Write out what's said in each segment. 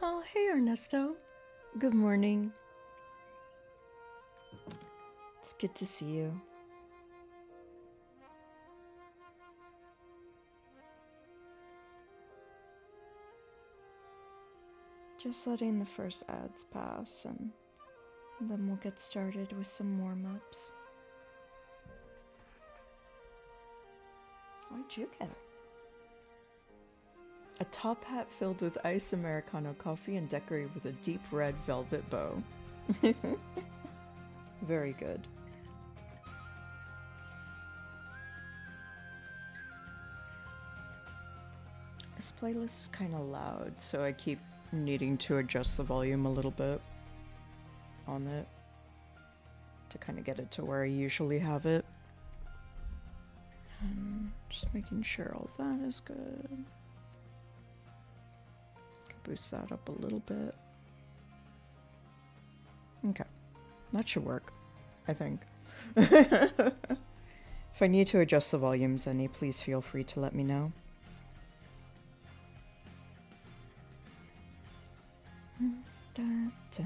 Oh, hey Ernesto. Good morning. It's good to see you. Just letting the first ads pass and then we'll get started with some warm-ups. What'd you get? A top hat filled with iced Americano coffee and decorated with a deep red velvet bow. Very good. This playlist is kind of loud, so I keep needing to adjust the volume a little bit on it to kind of get it to where I usually have it. Just making sure all that is good. Boost that up a little bit. Okay, that should work, I think. If I need to adjust the volumes any, please feel free to let me know. Da, da.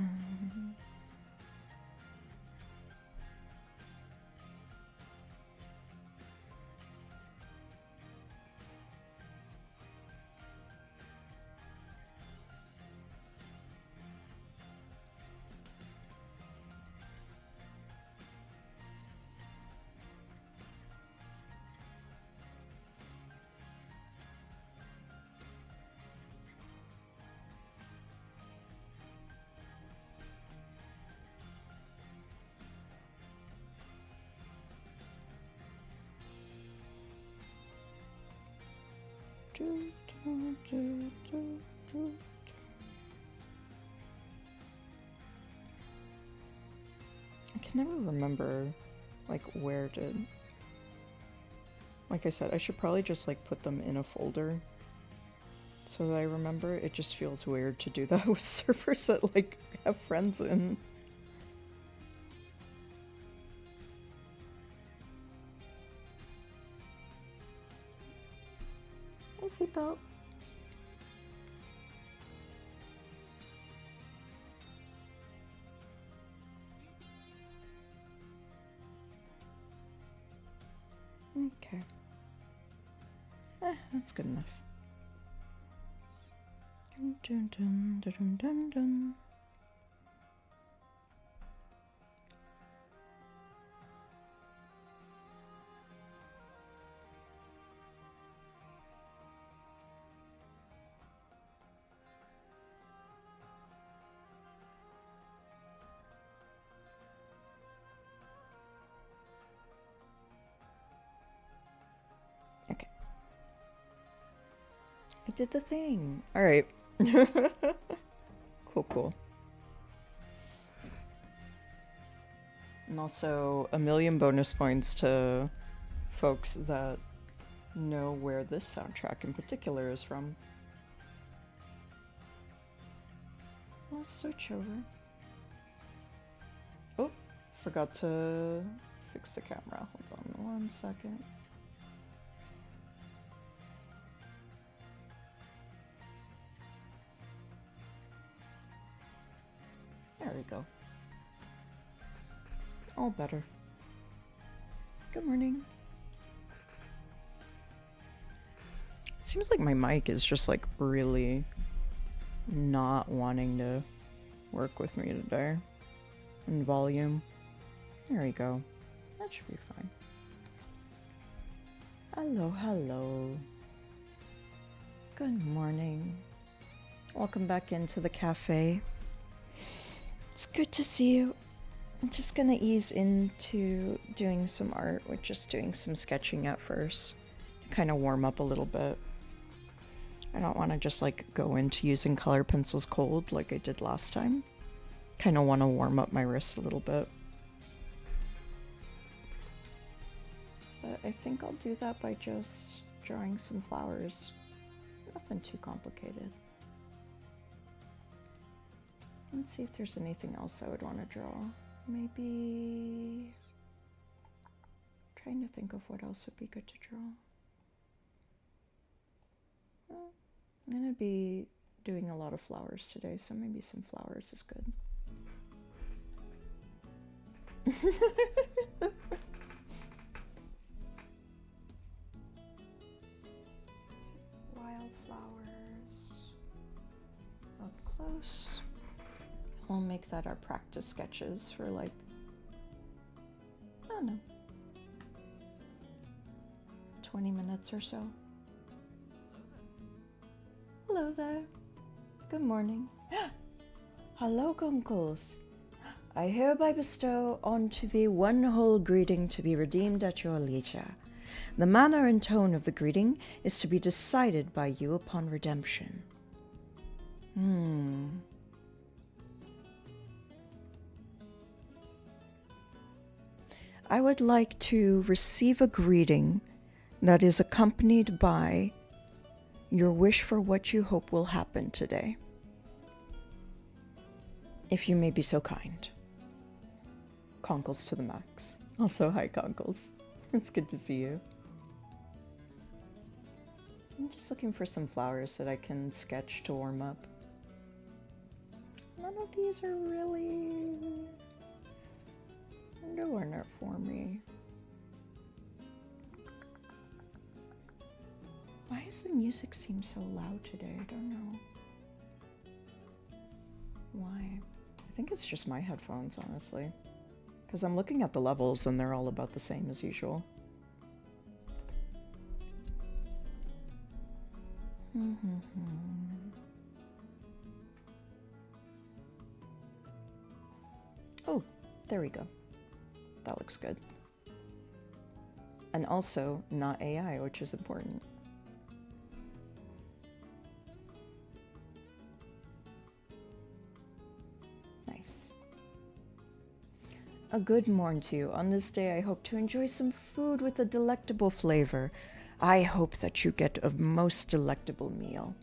I can never remember, like, where to... Like I said, I should probably just, like, put them in a folder so that I remember. It just feels weird to do that with servers that, like, have friends in. Hey, seatbelt. Okay. That's good enough. Dun, dun, dun, dun, dun, dun. Okay. I did the thing. Alright. Cool. And also, a million bonus points to folks that know where this soundtrack in particular is from. Let's switch over. Oh, forgot to fix the camera. Hold on 1 second. There we go. All better. Good morning. It seems like my mic is just like really not wanting to work with me today. And volume. There we go. That should be fine. Hello. Good morning. Welcome back into the cafe. It's good to see you. I'm just gonna ease into doing some art with just doing some sketching at first to kind of warm up a little bit. I don't want to just like go into using color pencils cold like I did last time. Kind of want to warm up my wrists a little bit. But I think I'll do that by just drawing some flowers. Nothing too complicated. Let's see if there's anything else I would want to draw. Maybe... Trying to think of what else would be good to draw. Well, I'm gonna be doing a lot of flowers today, so maybe some flowers is good. Wildflowers up close. We'll make that our practice sketches for like, I don't know, 20 minutes or so. Hello there. Good morning. Hello, Gunkles. I hereby bestow unto thee one whole greeting to be redeemed at your leisure. The manner and tone of the greeting is to be decided by you upon redemption. I would like to receive a greeting that is accompanied by your wish for what you hope will happen today. If you may be so kind. Conkles to the max. Also, hi, Conkles. It's good to see you. I'm just looking for some flowers that I can sketch to warm up. None of these are really doing it for me. Why does the music seem so loud today? I don't know. Why? I think it's just my headphones, honestly. Because I'm looking at the levels and they're all about the same as usual. Oh, there we go. That looks good. And also not AI, which is important. Nice. A good morn to you. On this day, I hope to enjoy some food with a delectable flavor. I hope that you get a most delectable meal.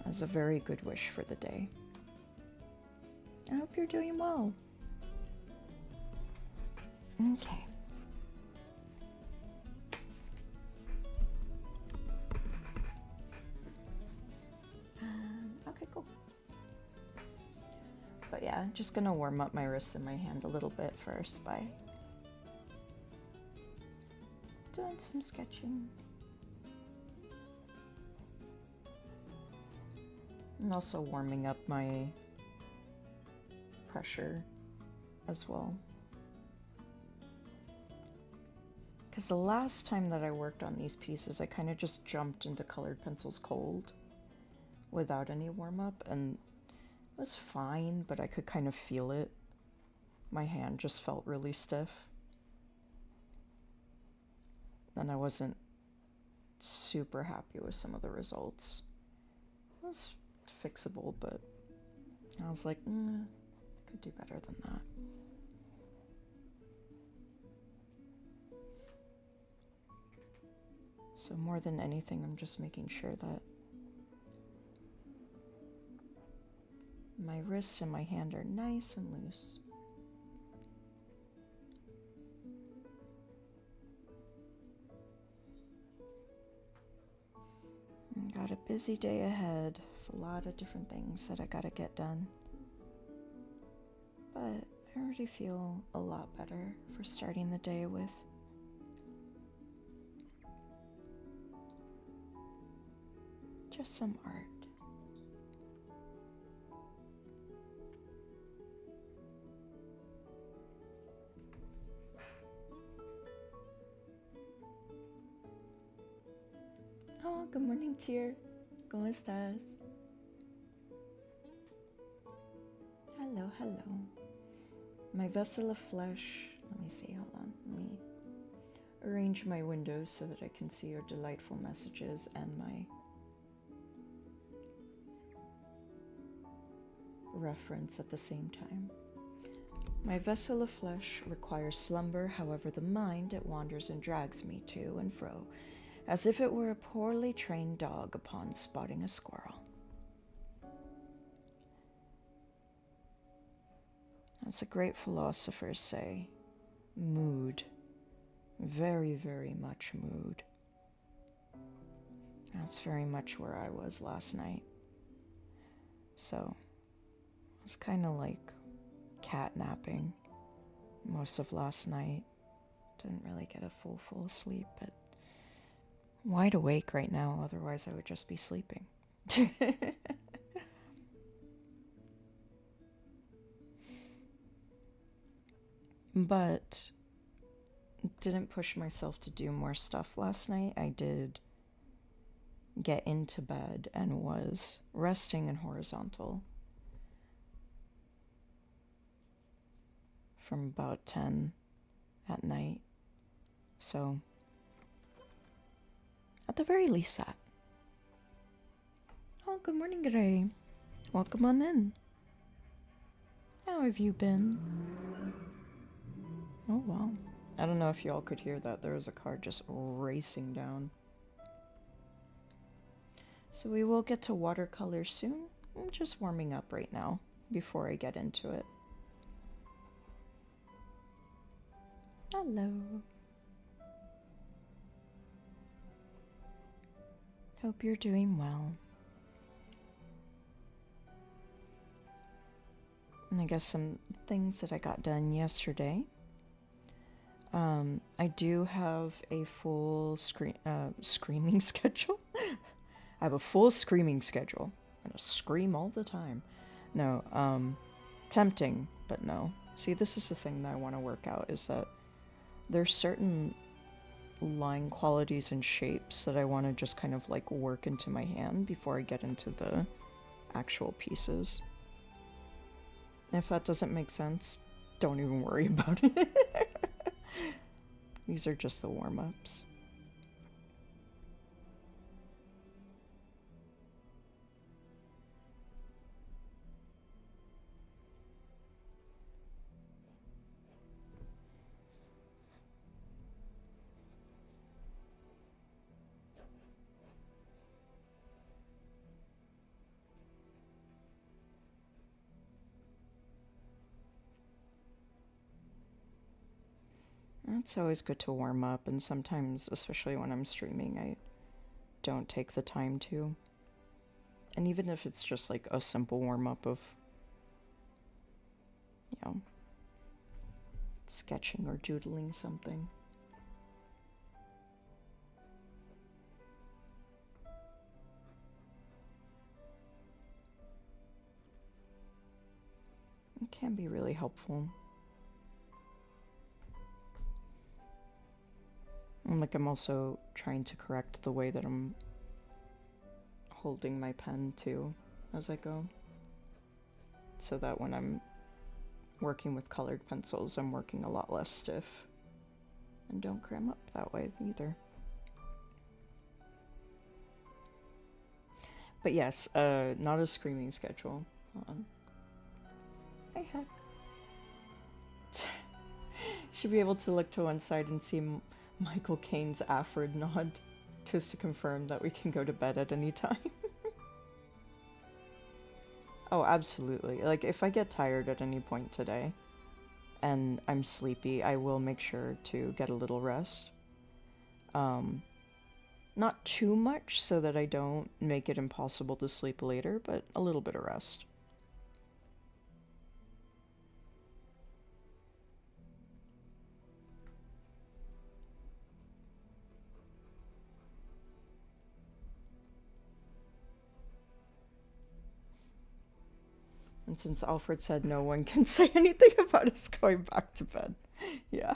That's a very good wish for the day. I hope you're doing well. Okay. Okay, cool. But yeah, just gonna warm up my wrists and my hand a little bit first by doing some sketching. And also warming up my pressure as well. Because the last time that I worked on these pieces, I kind of just jumped into colored pencils cold without any warm-up, and it was fine, but I could kind of feel it. My hand just felt really stiff. And I wasn't super happy with some of the results. It was fixable, but I was like, could do better than that. So more than anything, I'm just making sure that my wrist and my hand are nice and loose. Got a busy day ahead with a lot of different things that I gotta get done. But I already feel a lot better for starting the day with just some art. Oh, good morning, Tier. ¿Cómo estás? Hello, hello. My vessel of flesh. Let me see, hold on. Let me arrange my windows so that I can see your delightful messages and my reference at the same time. My vessel of flesh requires slumber, however the mind it wanders and drags me to and fro, as if it were a poorly trained dog upon spotting a squirrel. As the great philosophers say, mood. Very, very much mood. That's very much where I was last night. So I was kind of like cat napping most of last night. Didn't really get a full sleep, but wide awake right now, otherwise I would just be sleeping. But didn't push myself to do more stuff last night. I did get into bed and was resting in horizontal from about 10 at night. So, at the very least that. Oh, good morning, Gray. Welcome on in. How have you been? Oh, wow. I don't know if y'all could hear that. There was a car just racing down. So we will get to watercolors soon. I'm just warming up right now before I get into it. Hello. Hope you're doing well. And I guess some things that I got done yesterday. I do have a full screaming schedule. I have a full screaming schedule. I'm gonna scream all the time. No, tempting, but no. See, this is the thing that I want to work out, is that there's certain line qualities and shapes that I want to just kind of like work into my hand before I get into the actual pieces. And if that doesn't make sense, don't even worry about it. These are just the warm-ups. It's always good to warm up, and sometimes, especially when I'm streaming, I don't take the time to. And even if it's just like a simple warm-up of, you know, sketching or doodling something. It can be really helpful. And like I'm also trying to correct the way that I'm holding my pen too as I go, so that when I'm working with colored pencils, I'm working a lot less stiff and don't cram up that way either. But yes, not a screaming schedule. Hey, heck. Should be able to look to one side and see Michael Caine's Alfred nod, just to confirm that we can go to bed at any time. Oh, absolutely. Like, if I get tired at any point today and I'm sleepy, I will make sure to get a little rest. Not too much so that I don't make it impossible to sleep later, but a little bit of rest. And since Alfred said no one can say anything about us going back to bed, yeah.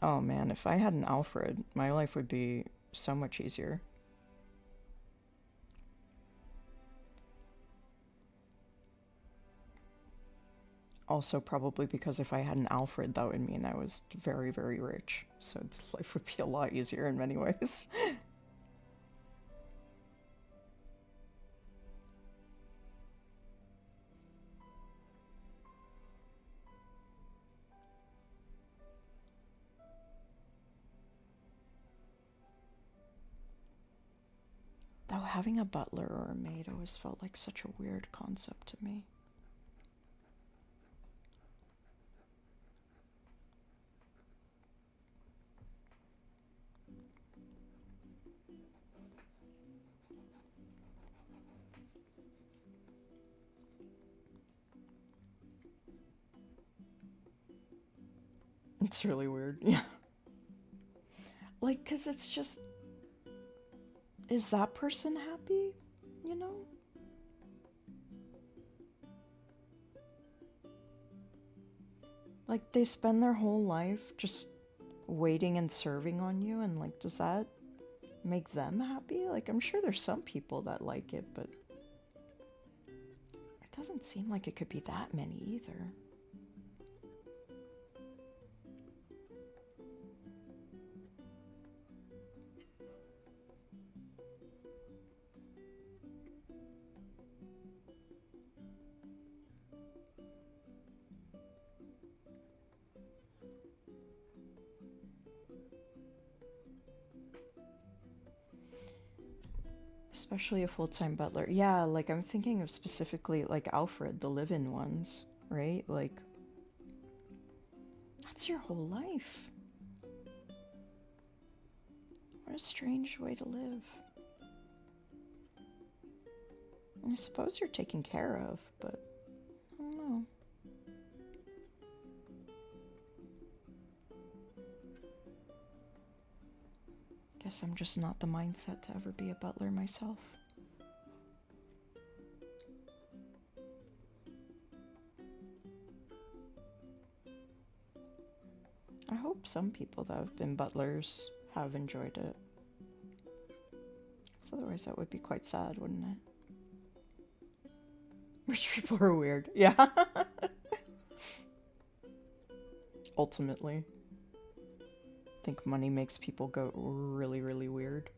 Oh man, if I had an Alfred, my life would be so much easier. Also, probably because if I had an Alfred, that would mean I was very, very rich. So life would be a lot easier in many ways. Though having a butler or a maid always felt like such a weird concept to me. It's really weird. Yeah. Like, 'cause it's just, is that person happy? You know? Like, they spend their whole life just waiting and serving on you, and like, does that make them happy? Like, I'm sure there's some people that like it, but it doesn't seem like it could be that many either. Especially a full-time butler. Yeah, like I'm thinking of specifically like Alfred, the live-in ones, right? Like, that's your whole life. What a strange way to live. I suppose you're taken care of, but I don't know. Guess I'm just not the mindset to ever be a butler myself. I hope some people that have been butlers have enjoyed it. Because otherwise that would be quite sad, wouldn't it? Rich people are weird. Yeah. Ultimately. I think money makes people go really, really weird.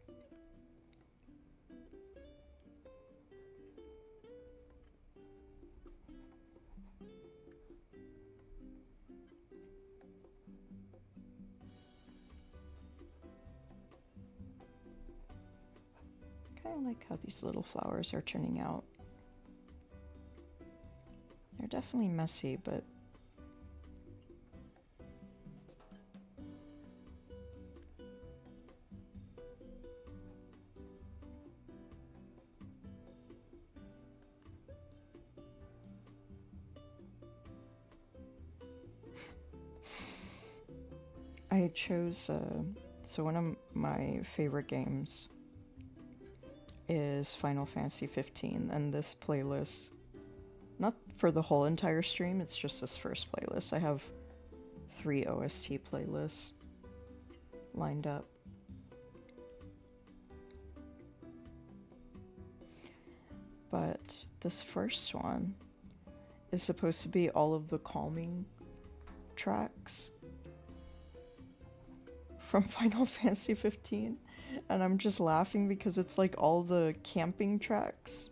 Kind of like how these little flowers are turning out. They're definitely messy, but I chose, so one of my favorite games is Final Fantasy 15, and this playlist, not for the whole entire stream, it's just this first playlist. I have 3 OST playlists lined up. But this first one is supposed to be all of the calming tracks from Final Fantasy 15, and I'm just laughing because it's like all the camping tracks,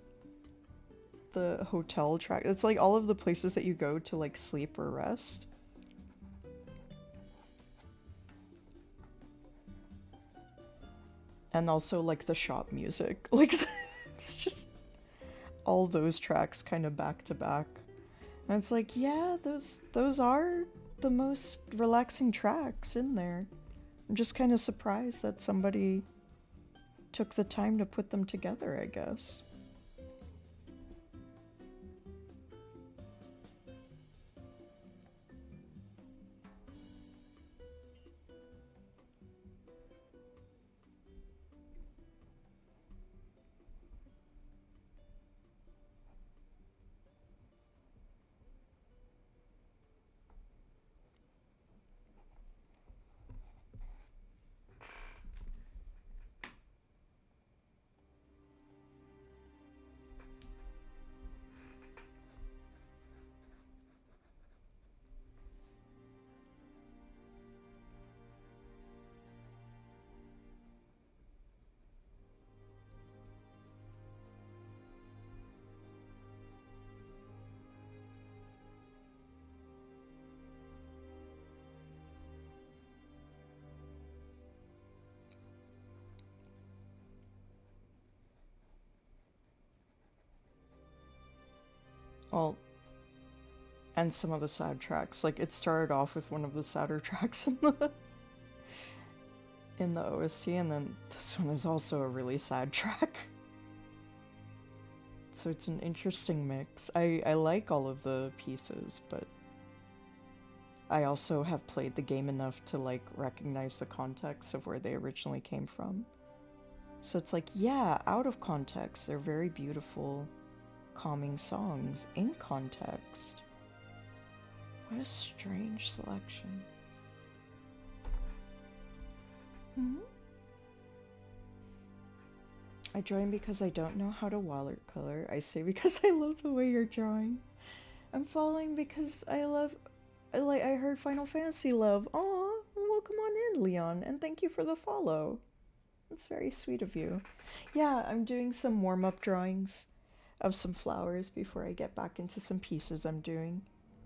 the hotel track. It's like all of the places that you go to like sleep or rest. And also like the shop music. Like it's just all those tracks kind of back to back. And it's like, yeah, those are the most relaxing tracks in there. I'm just kind of surprised that somebody took the time to put them together, I guess. Well, and some of the sad tracks. Like it started off with one of the sadder tracks in the OST, and then this one is also a really sad track. So it's an interesting mix. I like all of the pieces, but I also have played the game enough to like recognize the context of where they originally came from. So it's like, yeah, out of context, they're very beautiful, calming songs. In context, what a strange selection. I join because I don't know how to watercolor. I say because I love the way you're drawing. I'm following because I heard Final Fantasy love. Aw, welcome on in, Leon, and thank you for the follow. That's very sweet of you. Yeah, I'm doing some warm-up drawings of some flowers before I get back into some pieces I'm doing.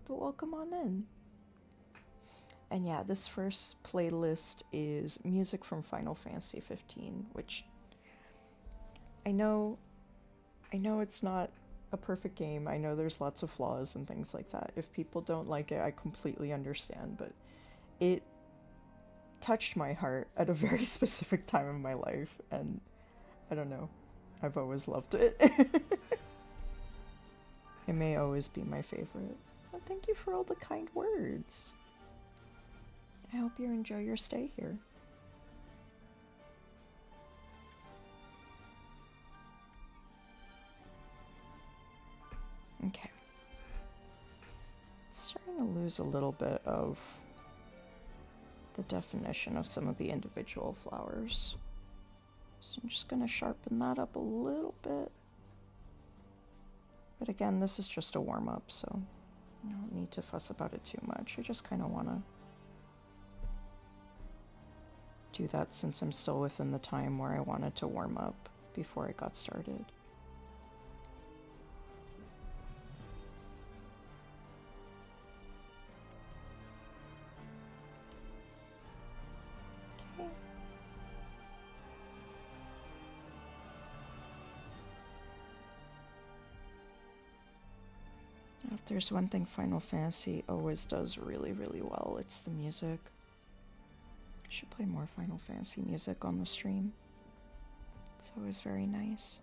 But welcome on in. And yeah, this first playlist is music from Final Fantasy 15, which I know it's not a perfect game. I know there's lots of flaws and things like that. If people don't like it, I completely understand, but it touched my heart at a very specific time in my life, and I don't know. I've always loved it. It may always be my favorite. But thank you for all the kind words. I hope you enjoy your stay here. Okay. It's starting to lose a little bit of the definition of some of the individual flowers. So I'm just going to sharpen that up a little bit. But again, this is just a warm-up, so I don't need to fuss about it too much. I just kind of want to do that since I'm still within the time where I wanted to warm up before I got started. Okay. If there's one thing Final Fantasy always does really, really well, it's the music. I should play more Final Fantasy music on the stream. It's always very nice.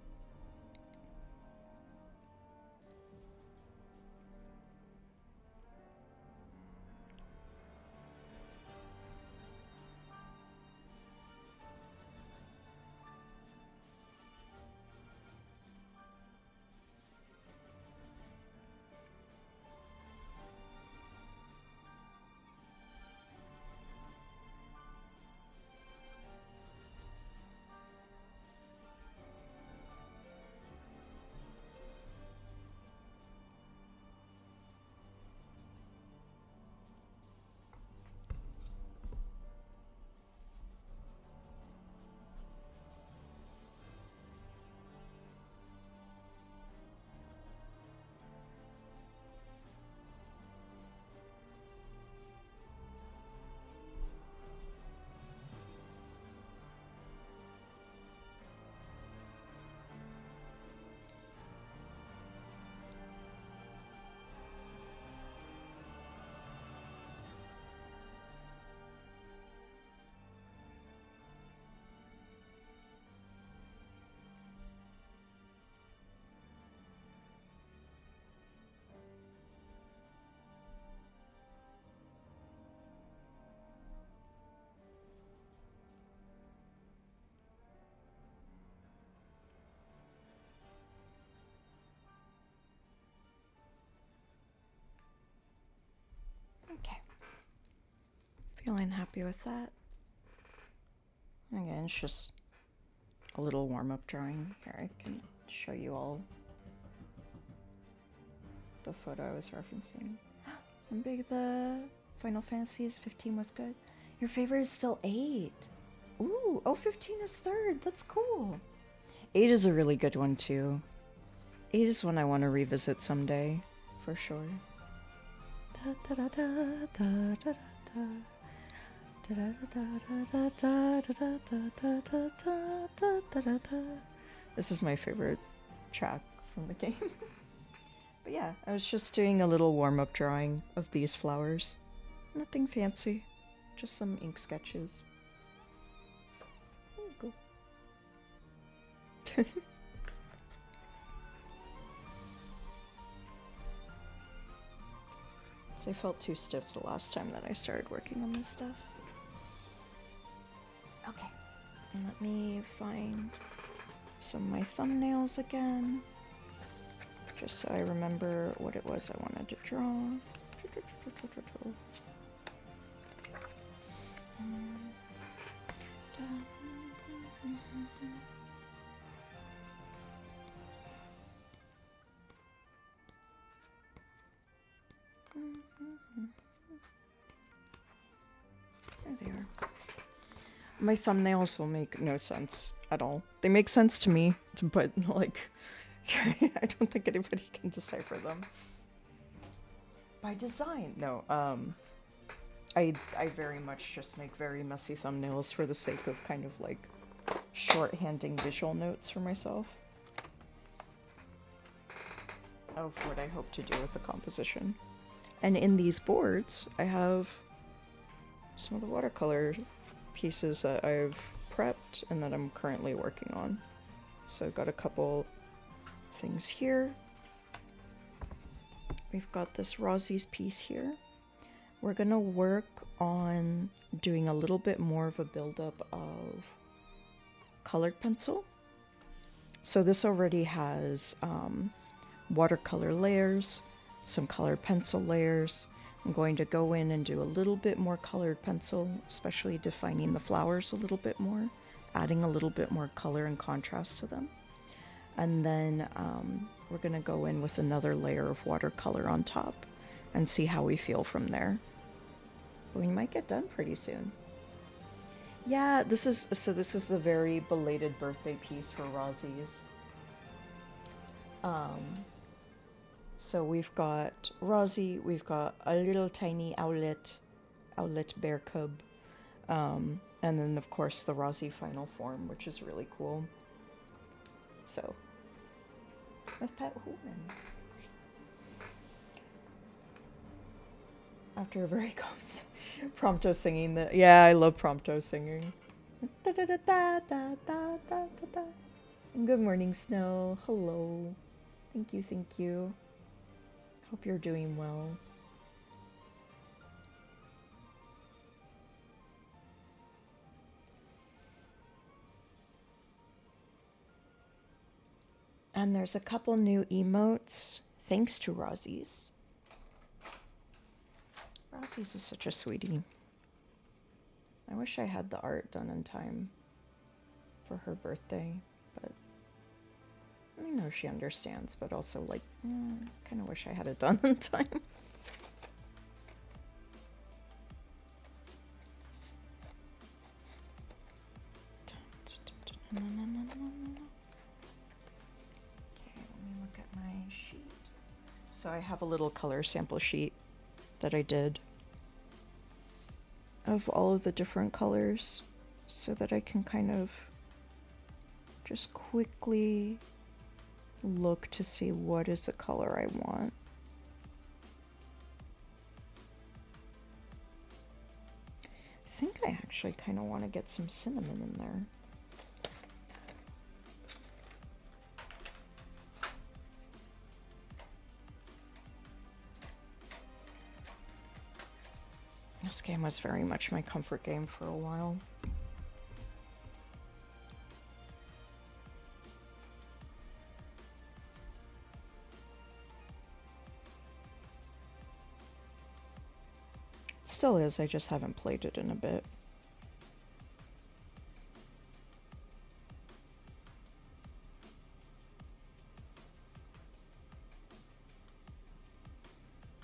Okay. Feeling happy with that. Again, it's just a little warm-up drawing. Here, I can show you all the photo I was referencing. How big the Final Fantasy is 15 was good. Your favorite is still 8. Ooh, oh, 15 is third. That's cool. 8 is a really good one, too. 8 is one I want to revisit someday, for sure. This is my favorite track from the game. But yeah, I was just doing a little warm-up drawing of these flowers. Nothing fancy, just some ink sketches. There you go. I felt too stiff the last time that I started working on this stuff. Okay, and let me find some of my thumbnails again, just so I remember what it was I wanted to draw. There they are. My thumbnails will make no sense at all. They make sense to me, but like, I don't think anybody can decipher them. By design, no. I very much just make very messy thumbnails for the sake of kind of like shorthanding visual notes for myself of what I hope to do with the composition. And in these boards, I have some of the watercolor pieces that I've prepped and that I'm currently working on. So I've got a couple things here. We've got this Rosie's piece here. We're gonna work on doing a little bit more of a buildup of colored pencil. So this already has watercolor layers, some colored pencil layers. I'm going to go in and do a little bit more colored pencil, especially defining the flowers a little bit more, adding a little bit more color and contrast to them. And then we're going to go in with another layer of watercolor on top and see how we feel from there. We might get done pretty soon. Yeah, this is the very belated birthday piece for Rosie's. So we've got Rosie, we've got a little tiny owlet bear cub, and then of course the Rosie final form, which is really cool. So, with Pet Human. After a very prompto singing the, yeah, I love prompto singing. Da, da, da, da, da, da, da, da. Good morning, Snow. Hello. Thank you, thank you. Hope you're doing well. And there's a couple new emotes thanks to Rosie's. Rosie's is such a sweetie. I wish I had the art done in time for her birthday, but I know she understands, but also like, kind of wish I had it done in time. Okay, let me look at my sheet. So I have a little color sample sheet that I did of all of the different colors so that I can kind of just quickly look to see what is the color I want. I think I actually kind of want to get some cinnamon in there. This game was very much my comfort game for a while. It still is, I just haven't played it in a bit.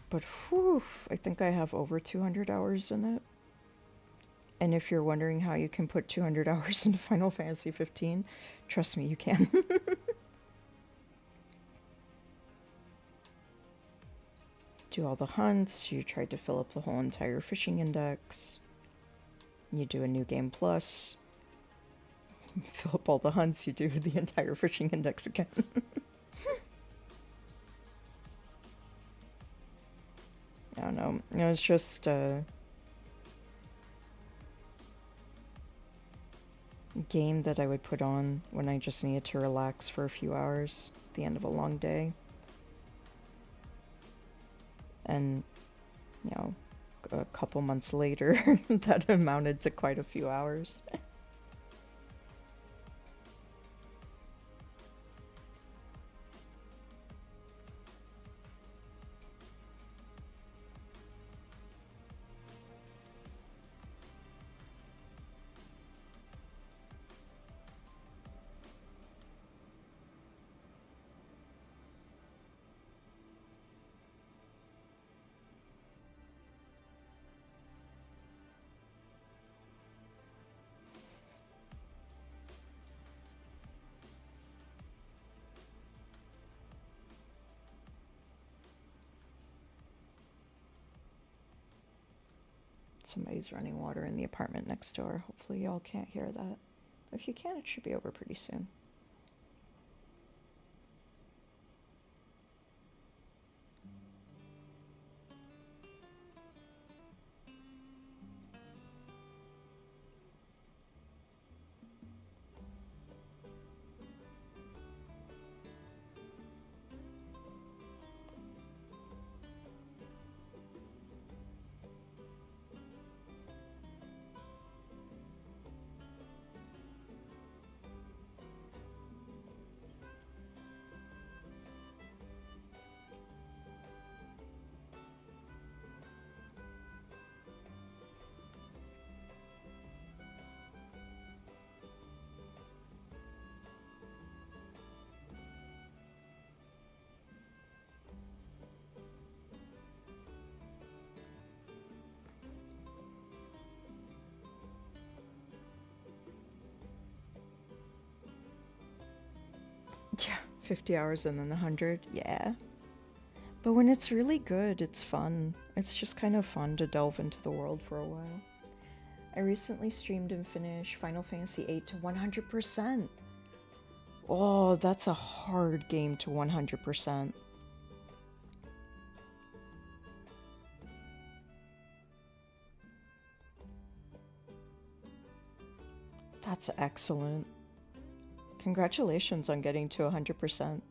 But whew, I think I have over 200 hours in it. And if you're wondering how you can put 200 hours into Final Fantasy 15, trust me, you can. Do all the hunts, you tried to fill up the whole entire fishing index. You do a new game plus. Fill up all the hunts, you do the entire fishing index again. I don't know. It was just a game that I would put on when I just needed to relax for a few hours at the end of a long day. And you know, a couple months later, that amounted to quite a few hours. Somebody's running water in the apartment next door. Hopefully y'all can't hear that. If you can, it should be over pretty soon. Yeah, 50 hours and then 100. Yeah. But when it's really good, it's fun. It's just kind of fun to delve into the world for a while. I recently streamed and finished Final Fantasy VIII to 100%. Oh, that's a hard game to 100%. That's excellent. Congratulations on getting to 100%.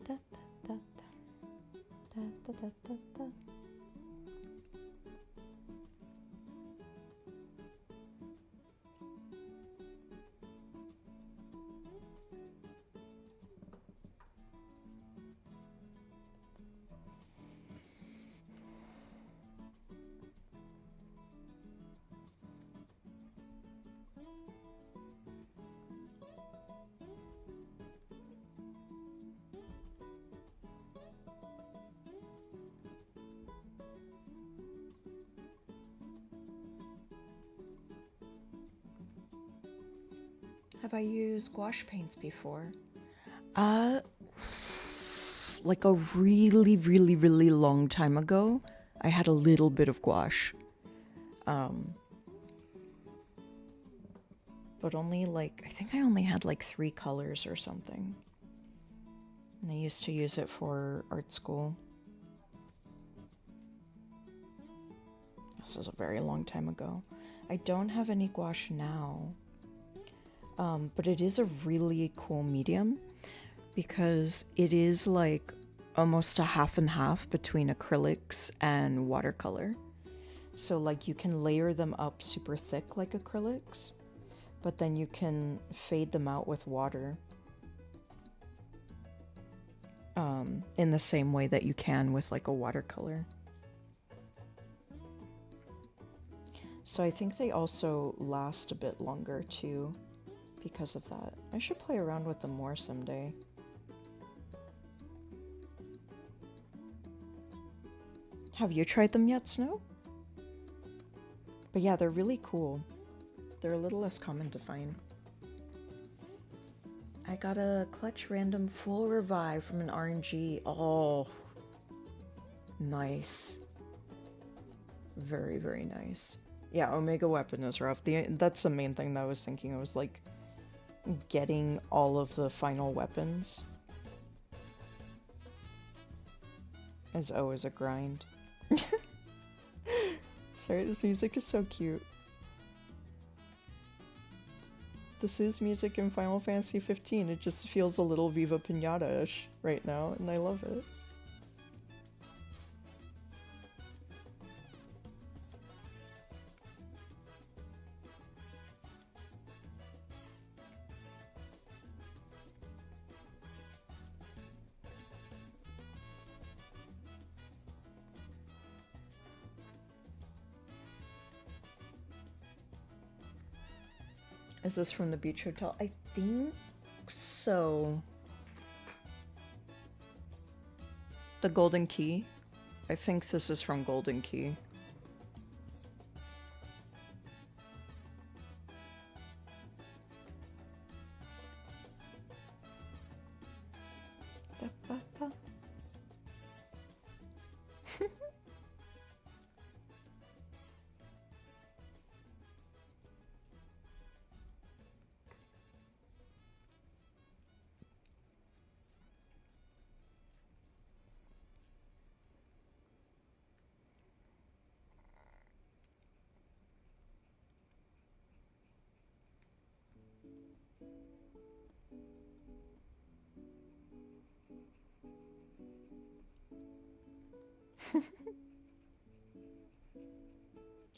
Da, da, da, da, da, da, da, da. Have I used gouache paints before? Uh, like a really, really, really long time ago, I had a little bit of gouache. But only like, I think I only had like 3 colors or something. And I used to use it for art school. This was a very long time ago. I don't have any gouache now. But it is a really cool medium because it is like almost a half and half between acrylics and watercolor. So like you can layer them up super thick like acrylics, but then you can fade them out with water in the same way that you can with like a watercolor. So I think they also last a bit longer too because of that. I should play around with them more someday. Have you tried them yet, Snow? But yeah, they're really cool. They're a little less common to find. I got a clutch random full revive from an RNG. Oh, nice. Very, very nice. Yeah, Omega Weapon is rough. That's the main thing that I was thinking. I was like, getting all of the final weapons is always a grind. Sorry, this music is so cute. This is music in Final Fantasy 15. It just feels a little Viva Pinata-ish right now, and I love it. Is this from the beach hotel? I think so. The Golden Key? I think this is from Golden Key.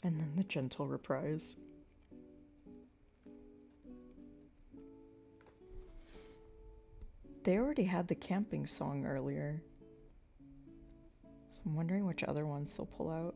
And then the gentle reprise. They already had the camping song earlier. So I'm wondering which other ones they'll pull out.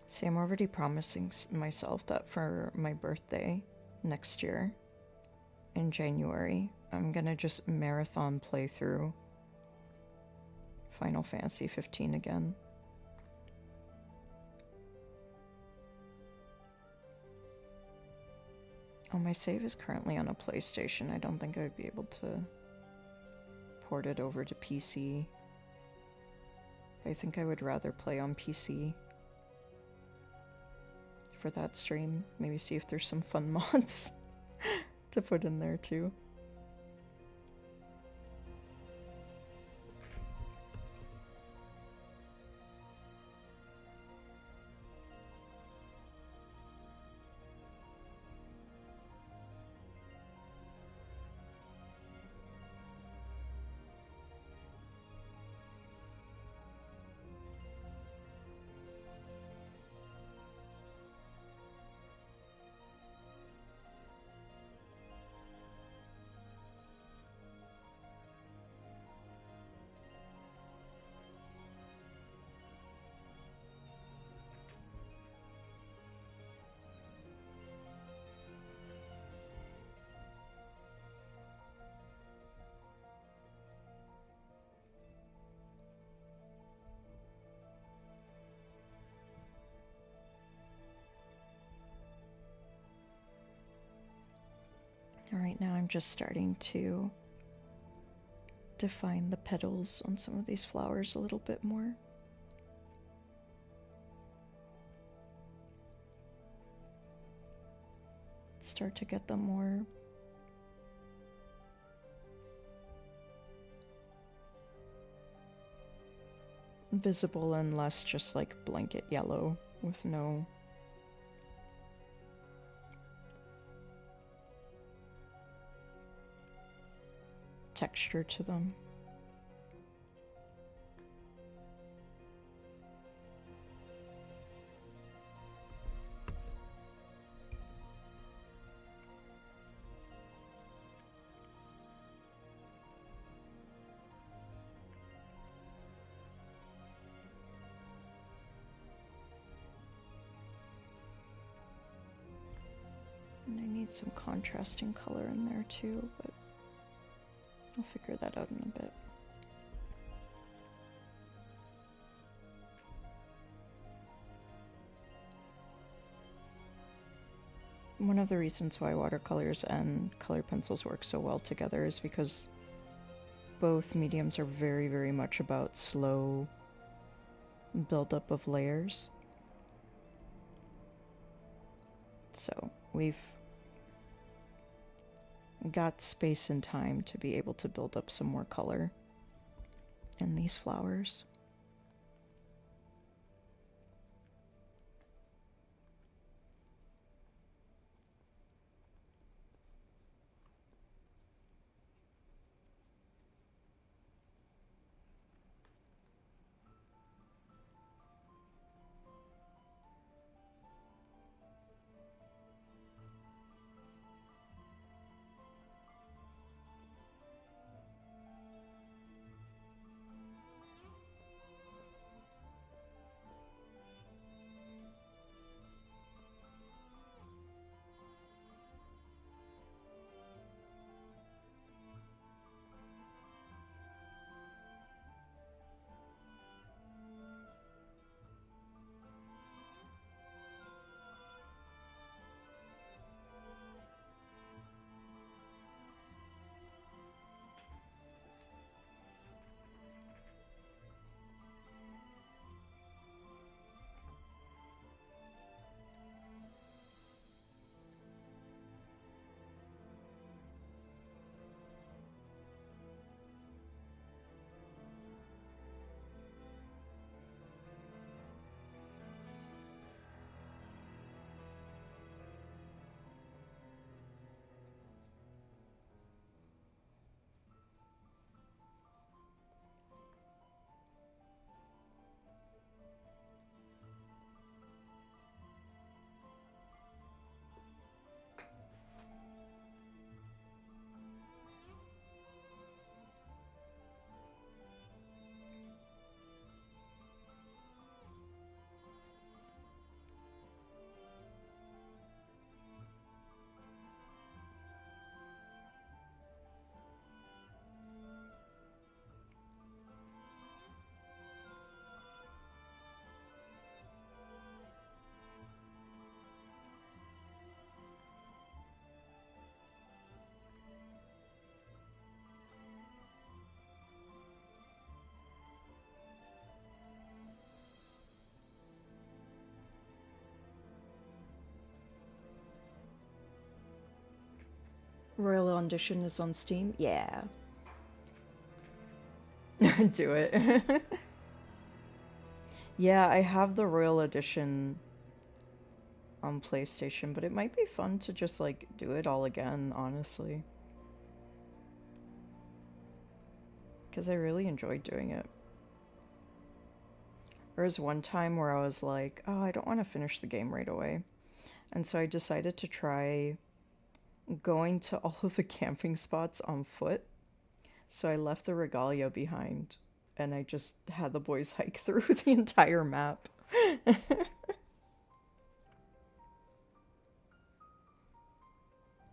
See, I'm already promising myself that for my birthday next year, in January, I'm gonna just marathon play through Final Fantasy 15 again. Oh, my save is currently on a PlayStation. I don't think I would be able to port it over to PC. I think I would rather play on PC for that stream. Maybe see if there's some fun mods to put in there too. I'm just starting to define the petals on some of these flowers a little bit more. Start to get them more visible and less just like blanket yellow with no texture to them. And I need some contrasting color in there too, but I'll figure that out in a bit. One of the reasons why watercolors and color pencils work so well together is because both mediums are very, very much about slow buildup of layers. So we've got space and time to be able to build up some more color in these flowers. Royal Audition is on Steam? Yeah. Do it. Yeah, I have the Royal Edition on PlayStation, but it might be fun to just like do it all again, honestly. Because I really enjoyed doing it. There was one time where I was like, oh, I don't want to finish the game right away. And so I decided to try going to all of the camping spots on foot. So I left the regalia behind and I just had the boys hike through the entire map.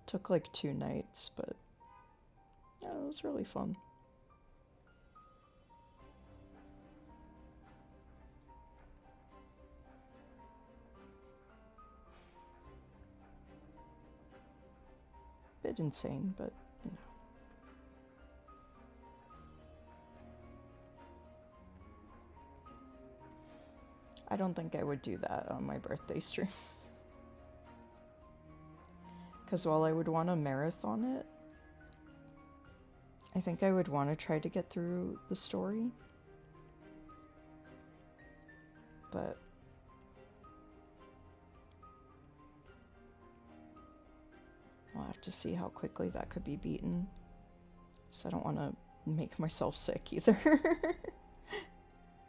Took like 2 nights, but yeah, it was really fun. bit insane, but you know. I don't think I would do that on my birthday stream. Because while I would want to marathon it, I think I would want to try to get through the story. But I'll have to see how quickly that could be beaten. So I don't want to make myself sick either.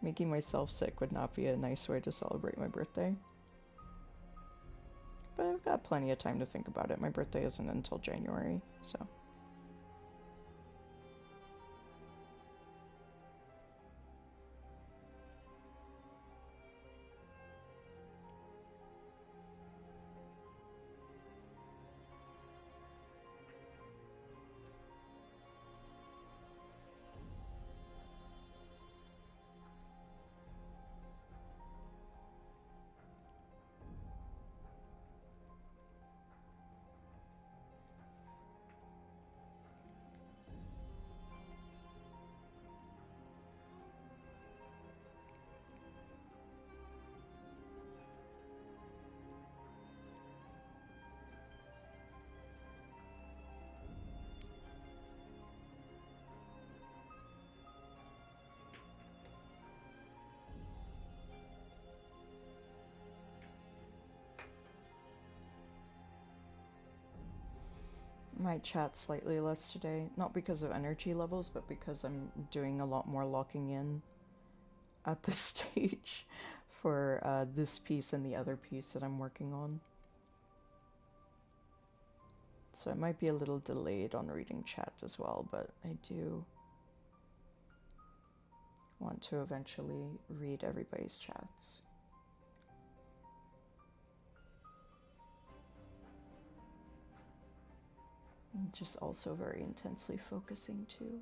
Making myself sick would not be a nice way to celebrate my birthday. But I've got plenty of time to think about it. My birthday isn't until January, so. My chat's slightly less today, not because of energy levels, but because I'm doing a lot more locking in at this stage for this piece and the other piece that I'm working on. So I might be a little delayed on reading chat as well, but I do want to eventually read everybody's chats. I'm just also very intensely focusing too.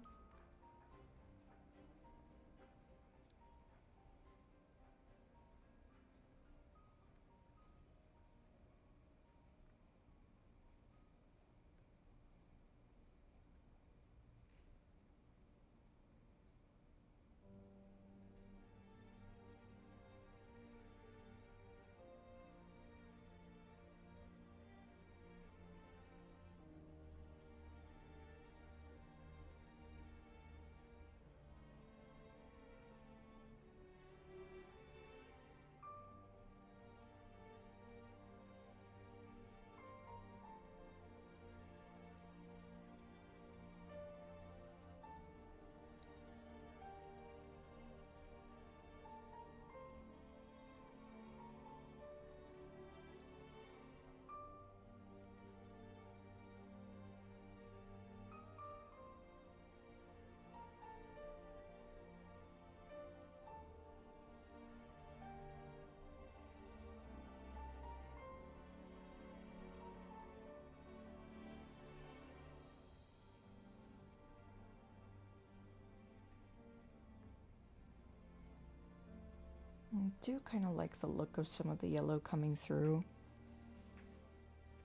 I do kind of like the look of some of the yellow coming through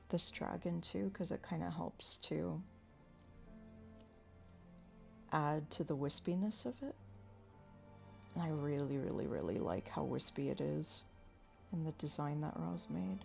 this dragon too, because it kind of helps to add to the wispiness of it. And I really, really, really like how wispy it is in the design that Roz made.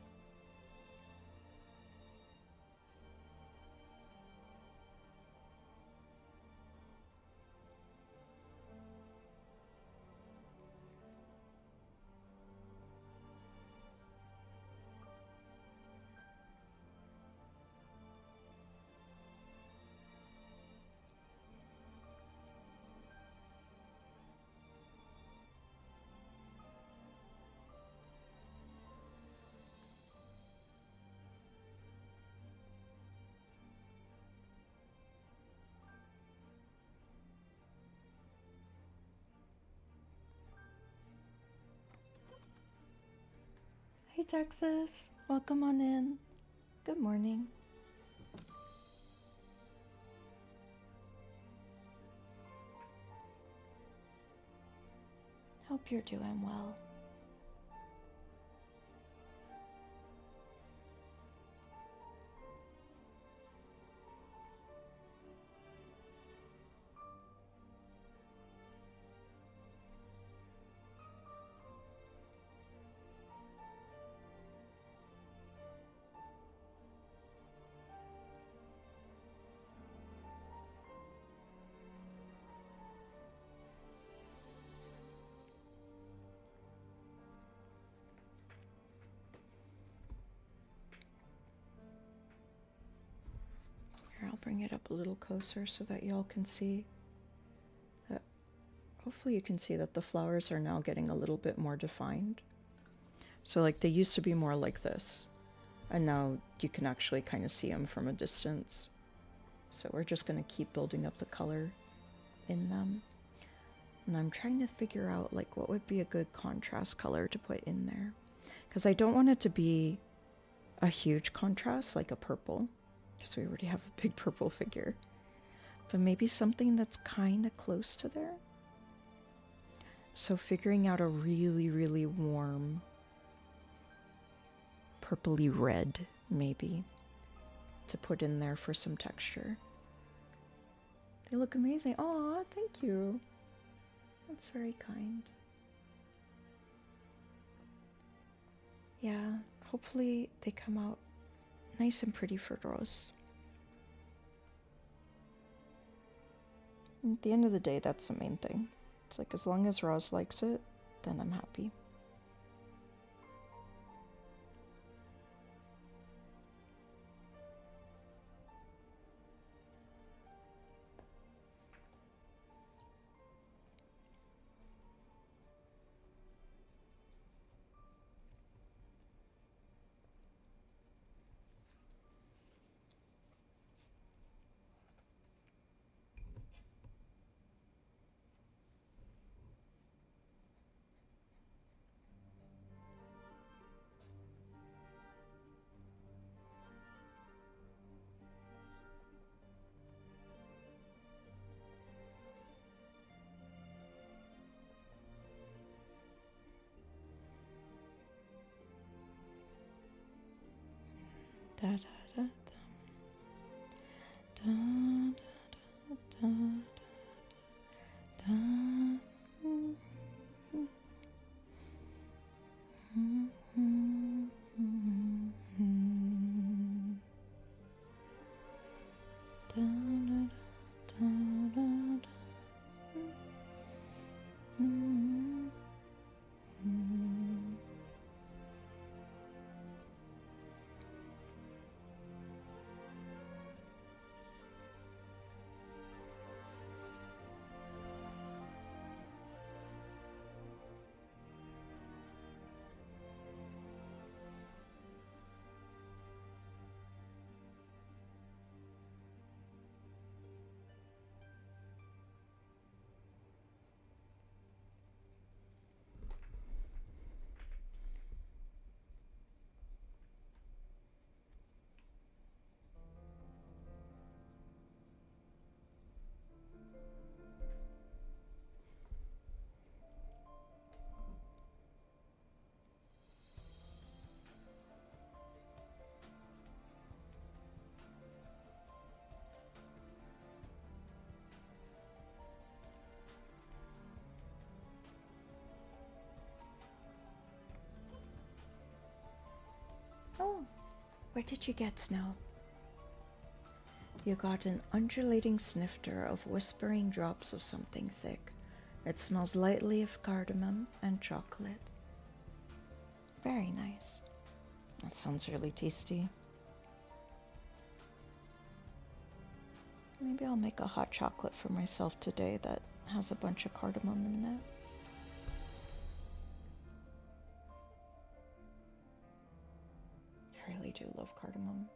Hey Texas, welcome on in. Good morning. Hope you're doing well. it up a little closer so that y'all can see that. Hopefully you can see that the flowers are now getting a little bit more defined. So like they used to be more like this, and now you can actually kind of see them from a distance. So we're just going to keep building up the color in them. And I'm trying to figure out like what would be a good contrast color to put in there, because I don't want it to be a huge contrast like a purple, because we already have a big purple figure, but maybe something that's kind of close to there. So figuring out a really, really warm purpley red maybe to put in there for some texture. They look amazing. Aw, thank you. That's very kind. Yeah, hopefully they come out nice and pretty for Rose. And at the end of the day, that's the main thing. It's like as long as Rose likes it, then I'm happy. Da da da da da da da da Oh, where did you get Snow? You got an undulating snifter of whispering drops of something thick. It smells lightly of cardamom and chocolate. Very nice. That sounds really tasty. Maybe I'll make a hot chocolate for myself today that has a bunch of cardamom in it. I really do love cardamom.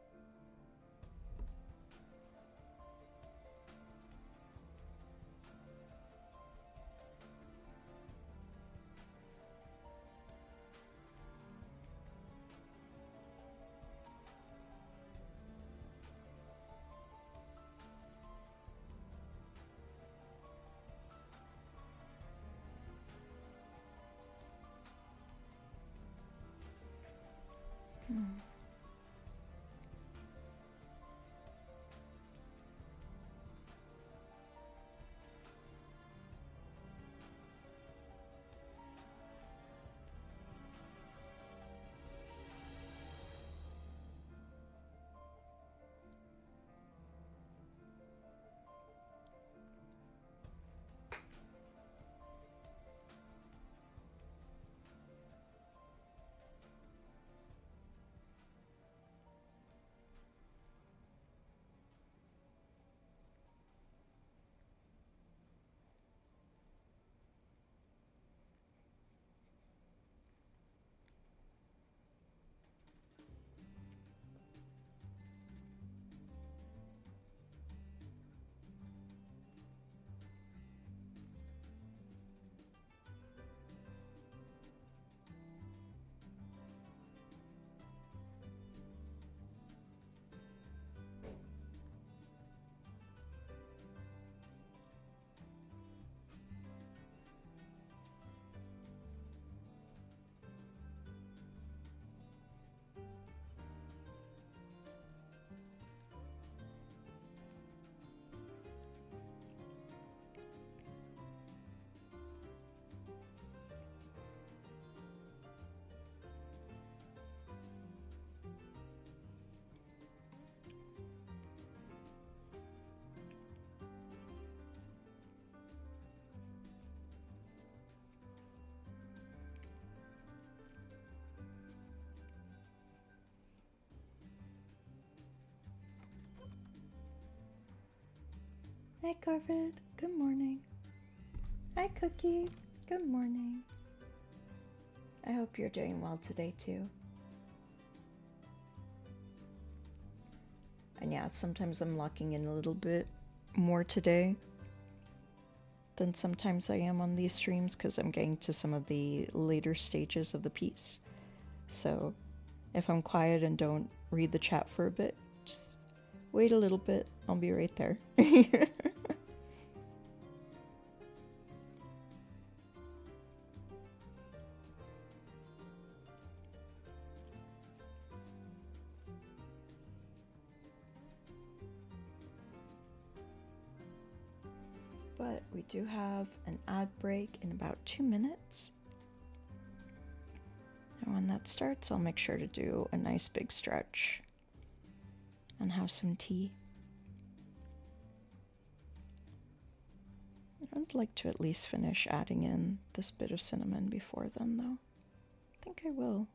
Hi, Corvid. Good morning. Hi, Cookie. Good morning. I hope you're doing well today, too. And yeah, sometimes I'm locking in a little bit more today than sometimes I am on these streams because I'm getting to some of the later stages of the piece. So if I'm quiet and don't read the chat for a bit, just wait a little bit. I'll be right there. But we do have an ad break in about 2 minutes. And when that starts, I'll make sure to do a nice big stretch and have some tea. I'd like to at least finish adding in this bit of cinnamon before then, though. I think I will.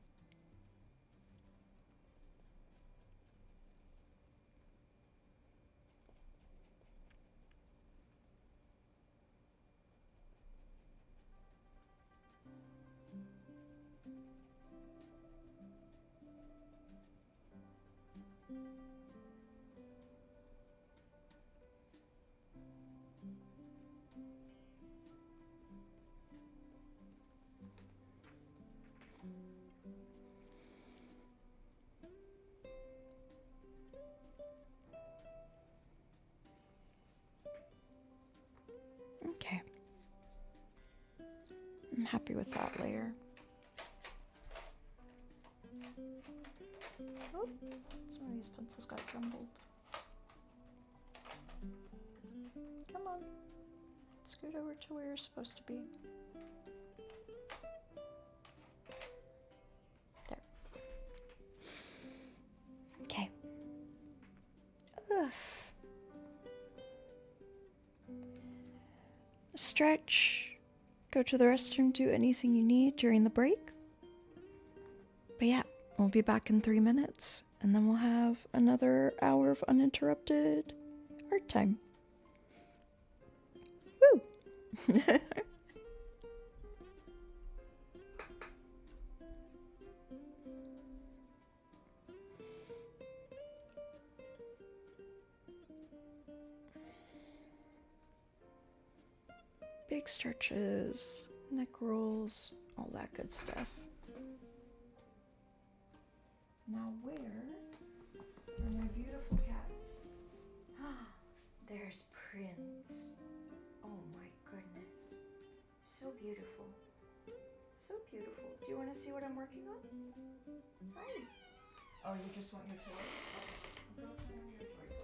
Okay. I'm happy with that layer. Oh, some of these pencils got jumbled. Come on. Scoot over to where you're supposed to be. There. Okay. Ugh. Stretch. Go to the restroom, do anything you need during the break. But yeah, we'll be back in 3 minutes, and then we'll have another hour of uninterrupted art time. Woo! Big stretches, neck rolls, all that good stuff. Now where are my beautiful cats? Ah, there's Prince. Oh my goodness. So beautiful. So beautiful. Do you want to see what I'm working on? Hi. Oh, you just want your toy? Okay. I'll go turn on your toy for you.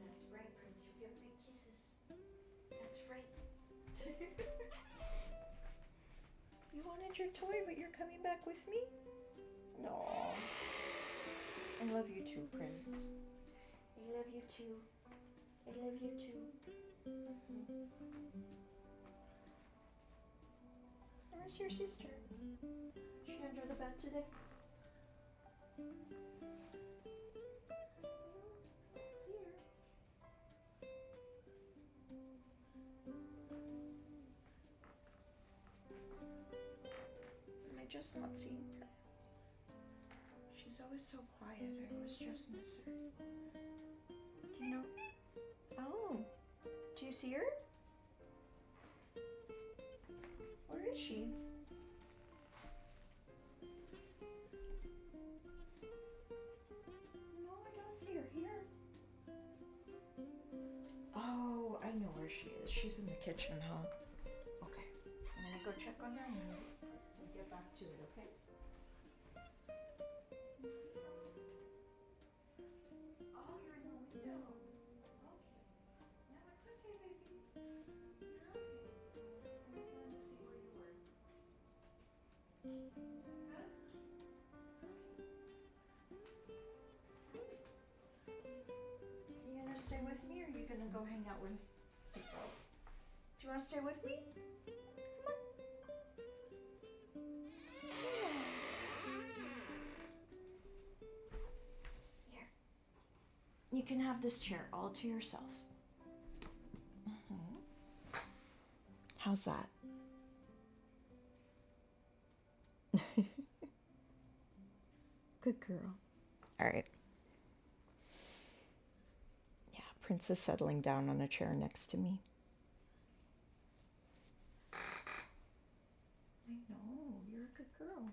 That's right, Prince. You give me kisses. That's right. You wanted your toy, but you're coming back with me? No. I love you too, Prince. I love you too. I love you too. Where's your sister? Is she under the bed today? See her. Am I just not seeing her? She's always so quiet. I always just miss her. Do you know? Oh, do you see her? Where is she? No, I don't see her here. Oh, I know where she is. She's in the kitchen, huh? Okay. I'm gonna go check on her and we'll get back to it, okay? Oh, you're in the window. Okay. No, it's okay, baby. You're okay. I just wanted to see where you were. You gonna stay with me, or are you gonna go hang out with Sipho? Do you wanna stay with me? Here. You can have this chair all to yourself. How's that? Good girl. All right. Yeah, Prince is settling down on a chair next to me. I know, you're a good girl.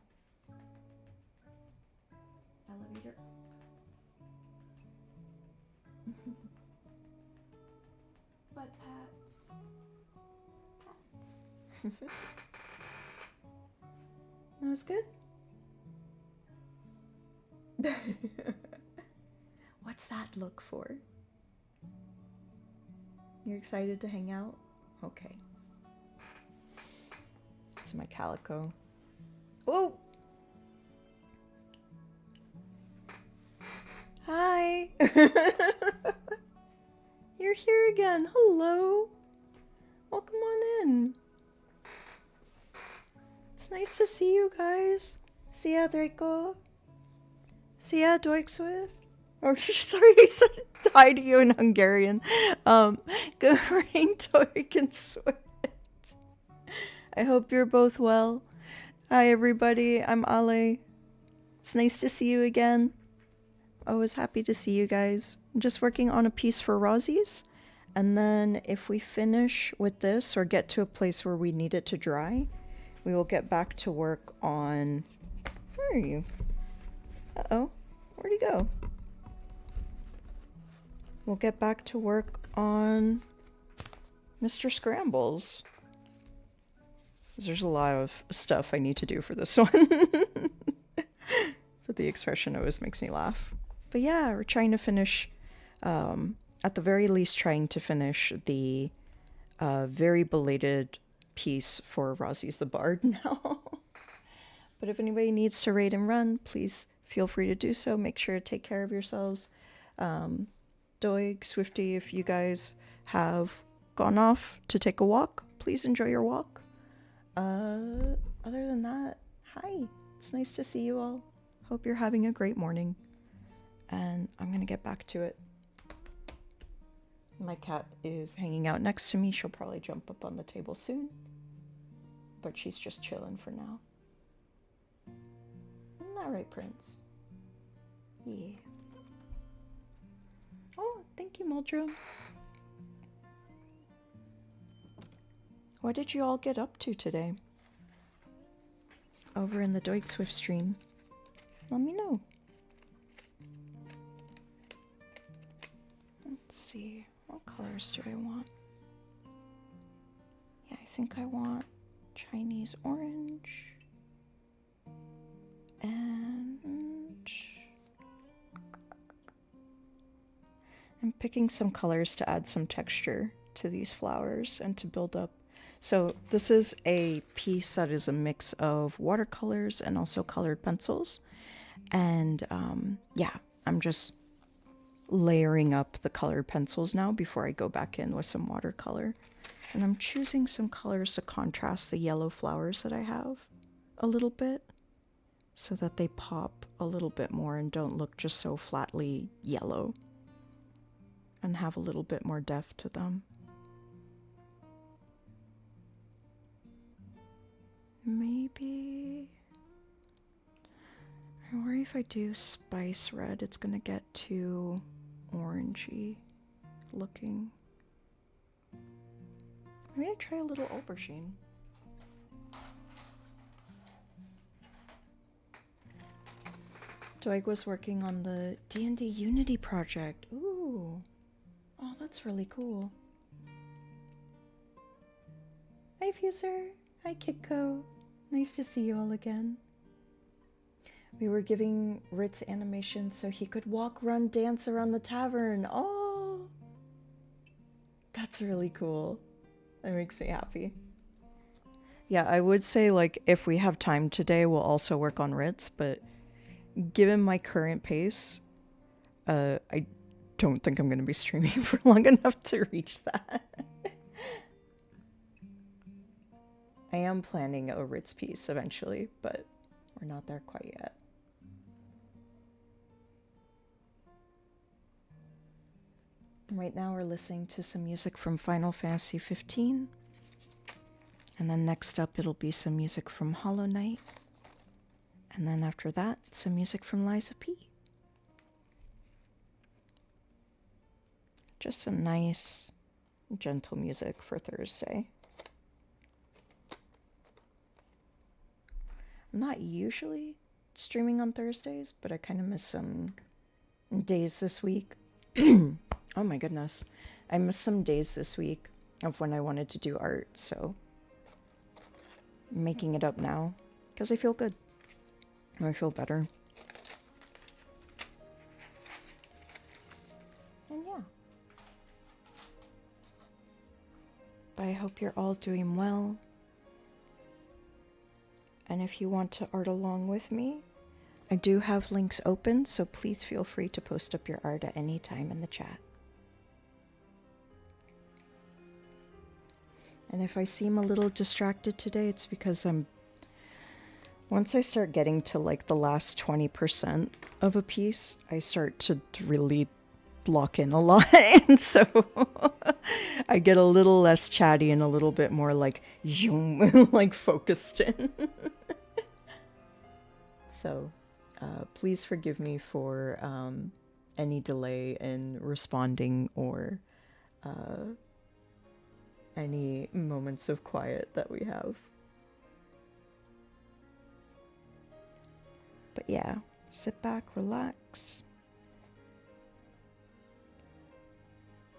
Elevator. Butt pats. Pats. That was good. What's that look for? You're excited to hang out? Okay. It's my calico. Oh! Hi! You're here again. Hello! Welcome on in. It's nice to see you guys. See ya, Draco. See ya, Swift. Oh, sorry, I said hi to you in Hungarian. Good morning, Doik and Swift. I hope you're both well. Hi, everybody. I'm Ale. It's nice to see you again. Always happy to see you guys. I'm just working on a piece for Rosie's. And then if we finish with this or get to a place where we need it to dry, we will get back to work on... Where are you? Uh-oh. Where'd he go? We'll get back to work on Mr. Scrambles. There's a lot of stuff I need to do for this one. But the expression always makes me laugh. But yeah, we're trying to finish, at the very least trying to finish the very belated piece for Rosie's the Bard now. But if anybody needs to raid and run, please feel free to do so. Make sure to take care of yourselves. Doig, Swifty, if you guys have gone off to take a walk, please enjoy your walk. Other than that, hi. It's nice to see you all. Hope you're having a great morning. And I'm gonna get back to it. My cat is hanging out next to me. She'll probably jump up on the table soon. But she's just chilling for now. Isn't that right, Prince? Yeah. Oh, thank you, Muldrow. What did you all get up to today? Over in the Doig Swift stream. Let me know. Let's see. What colors do I want? Yeah, I think I want Chinese orange. And I'm picking some colors to add some texture to these flowers and to build up. So this is a piece that is a mix of watercolors and also colored pencils. And yeah, I'm just layering up the colored pencils now before I go back in with some watercolor. And I'm choosing some colors to contrast the yellow flowers that I have a little bit so that they pop a little bit more and don't look just so flatly yellow and have a little bit more depth to them. Maybe... I worry if I do spice red, it's gonna get too orangey looking. Maybe I try a little aubergine. Doig was working on the D&D Unity project. Ooh. Oh, that's really cool. Hi, Fuser. Hi, Kitco. Nice to see you all again. We were giving Ritz animation so he could walk, run, dance around the tavern. Oh, that's really cool. That makes me happy. Yeah, I would say, like, if we have time today, we'll also work on Ritz, but given my current pace, I don't think I'm going to be streaming for long enough to reach that. I am planning a Ritz piece eventually, but we're not there quite yet. Right now we're listening to some music from Final Fantasy 15. And then next up it'll be some music from Hollow Knight. And then after that, some music from Liza P. Just some nice, gentle music for Thursday. I'm not usually streaming on Thursdays, but I kind of miss some days this week. Oh my goodness. I missed some days this week of when I wanted to do art, so I'm making it up now because I feel good. I feel better. And yeah. But I hope you're all doing well. And if you want to art along with me, I do have links open, so please feel free to post up your art at any time in the chat. And if I seem a little distracted today, it's because once I start getting to like the last 20% of a piece, I start to really lock in a lot. And so I get a little less chatty and a little bit more like, like focused in. So please forgive me for any delay in responding or any moments of quiet that we have. But yeah, sit back, relax.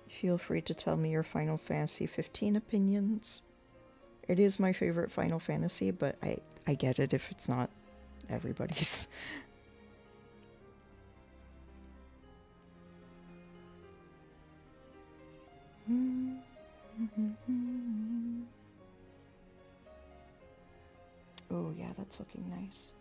Feel free to tell me your Final Fantasy 15 opinions. It is my favorite Final Fantasy, but I get it if it's not everybody's. Oh yeah, that's looking nice.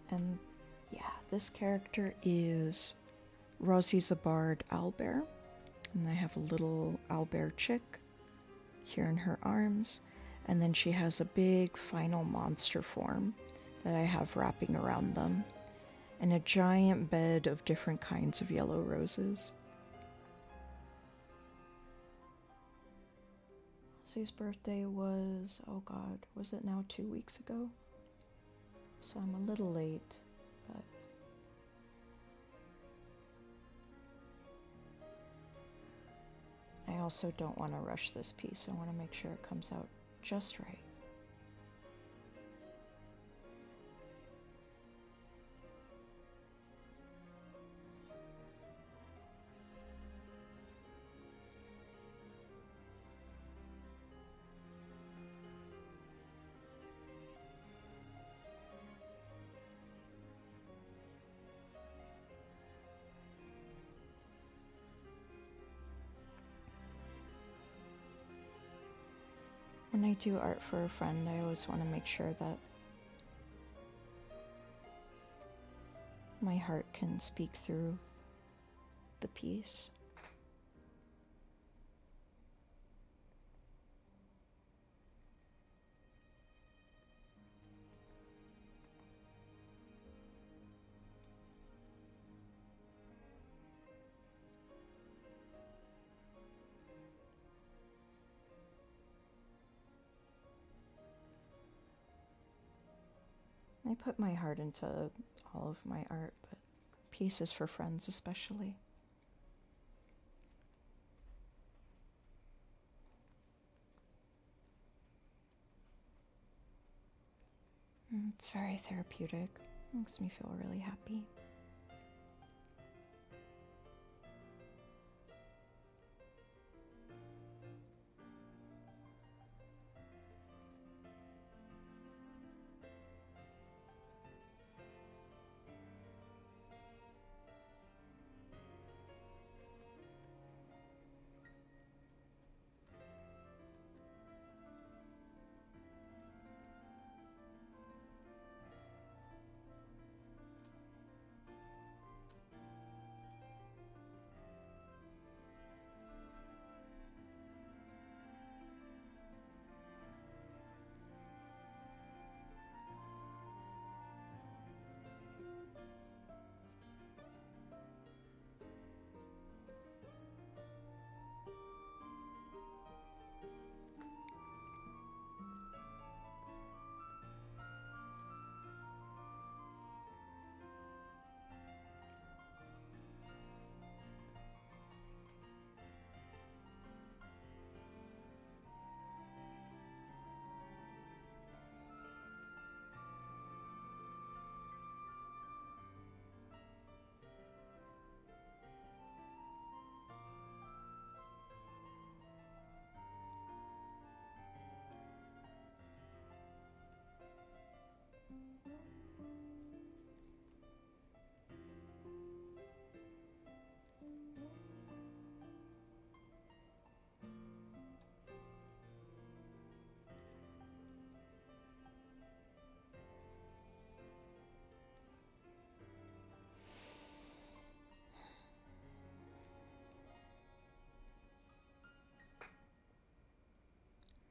And yeah, this character is Rosie Zabard Owlbear. And I have a little owlbear chick here in her arms. And then she has a big final monster form that I have wrapping around them. And a giant bed of different kinds of yellow roses. Rosie's birthday was, oh god, was it now 2 weeks ago? So I'm a little late, but I also don't want to rush this piece. I want to make sure it comes out just right. When I do art for a friend, I always want to make sure that my heart can speak through the piece. I put my heart into all of my art, but pieces for friends especially. It's very therapeutic. Makes me feel really happy.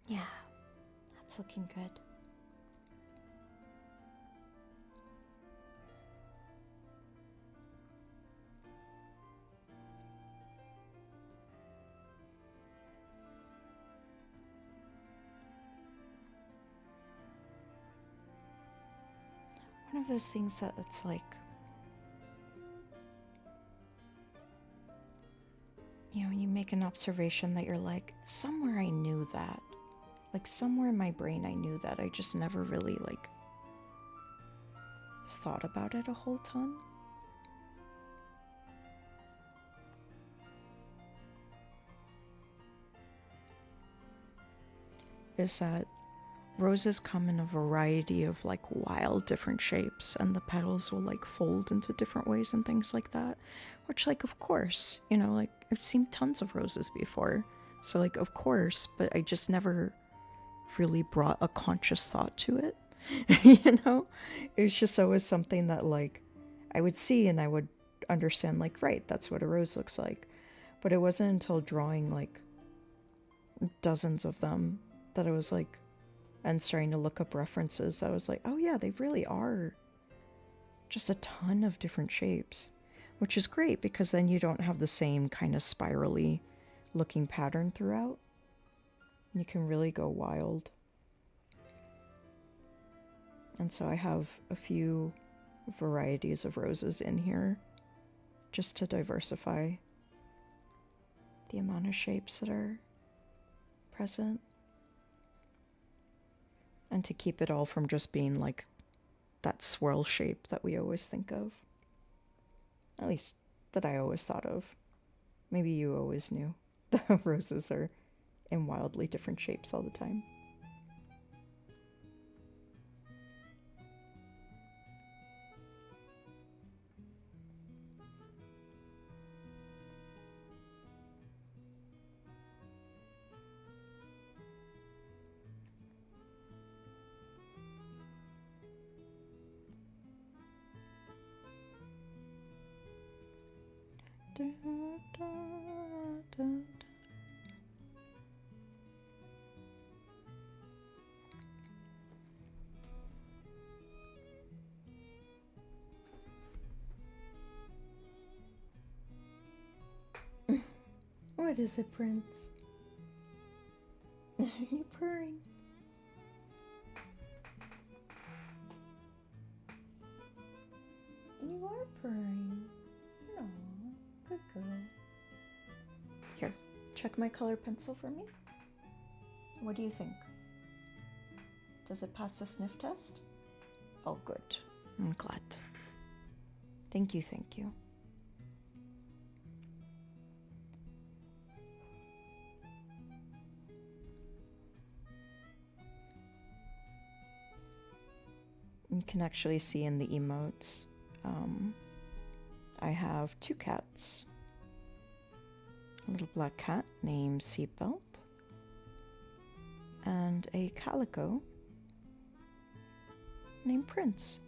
Yeah, that's looking good. One of those things that it's like, you know, you make an observation that you're like, somewhere I knew that. Like somewhere in my brain I knew that. I just never really like thought about it a whole ton. Is that roses come in a variety of like wild different shapes, and the petals will like fold into different ways and things like that, which like of course, you know, like I've seen tons of roses before, so like of course, but I just never really brought a conscious thought to it. You know, it was just always something that like I would see and I would understand like, right, that's what a rose looks like. But it wasn't until drawing like dozens of them that I was like, and starting to look up references, I was like, oh yeah, they really are just a ton of different shapes, which is great because then you don't have the same kind of spirally looking pattern throughout. You can really go wild. And so I have a few varieties of roses in here just to diversify the amount of shapes that are present, and to keep it all from just being like that swirl shape that we always think of. At least that I always thought of. Maybe you always knew the roses are in wildly different shapes all the time. Da, da, da, da. What is it, Prince? Are you purring? You are purring. No, good girl. Here, check my color pencil for me. What do you think? Does it pass the sniff test? Oh, good. I'm glad. Thank you, thank you. You can actually see in the emotes, I have 2 cats. A little black cat named Seatbelt, and a calico named Prince.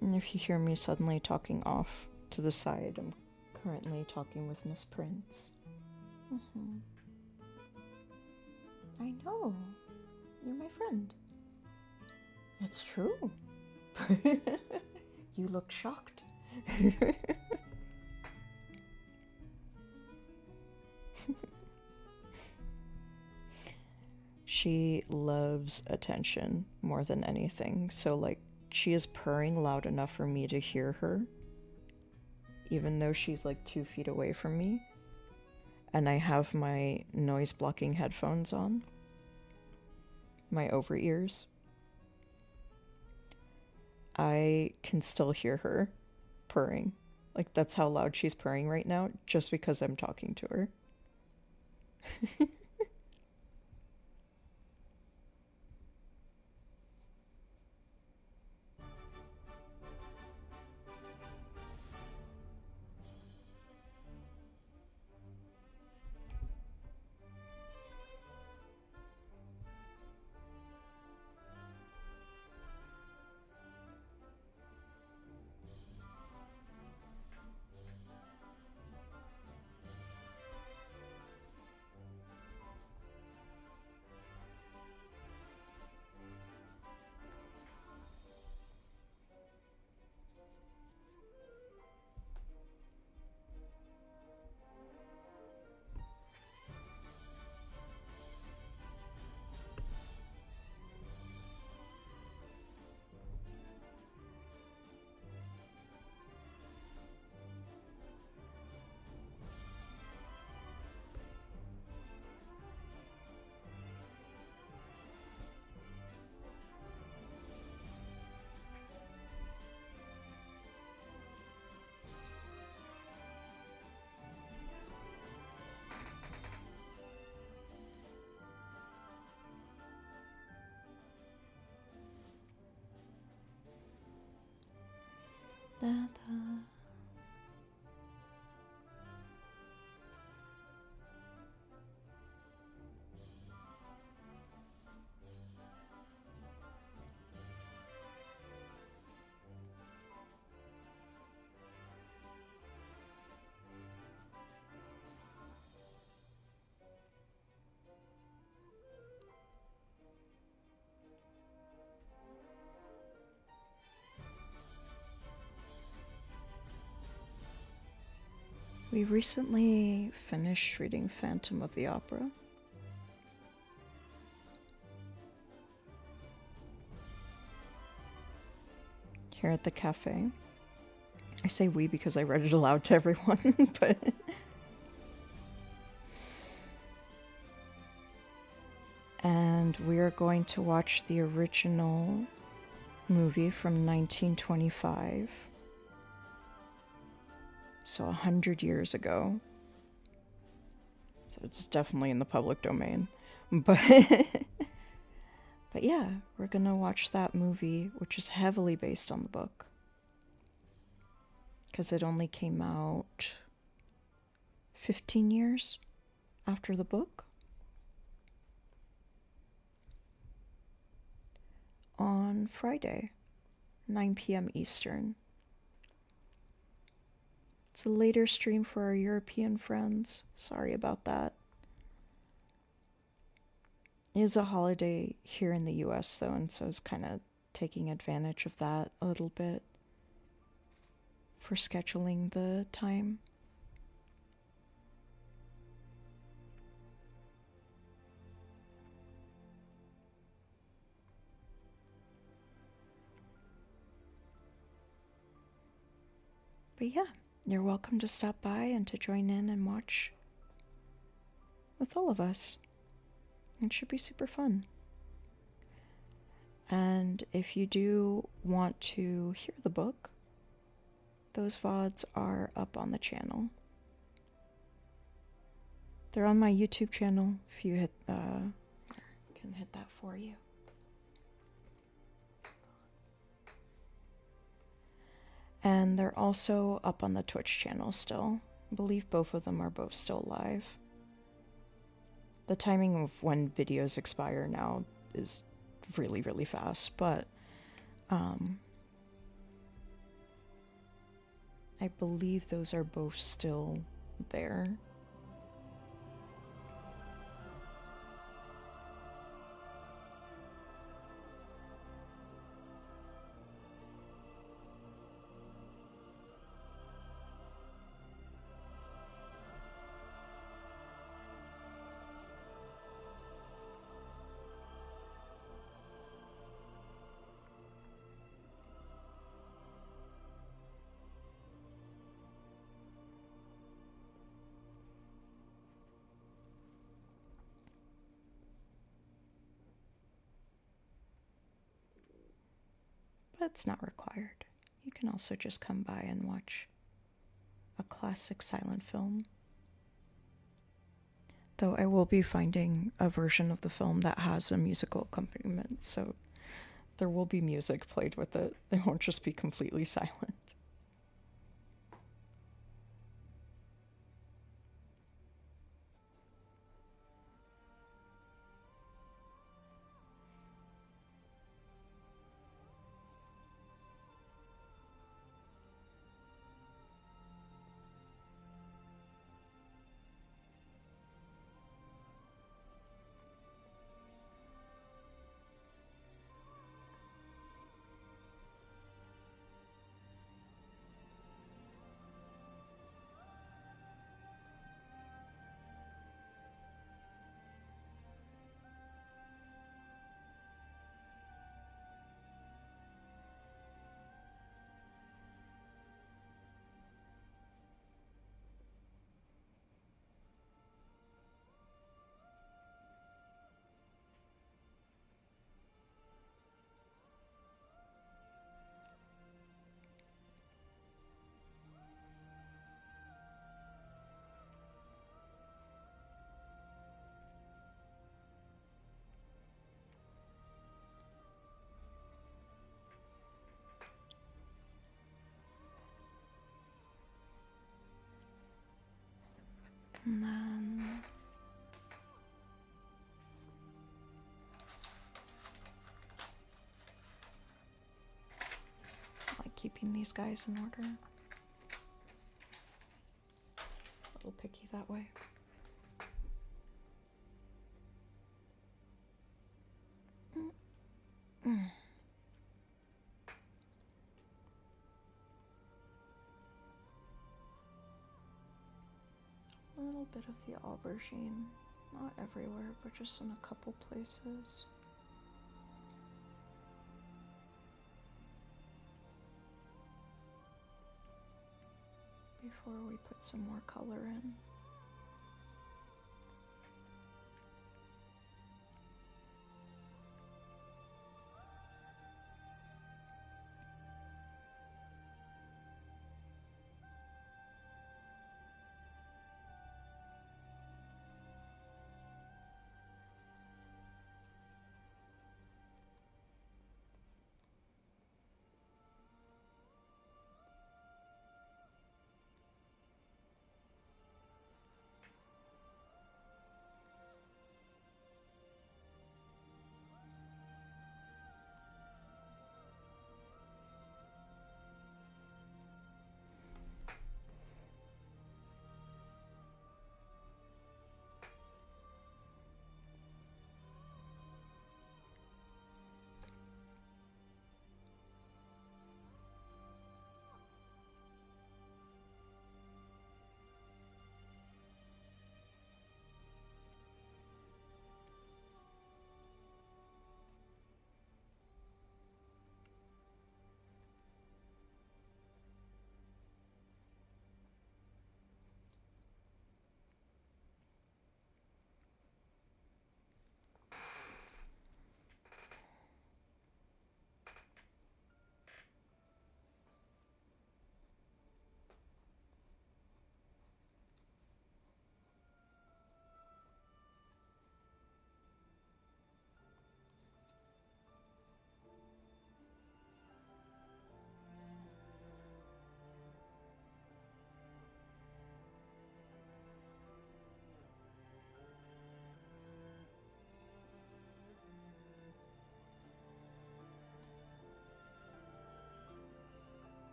And if you hear me suddenly talking off to the side, I'm currently talking with Miss Prince. I know. You're my friend. It's true. You look shocked. She loves attention more than anything. So, like, she is purring loud enough for me to hear her, even though she's like 2 feet away from me. And I have my noise blocking headphones on, my over ears. I can still hear her purring. Like, that's how loud she's purring right now, just because I'm talking to her. Da-da. We recently finished reading Phantom of the Opera. Here at the cafe. I say we because I read it aloud to everyone, but... And we are going to watch the original movie from 1925. So 100 years ago. So it's definitely in the public domain. But yeah, we're gonna watch that movie, which is heavily based on the book. Because it only came out 15 years after the book. On Friday, 9 p.m. Eastern. It's a later stream for our European friends. Sorry about that. It is a holiday here in the US though, and so I was kind of taking advantage of that a little bit for scheduling the time. But yeah, you're welcome to stop by and to join in and watch with all of us. It should be super fun. And if you do want to hear the book, those VODs are up on the channel. They're on my YouTube channel. If you hit, I can hit that for you. And they're also up on the Twitch channel still. I believe both of them are both still live. The timing of when videos expire now is really, really fast, but I believe those are both still there. But it's not required. You can also just come by and watch a classic silent film. Though I will be finding a version of the film that has a musical accompaniment, so there will be music played with it. It won't just be completely silent. And then I like keeping these guys in order. A little picky that way. A little bit of the aubergine, not everywhere, but just in a couple places. Before we put some more color in.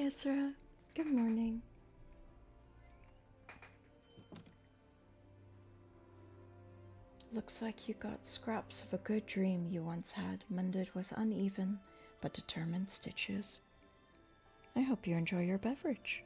Ezra. Good morning. Looks like you got scraps of a good dream you once had, mended with uneven but determined stitches. I hope you enjoy your beverage.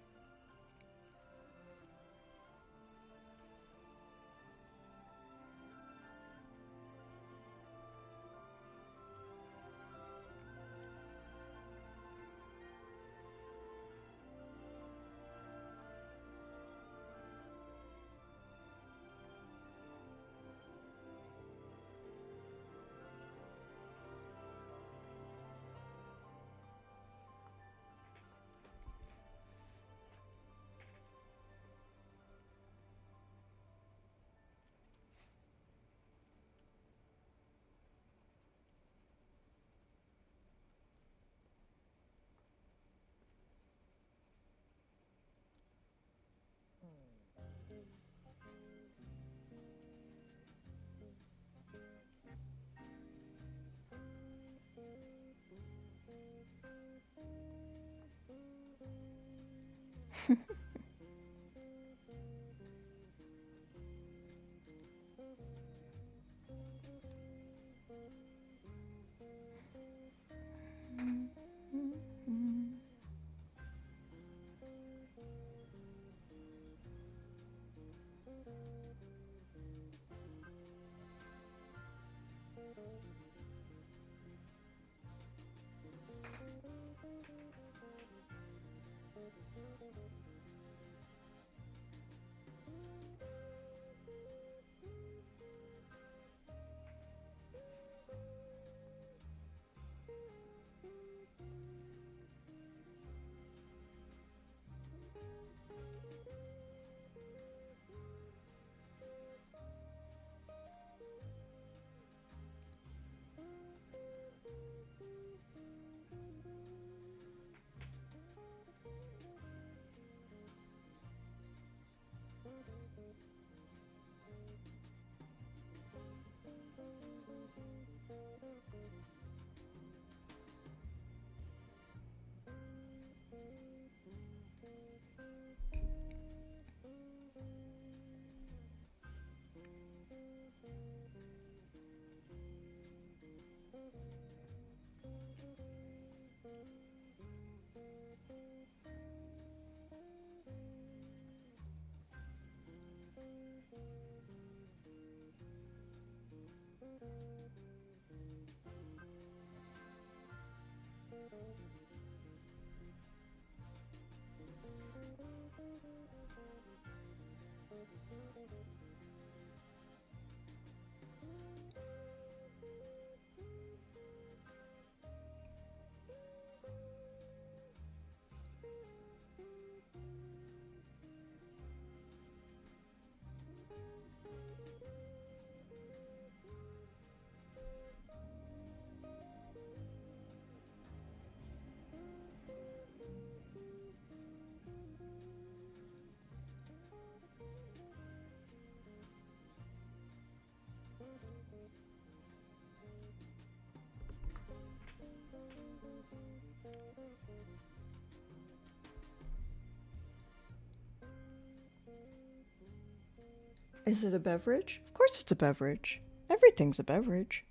Is it a beverage? Of course it's a beverage. Everything's a beverage.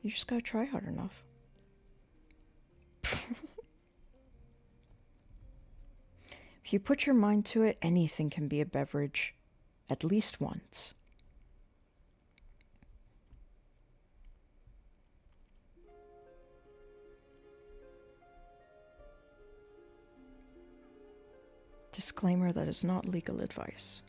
You just gotta try hard enough. If you put your mind to it, anything can be a beverage. At least once. Disclaimer, that is not legal advice.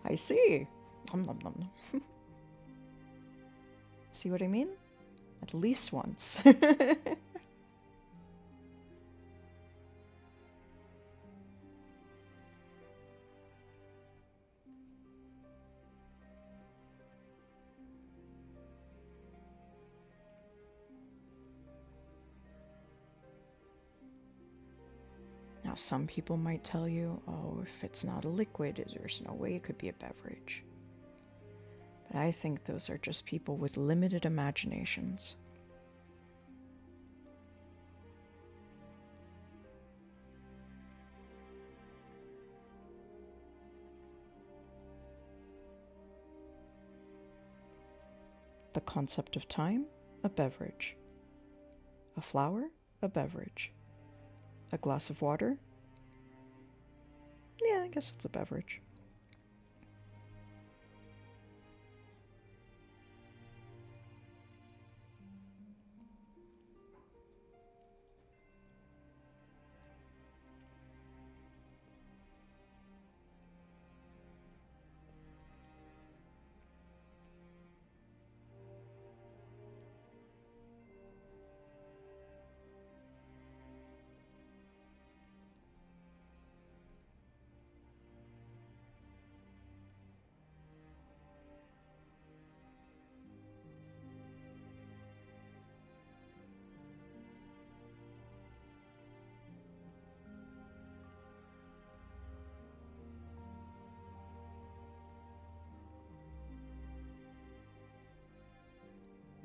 I see. Nom nom nom nom. See what I mean? At least once. Now, some people might tell you, oh, if it's not a liquid, there's no way it could be a beverage. But I think those are just people with limited imaginations. The concept of time, a beverage. A flower, a beverage. A glass of water? Yeah, I guess it's a beverage.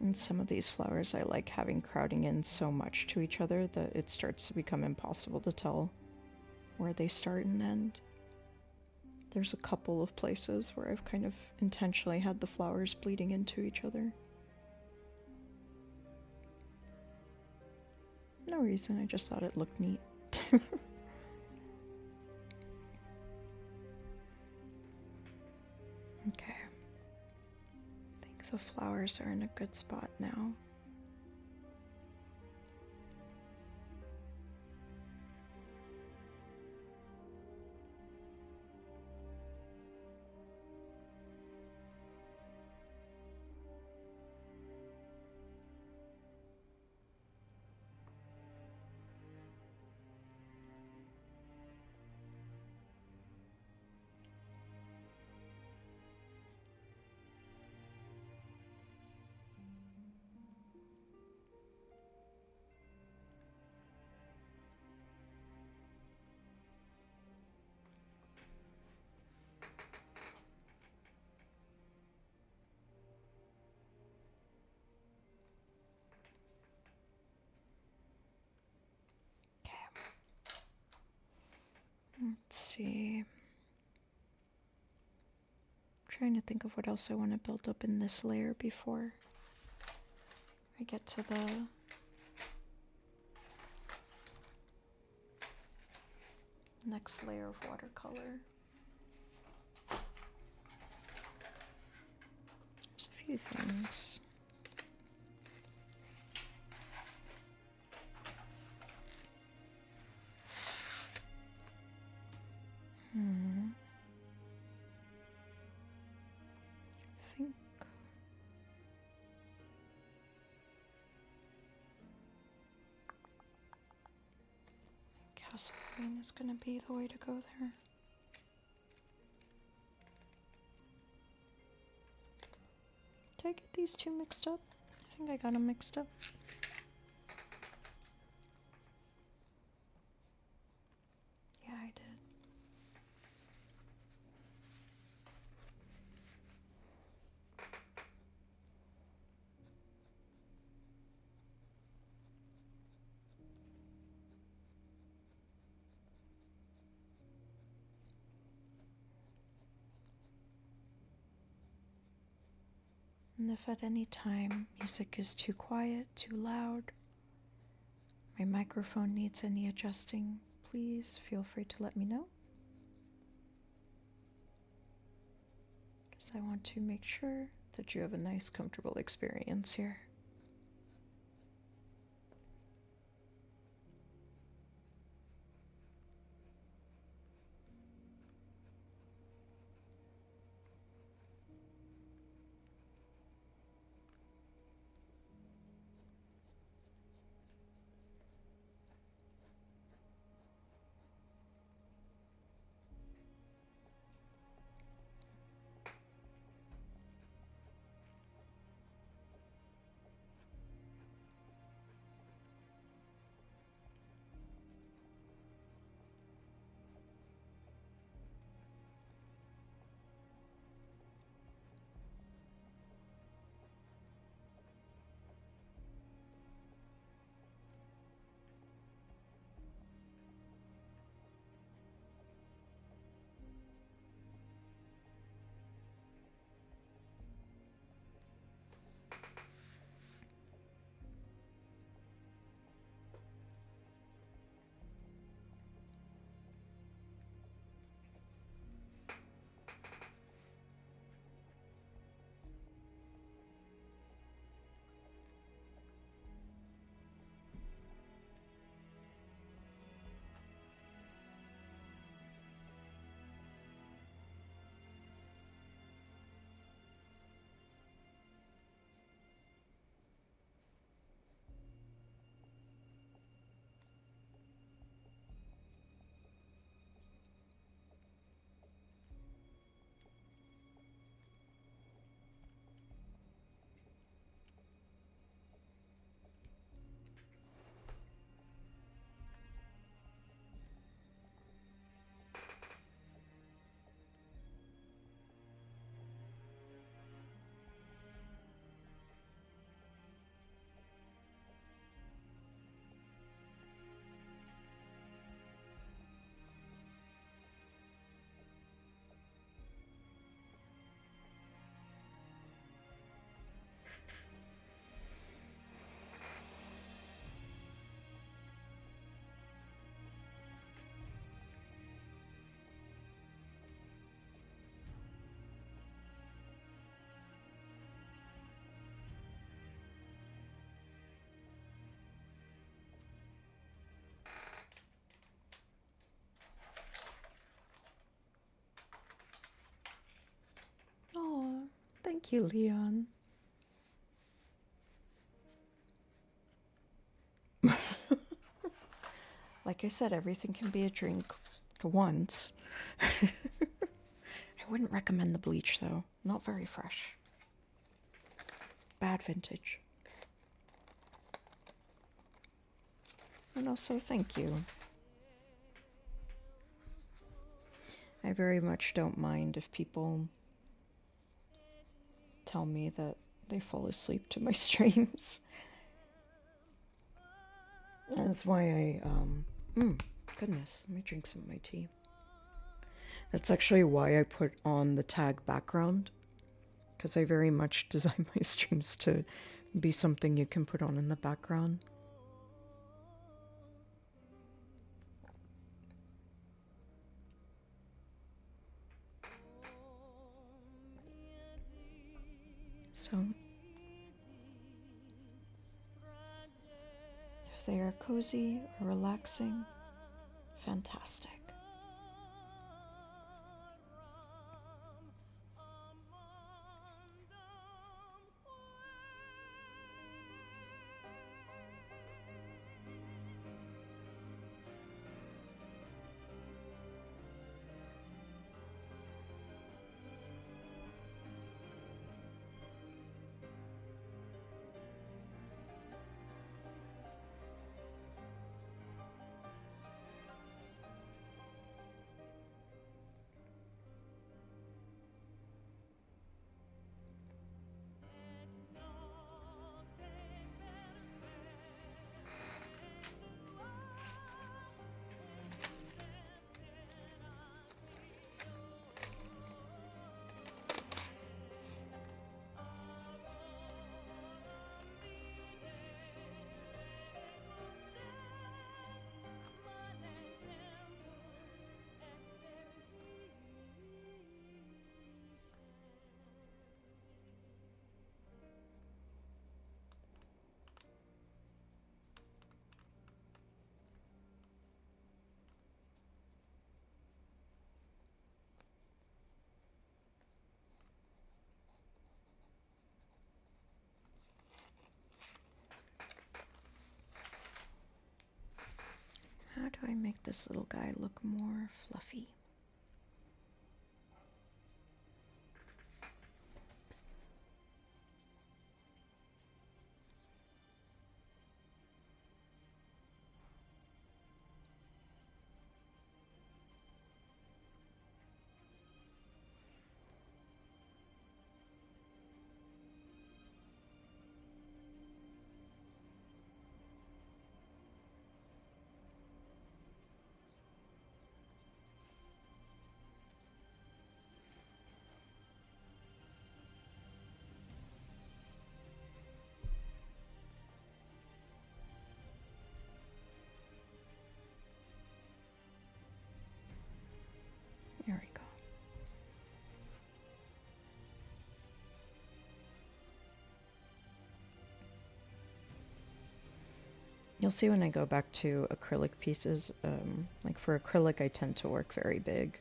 And some of these flowers I like having crowding in so much to each other that it starts to become impossible to tell where they start and end. There's a couple of places where I've kind of intentionally had the flowers bleeding into each other. No reason, I just thought it looked neat. Okay. I think the flowers are in a good spot now. Let's see. I'm trying to think of what else I want to build up in this layer before I get to the next layer of watercolor. There's a few things. I think Castle Green is going to be the way to go there. Did I get these two mixed up? I think I got them mixed up. Yeah, I did. And if at any time music is too quiet, too loud, my microphone needs any adjusting, please feel free to let me know. Because I want to make sure that you have a nice, comfortable experience here. Thank you, Leon. Like I said, everything can be a drink once. I wouldn't recommend the bleach, though. Not very fresh. Bad vintage. And also, thank you. I very much don't mind if people tell me that they fall asleep to my streams. That's why goodness, let me drink some of my tea. That's actually why I put on the tag background, because I very much design my streams to be something you can put on in the background. So, if they are cozy or relaxing, fantastic. How do I make this little guy look more fluffy? There we go. You'll see when I go back to acrylic pieces, like for acrylic I tend to work very big.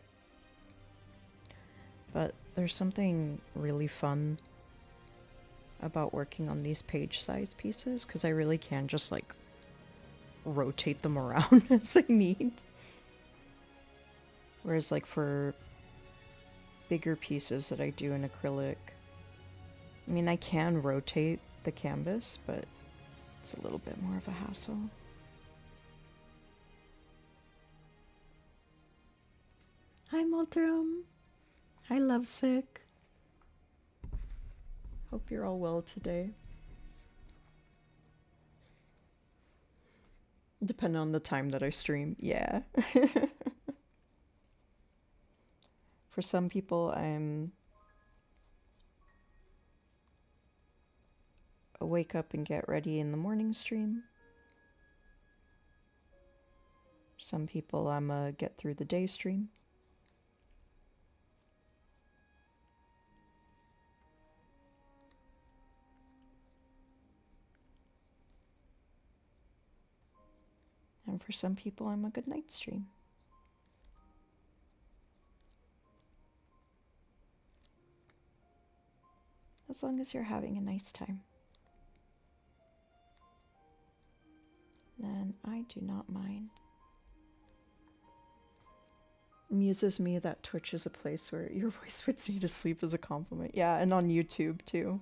But there's something really fun about working on these page size pieces, because I really can just like rotate them around as I need. Whereas like for bigger pieces that I do in acrylic, I mean, I can rotate the canvas, but it's a little bit more of a hassle. Hi, Muldrum. Hi, Lovesick. Hope you're all well today. Depending on the time that I stream, yeah. For some people, I'm a wake up and get ready in the morning stream. Some people, I'm a get through the day stream. And for some people, I'm a good night stream. As long as you're having a nice time. Then I do not mind. Amuses me that Twitch is a place where your voice puts me to sleep as a compliment. Yeah, and on YouTube too.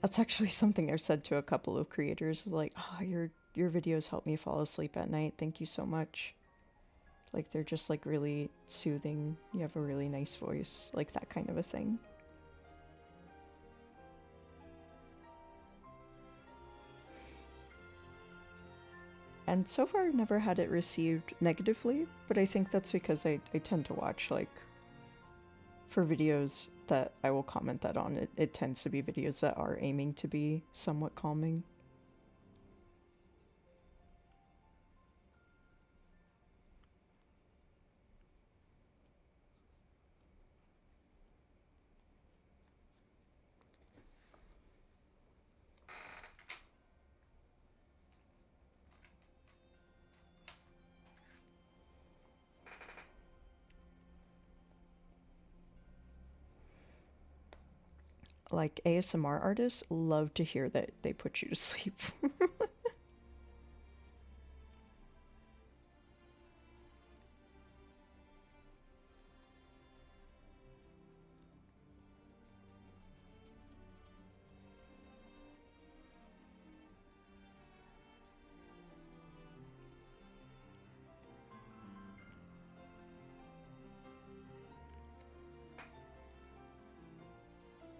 That's actually something I've said to a couple of creators, like, oh, your videos help me fall asleep at night. Thank you so much. Like, they're just like really soothing. You have a really nice voice, like that kind of a thing. And so far, I've never had it received negatively, but I think that's because I tend to watch, like, for videos that I will comment that on, it tends to be videos that are aiming to be somewhat calming. Like, ASMR artists love to hear that they put you to sleep.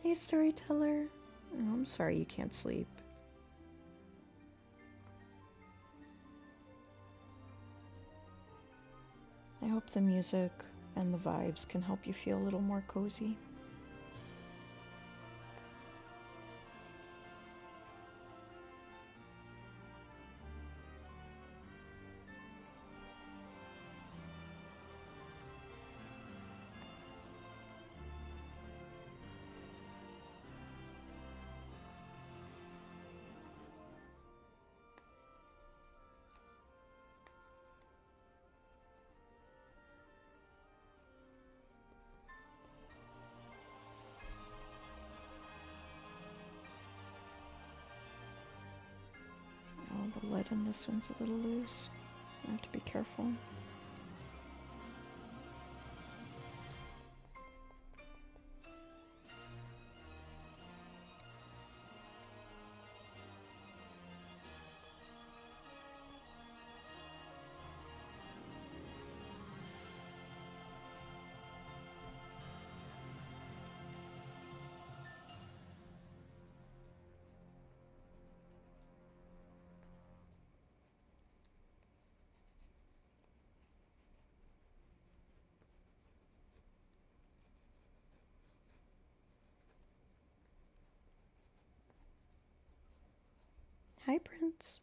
Hey, storyteller. Oh, I'm sorry you can't sleep. I hope the music and the vibes can help you feel a little more cozy. Oh, the lead in this one's a little loose. I have to be careful. Hi, Prince.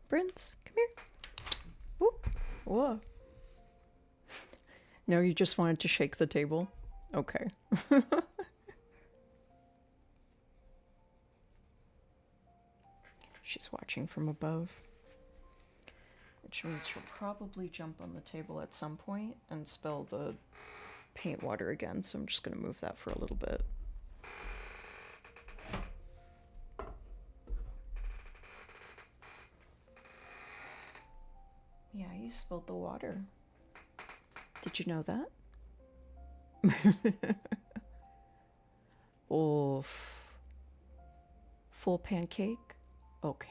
Prince, come here. Whoop. Whoa. No, you just wanted to shake the table? Okay. She's watching from above. Which means she'll probably jump on the table at some point and spill the paint water again, so I'm just going to move that for a little bit. Yeah, you spilled the water. Did you know that? Oof. Full pancake? Okay.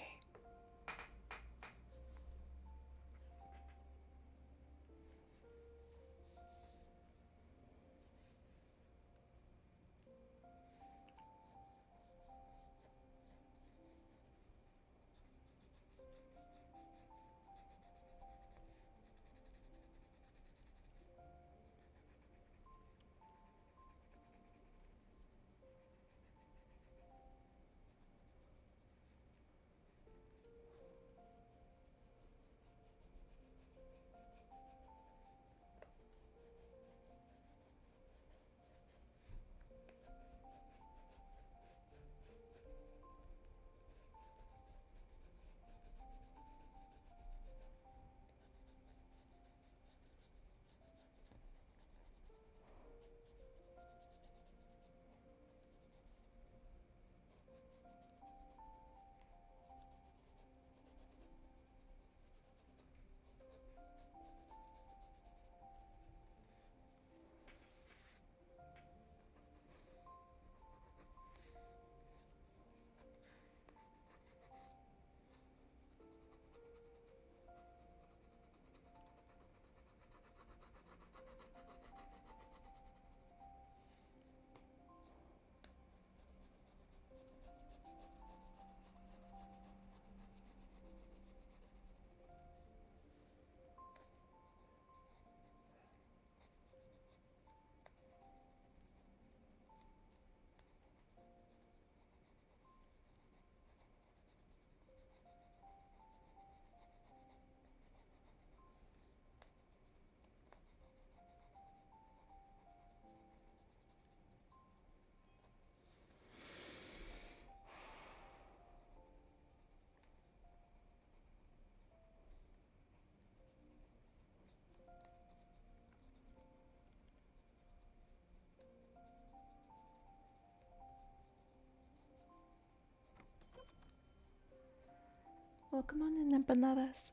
Welcome on in, empanadas.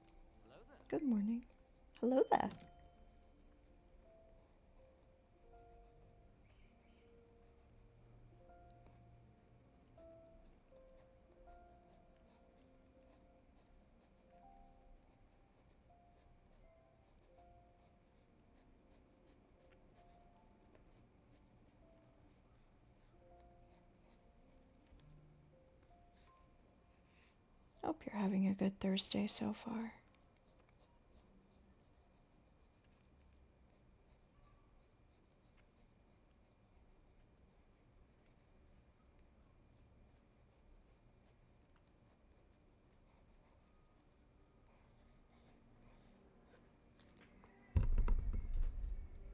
Good morning. Hello there. Hope you're having a good Thursday so far.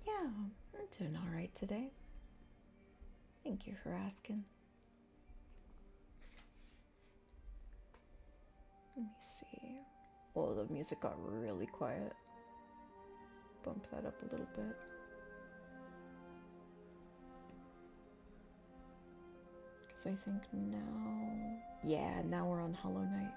Yeah, I'm doing all right today. Thank you for asking. Let me see. Oh, the music got really quiet. Bump that up a little bit. Because I think now... Yeah, now we're on Hollow Knight.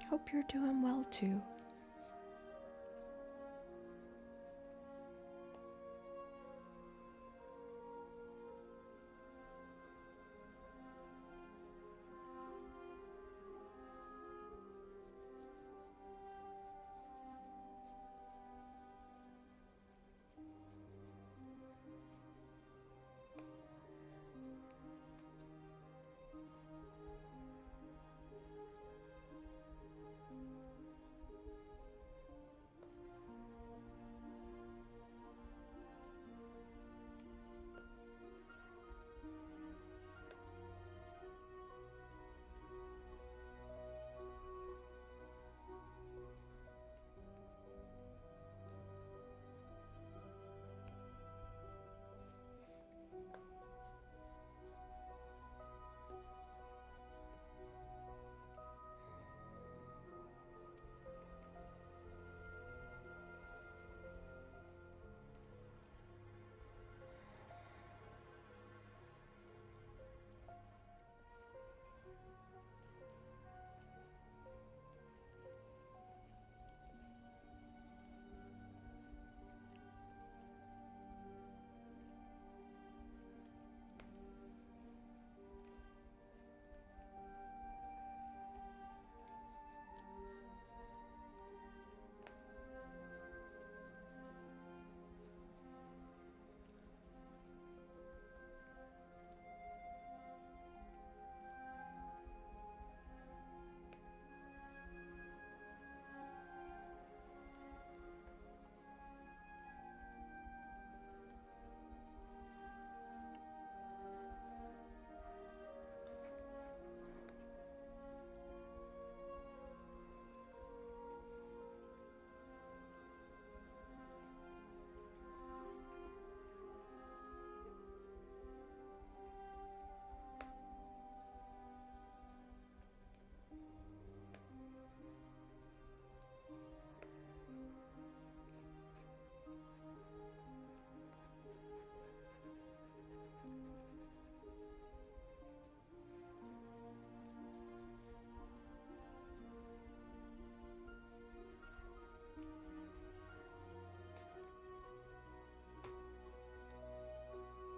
Hope you're doing well too.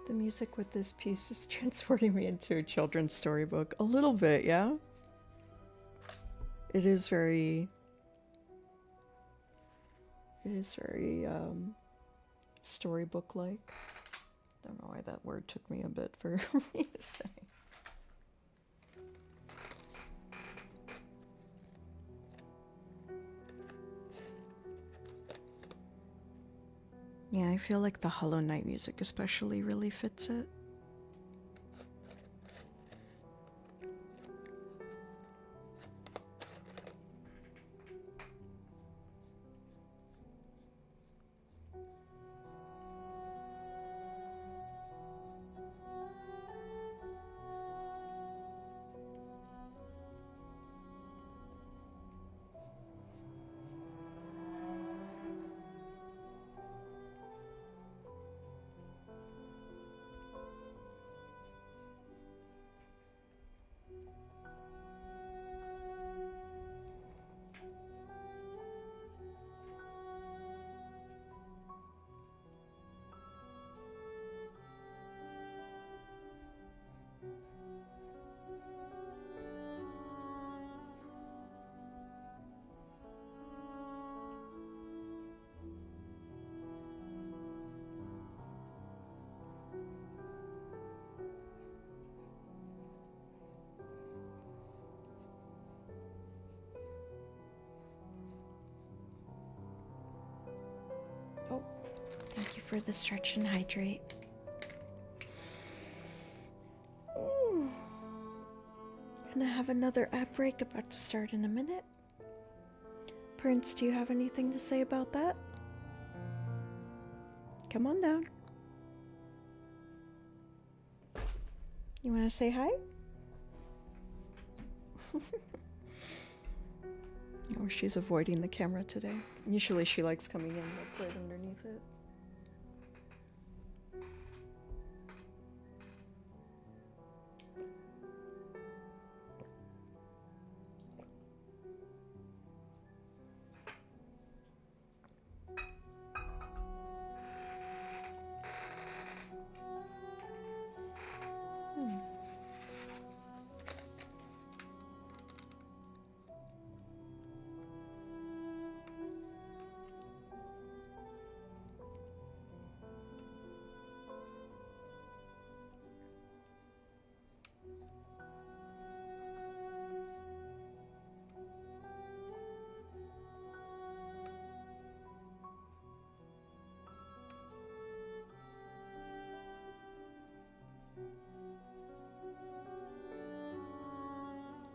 The music with this piece is transporting me into a children's storybook. A little bit, yeah? It is very... storybook-like. Don't know why that word took me a bit for me to say. Yeah, I feel like the Hollow Knight music especially really fits it. for the stretch and hydrate. Gonna have another ad break about to start in a minute. Prince, do you have anything to say about that? Come on down. You want to say hi? Oh, she's avoiding the camera today. Usually she likes coming in like right underneath it.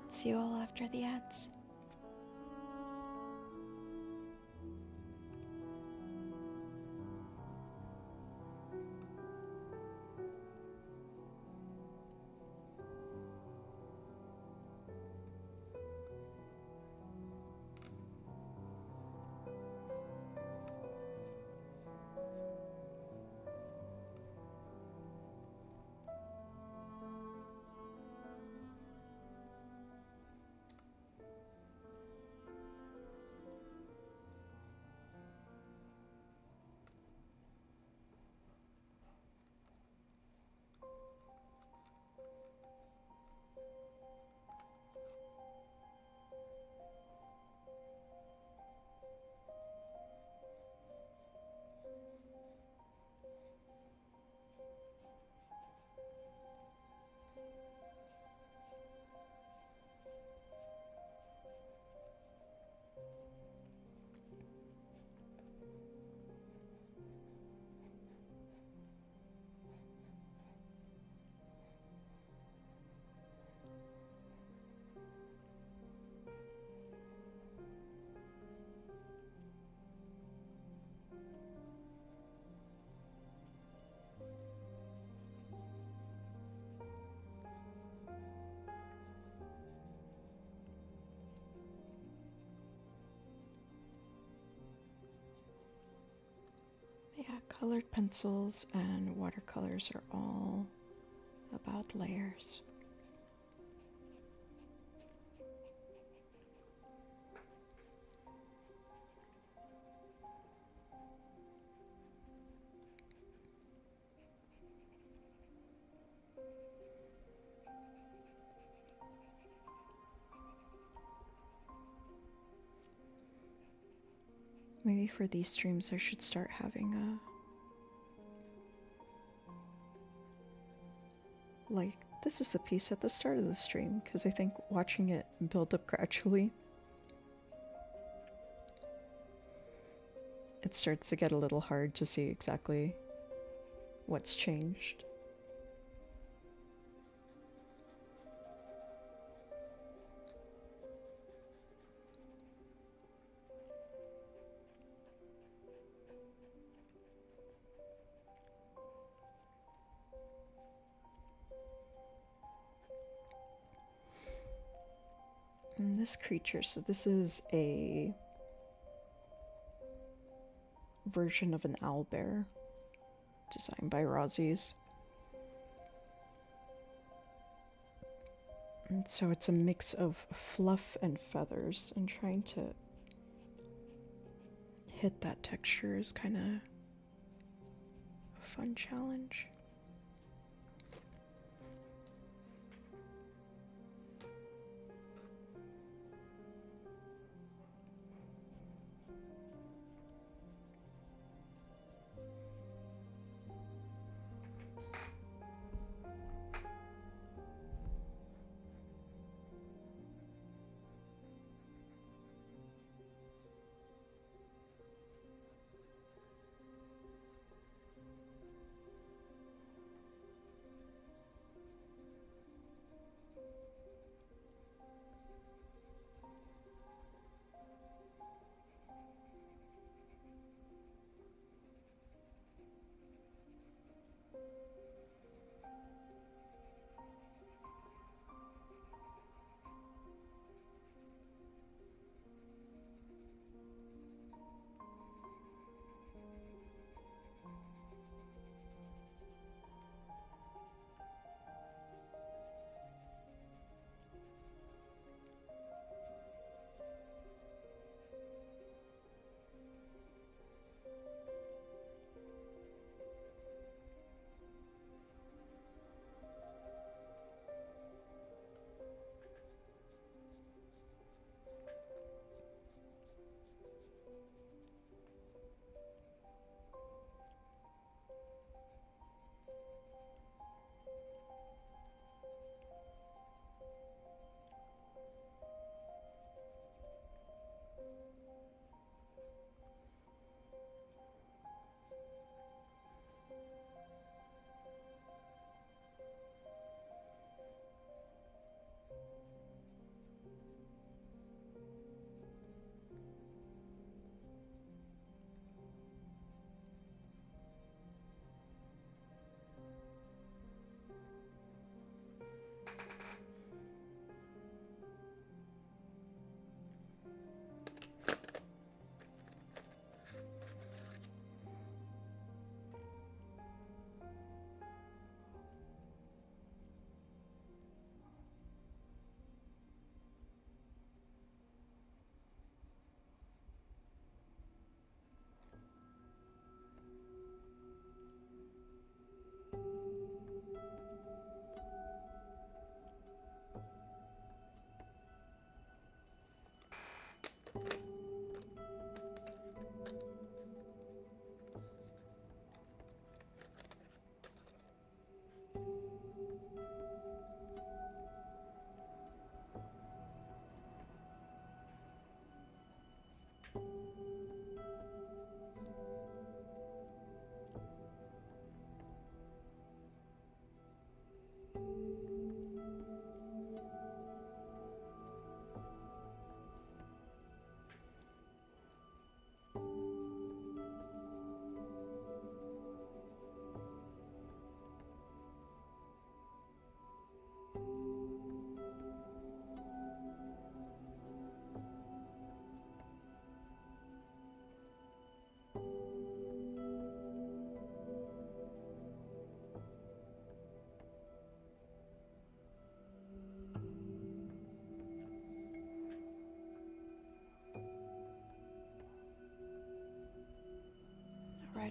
See you all after the ads. Yeah, colored pencils and watercolors are all about layers. Maybe for these streams I should start having this is a piece at the start of the stream, because I think watching it build up gradually, it starts to get a little hard to see exactly what's changed. And this creature, so this is a version of an owlbear designed by Rosie's. And so it's a mix of fluff and feathers, and trying to hit that texture is kind of a fun challenge.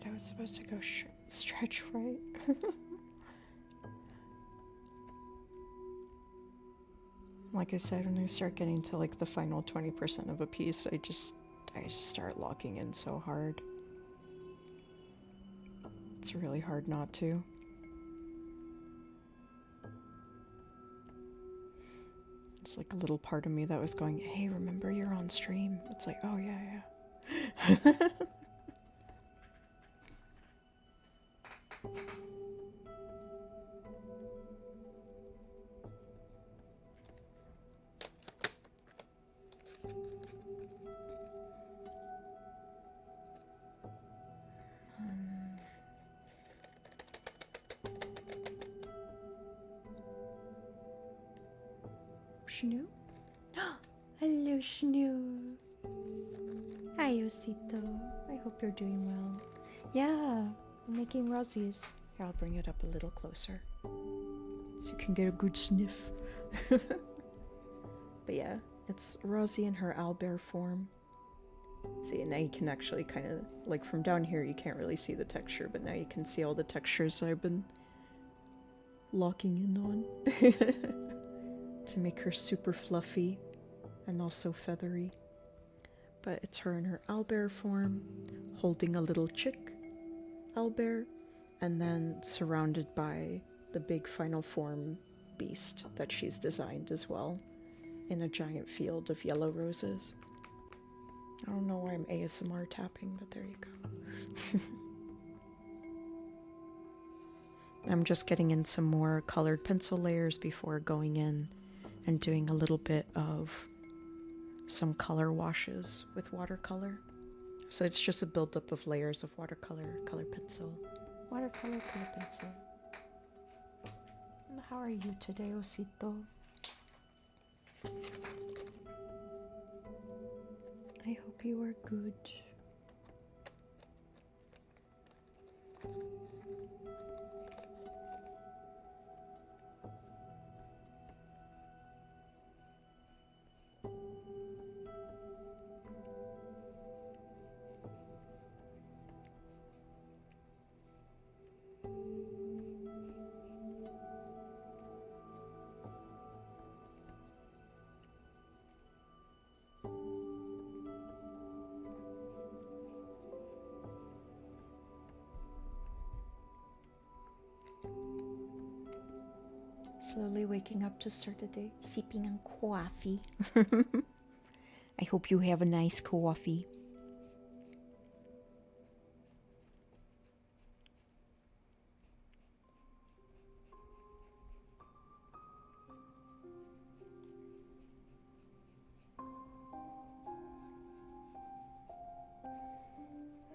I was supposed to go stretch right. Like I said, when I start getting to like the final 20% of a piece, I just start locking in so hard. It's really hard not to. It's like a little part of me that was going, hey, remember you're on stream? It's like, oh yeah. Shnu? Hello, Shnu. Hi, Osito. I hope you're doing well. Yeah, I'm making rosies. Here, I'll bring it up a little closer so you can get a good sniff. But yeah, it's Rosie in her owlbear form. See, now you can actually kind of, like from down here, you can't really see the texture, but now you can see all the textures I've been locking in on to make her super fluffy and also feathery. But it's her in her owlbear form, holding a little chick owlbear, and then surrounded by the big final form beast that she's designed as well, in a giant field of yellow roses. I don't know why I'm ASMR tapping, but there you go. I'm just getting in some more colored pencil layers before going in and doing a little bit of some color washes with watercolor. So it's just a buildup of layers of watercolor, color pencil, watercolor, color pencil. How are you today, Osito? I hope you are good. Slowly waking up to start the day, sipping on coffee. I hope you have a nice coffee.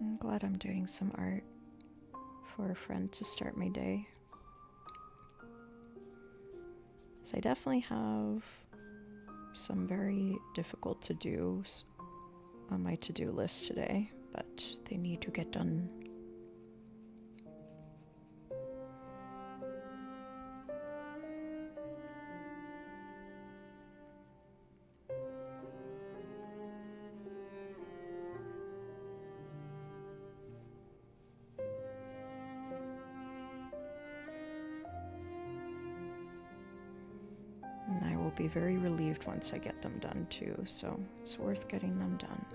I'm glad I'm doing some art for a friend to start my day. So I definitely have some very difficult to-dos on my to-do list today, but they need to get done. And I will be very relieved once I get them done too, so it's worth getting them done.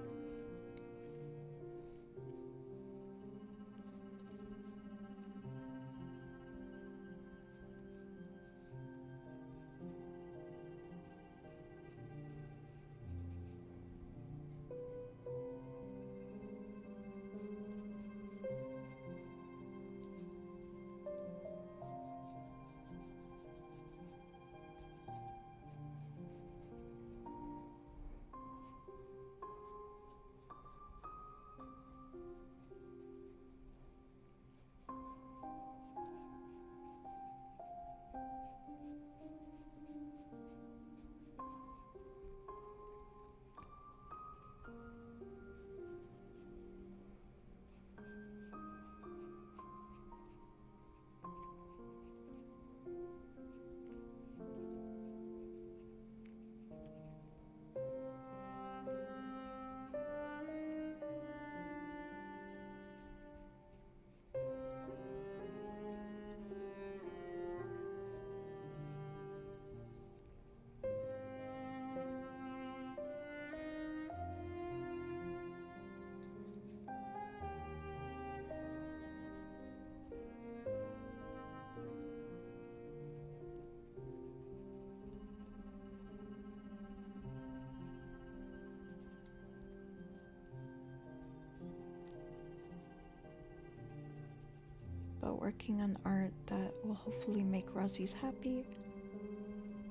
working on art that will hopefully make Rosie's happy.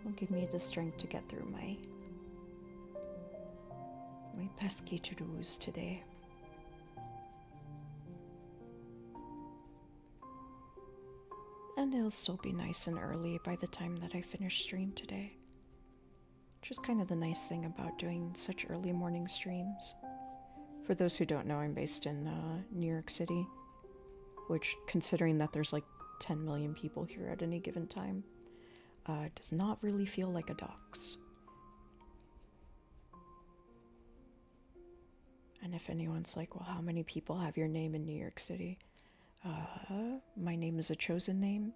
Will give me the strength to get through my pesky to-dos today. And it'll still be nice and early by the time that I finish stream today. Which is kind of the nice thing about doing such early morning streams. For those who don't know, I'm based in New York City, which, considering that there's like 10 million people here at any given time, does not really feel like a docks. And if anyone's like, well, how many people have your name in New York City? My name is a chosen name.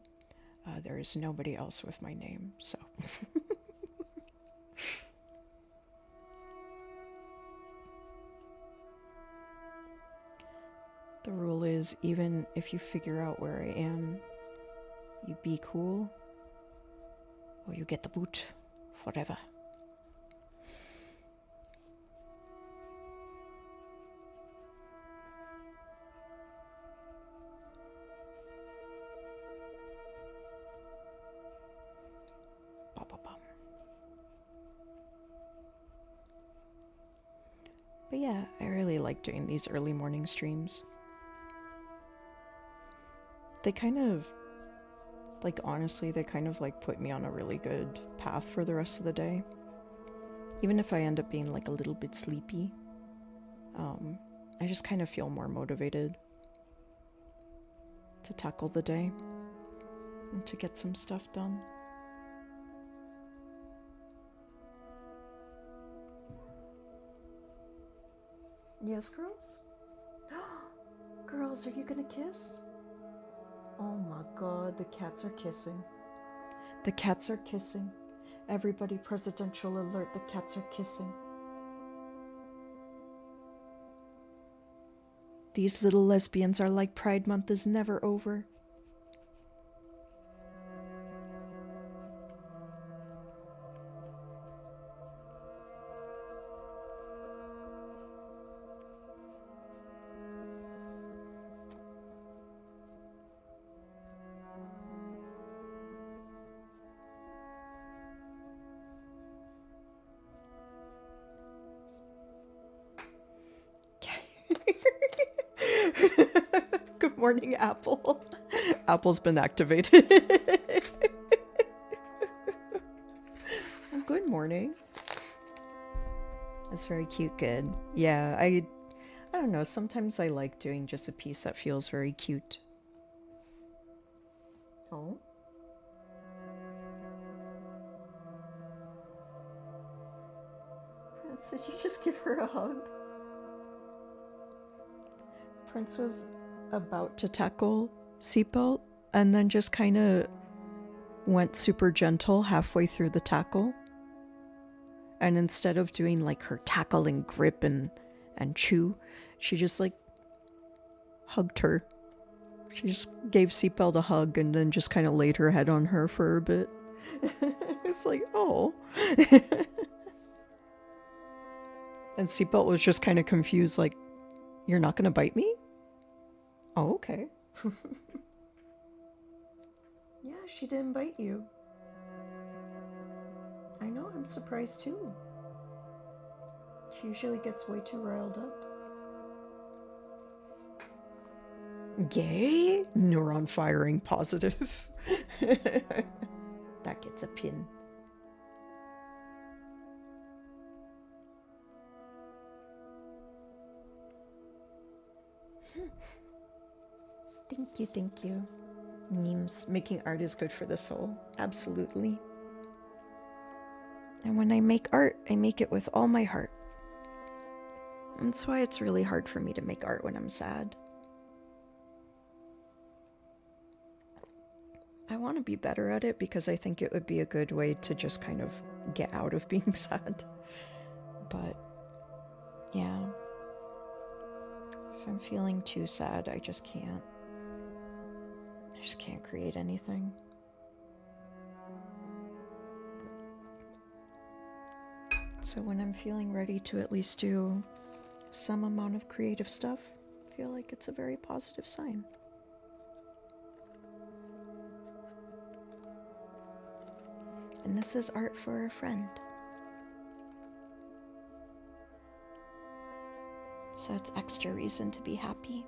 There is nobody else with my name, so. The rule is, even if you figure out where I am, you be cool, or you get the boot forever. But yeah, I really like doing these early morning streams. They kind of, like, honestly, they kind of like put me on a really good path for the rest of the day. Even if I end up being like a little bit sleepy, I just kind of feel more motivated to tackle the day and to get some stuff done. Yes, girls? Girls, are you gonna kiss? Oh my god, the cats are kissing. The cats are kissing. Everybody, presidential alert, the cats are kissing. These little lesbians are like Pride Month is never over. Good morning, Apple. Apple's been activated. Good morning. That's very cute. Good. Yeah, I don't know. Sometimes I like doing just a piece that feels very cute. Oh. Prince, did you just give her a hug? Prince was about to tackle Seatbelt and then just kind of went super gentle halfway through the tackle. And instead of doing like her tackle and grip and chew, she just like hugged her. She just gave Seatbelt a hug and then just kind of laid her head on her for a bit. It's like, oh. And Seatbelt was just kind of confused, like, you're not gonna bite me? Oh, okay. Yeah, she didn't bite you. I know, I'm surprised too. She usually gets way too riled up. Gay? Neuron firing positive. That gets a pin. Thank you, thank you. Memes. Making art is good for the soul. Absolutely. And when I make art, I make it with all my heart. That's why it's really hard for me to make art when I'm sad. I want to be better at it because I think it would be a good way to just kind of get out of being sad. But, yeah. If I'm feeling too sad, I just can't. I just can't create anything. So when I'm feeling ready to at least do some amount of creative stuff, I feel like it's a very positive sign. And this is art for a friend. So it's extra reason to be happy.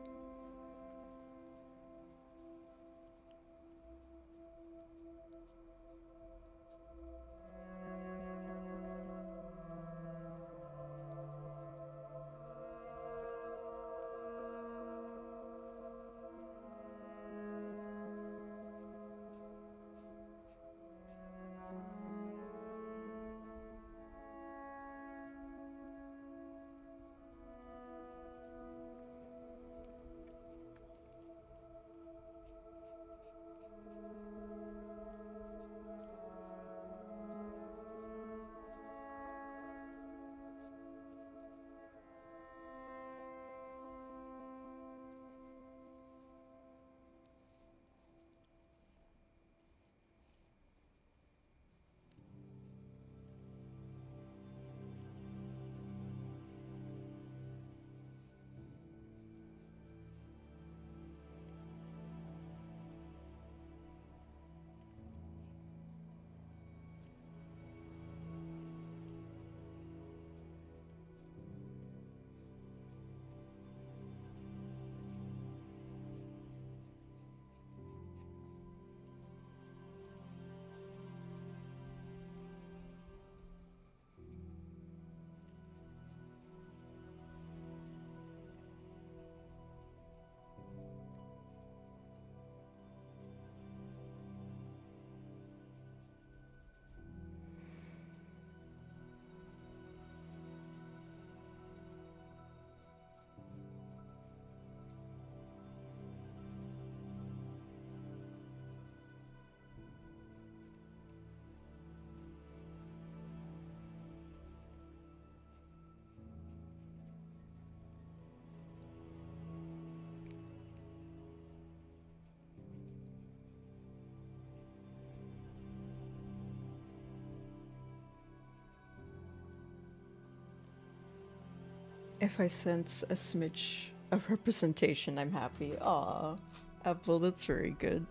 If I sense a smidge of representation, I'm happy. Aw, Apple, that's very good.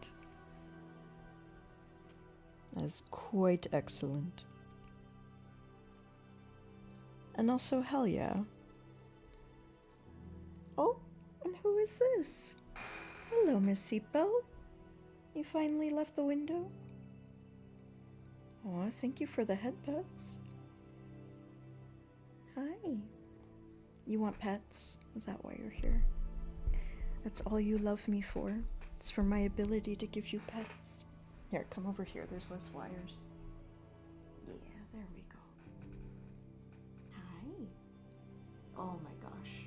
That's quite excellent. And also, hell yeah. Oh, and who is this? Hello, Miss Seatbelt. You finally left the window? Aw, thank you for the headbutts. Hi. You want pets? Is that why you're here? That's all you love me for. It's for my ability to give you pets. Here, come over here. There's less wires. Yeah, there we go. Hi. Oh my gosh.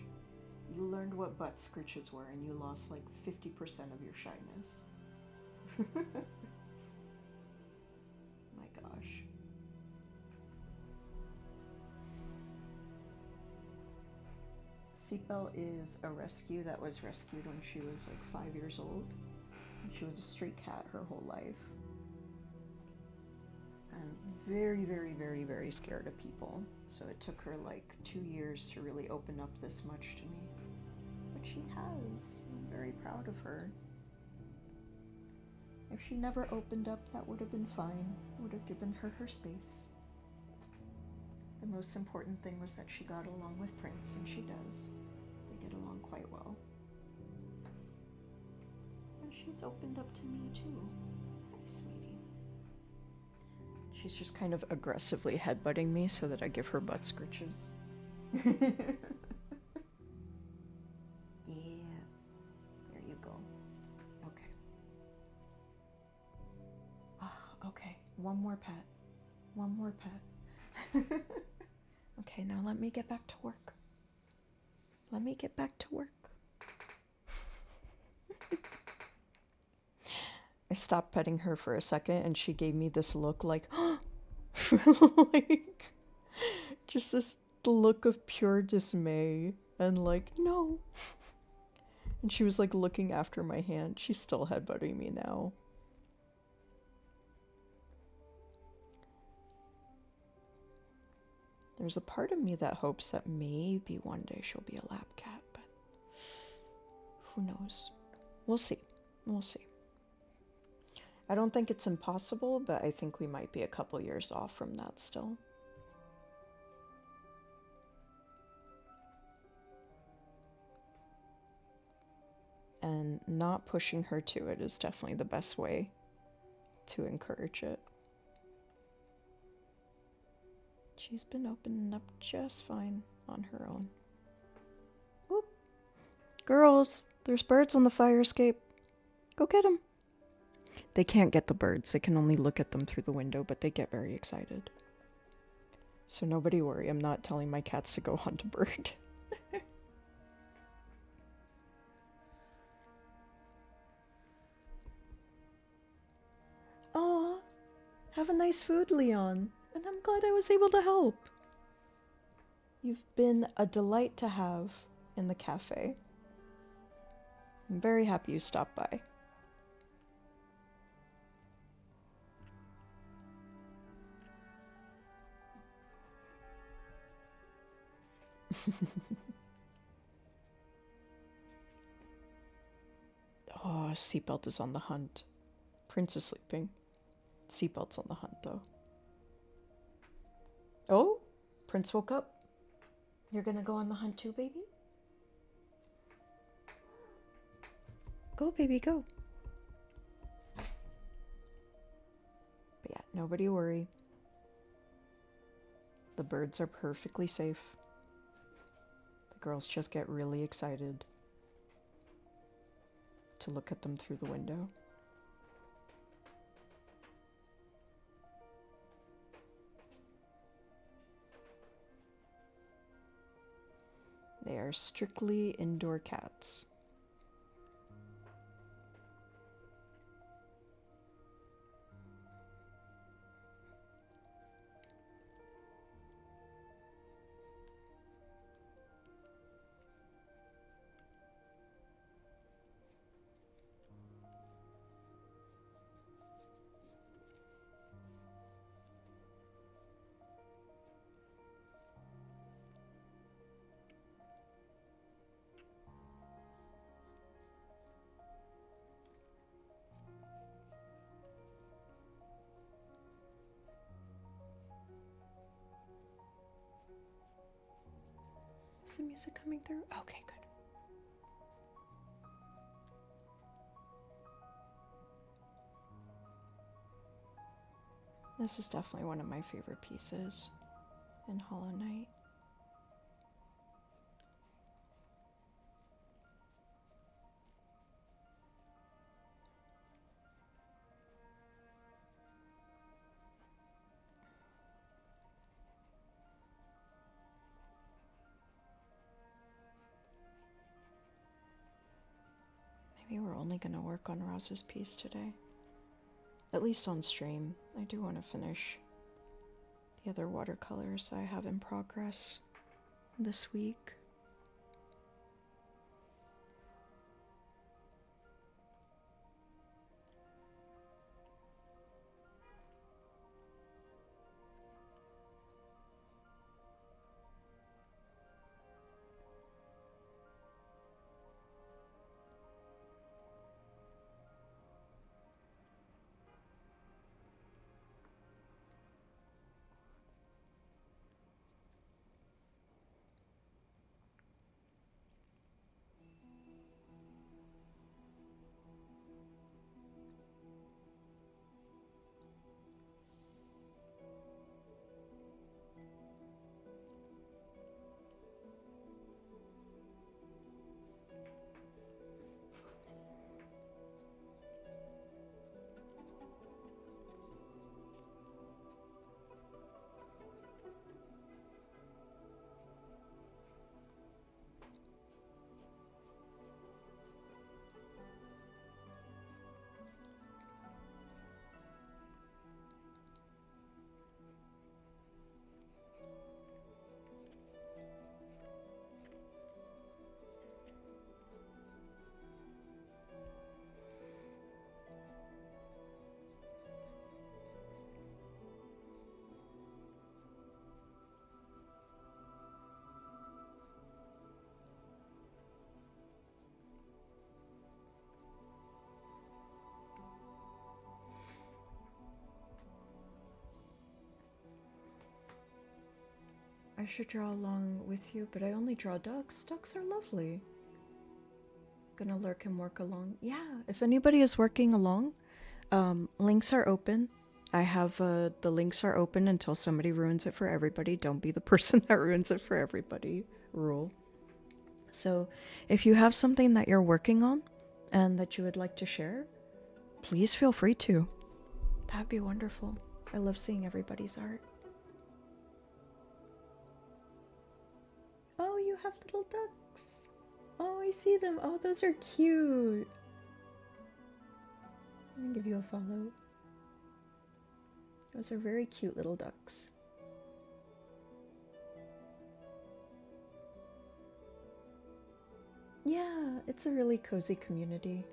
You learned what butt scritches were and you lost like 50% of your shyness. My gosh. Seatbelt is a rescue that was rescued when she was like 5 years old. She was a stray cat her whole life. And very, very, very, very scared of people. So it took her like 2 years to really open up this much to me. But she has. I'm very proud of her. If she never opened up, that would have been fine. I would have given her her space. The most important thing was that she got along with Prince, and she does. They get along quite well. And she's opened up to me too. Hi, sweetie. She's just kind of aggressively headbutting me so that I give her butt scritches. Yeah. There you go. Okay. Oh, okay. One more pet. One more pet. Okay, now let me get back to work. Let me get back to work. I stopped petting her for a second and she gave me this look like, like, just this look of pure dismay and like, no. And she was like looking after my hand. She's still headbutting me now. There's a part of me that hopes that maybe one day she'll be a lab cat, but who knows? We'll see. We'll see. I don't think it's impossible, but I think we might be a couple years off from that still. And not pushing her to it is definitely the best way to encourage it. She's been opening up just fine on her own. Whoop. Girls, there's birds on the fire escape. Go get them. They can't get the birds. They can only look at them through the window, but they get very excited. So nobody worry. I'm not telling my cats to go hunt a bird. Aw, have a nice food, Leon. And I'm glad I was able to help. You've been a delight to have in the cafe. I'm very happy you stopped by. Oh, Seatbelt is on the hunt. Prince is sleeping. Seatbelt's on the hunt, though. Oh, Prince woke up. You're gonna go on the hunt too, baby? Go, baby, go. But yeah, nobody worry. The birds are perfectly safe. The girls just get really excited to look at them through the window. They are strictly indoor cats. Is the music coming through? Okay, good. This is definitely one of my favorite pieces in Hollow Knight. Maybe we're only going to work on Roz's piece today. At least on stream. I do want to finish the other watercolors I have in progress this week. I should draw along with you, but I only draw ducks. Ducks are lovely. Gonna lurk and work along. Yeah, if anybody is working along, links are open. I have the links are open until somebody ruins it for everybody. Don't be the person that ruins it for everybody rule. So if you have something that you're working on and that you would like to share, please feel free to. That'd be wonderful. I love seeing everybody's art. Oh, you have little ducks. Oh, I see them. Oh, those are cute. I'm gonna give you a follow. Those are very cute little ducks. Yeah, it's a really cozy community.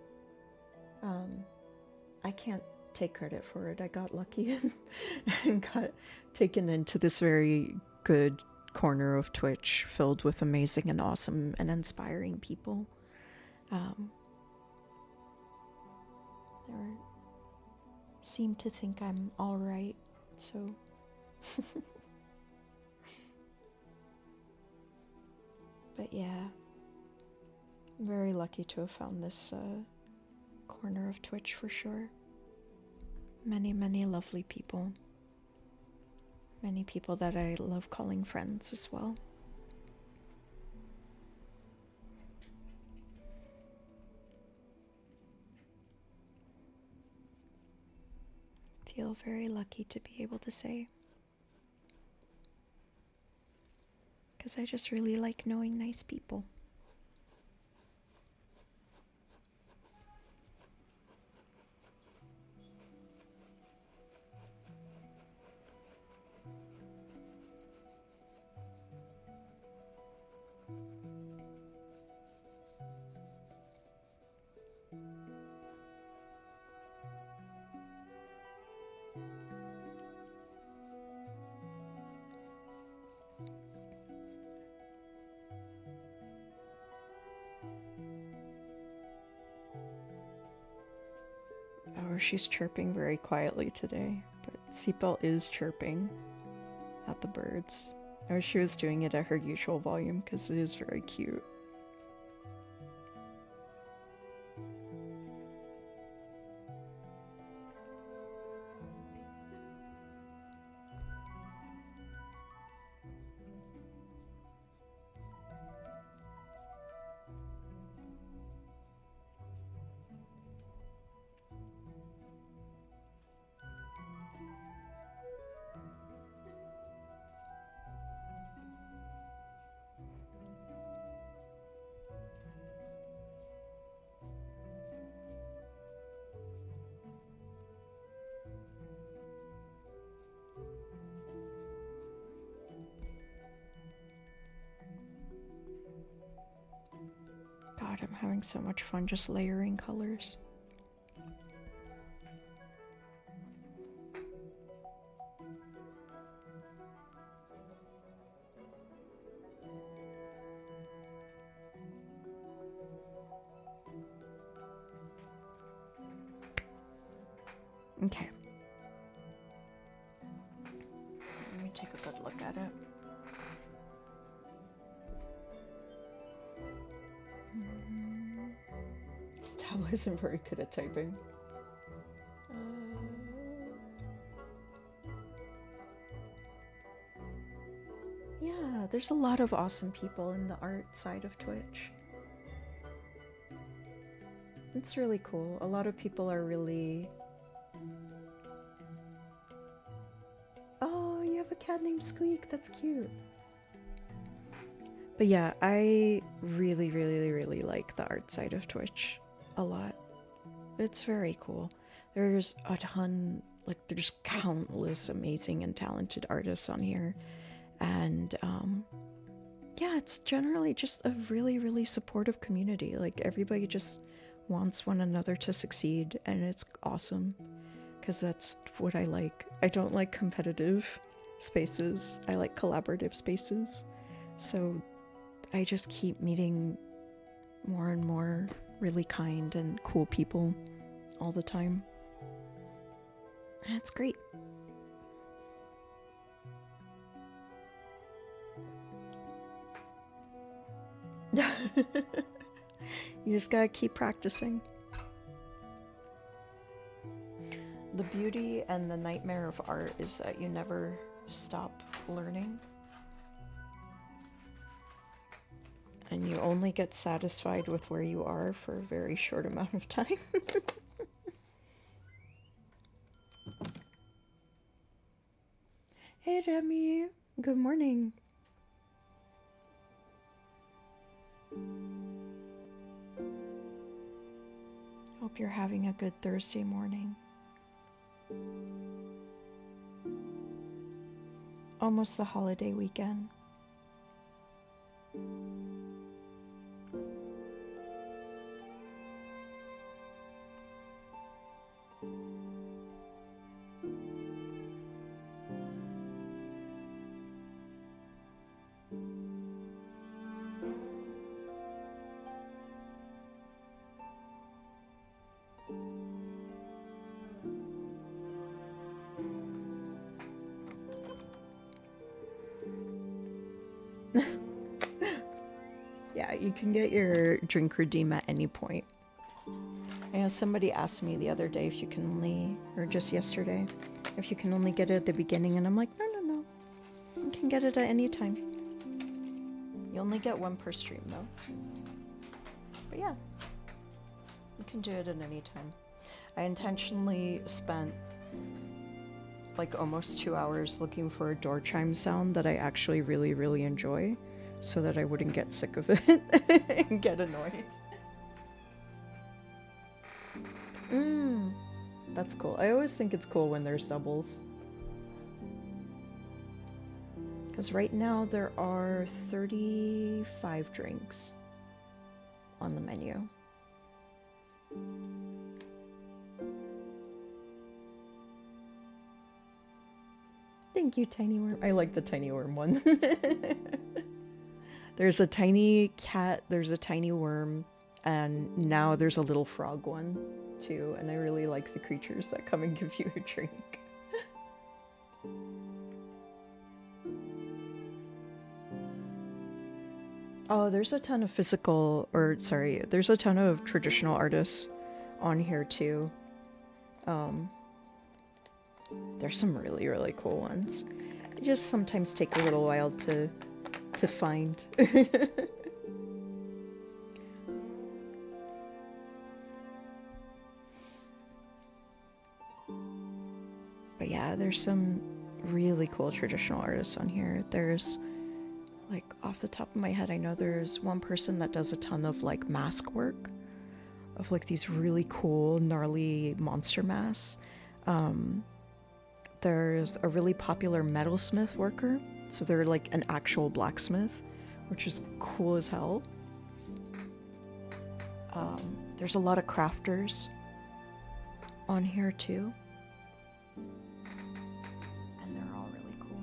I can't take credit for it. I got lucky and got taken into this very good corner of Twitch filled with amazing and awesome and inspiring people. They seem to think I'm all right, so but yeah, I'm very lucky to have found this corner of Twitch for sure. Many lovely people. Many people that I love calling friends as well. Feel very lucky to be able to say. Because I just really like knowing nice people. Oh, she's chirping very quietly today, but Seatbelt is chirping at the birds. Or she was doing it at her usual volume because it is very cute. God, I'm having so much fun just layering colors. Okay. Let me take a good look at it. This tablet isn't very good at typing. Yeah, there's a lot of awesome people in the art side of Twitch. It's really cool. A lot of people are really... Oh, you have a cat named Squeak. That's cute. But yeah, I really like the art side of Twitch a lot. It's very cool. There's a ton, like there's countless amazing and talented artists on here. And yeah, it's generally just a really supportive community. Like everybody just wants one another to succeed, and it's awesome because that's what I like. I don't like competitive spaces. I like collaborative spaces. So I just keep meeting more and more really kind and cool people all the time. And it's great. You just gotta keep practicing. The beauty and the nightmare of art is that you never stop learning. And you only get satisfied with where you are for a very short amount of time. Hey Remy, good morning. Hope you're having a good Thursday morning. Almost the holiday weekend. Yeah, you can get your drink redeem at any point. I know somebody asked me the other day if you can only, or just yesterday, if you can only get it at the beginning, and I'm like, no. You can get it at any time. You only get one per stream though. But yeah, you can do it at any time. I intentionally spent like almost 2 hours looking for a door chime sound that I actually really enjoy, so that I wouldn't get sick of it and get annoyed. That's cool. I always think it's cool when there's doubles. Because right now there are 35 drinks on the menu. Thank you, Tiny Worm. I like the Tiny Worm one. There's a tiny cat, there's a tiny worm, and now there's a little frog one too, and I really like the creatures that come and give you a drink. Oh, there's a ton of there's a ton of traditional artists on here too. There's some really cool ones. They just sometimes take a little while to find. But yeah, there's some really cool traditional artists on here. There's, like, off the top of my head, I know there's one person that does a ton of like mask work of like these really cool gnarly monster masks. There's a really popular metalsmith worker, so they're like an actual blacksmith, which is cool as hell. There's a lot of crafters on here too, and they're all really cool.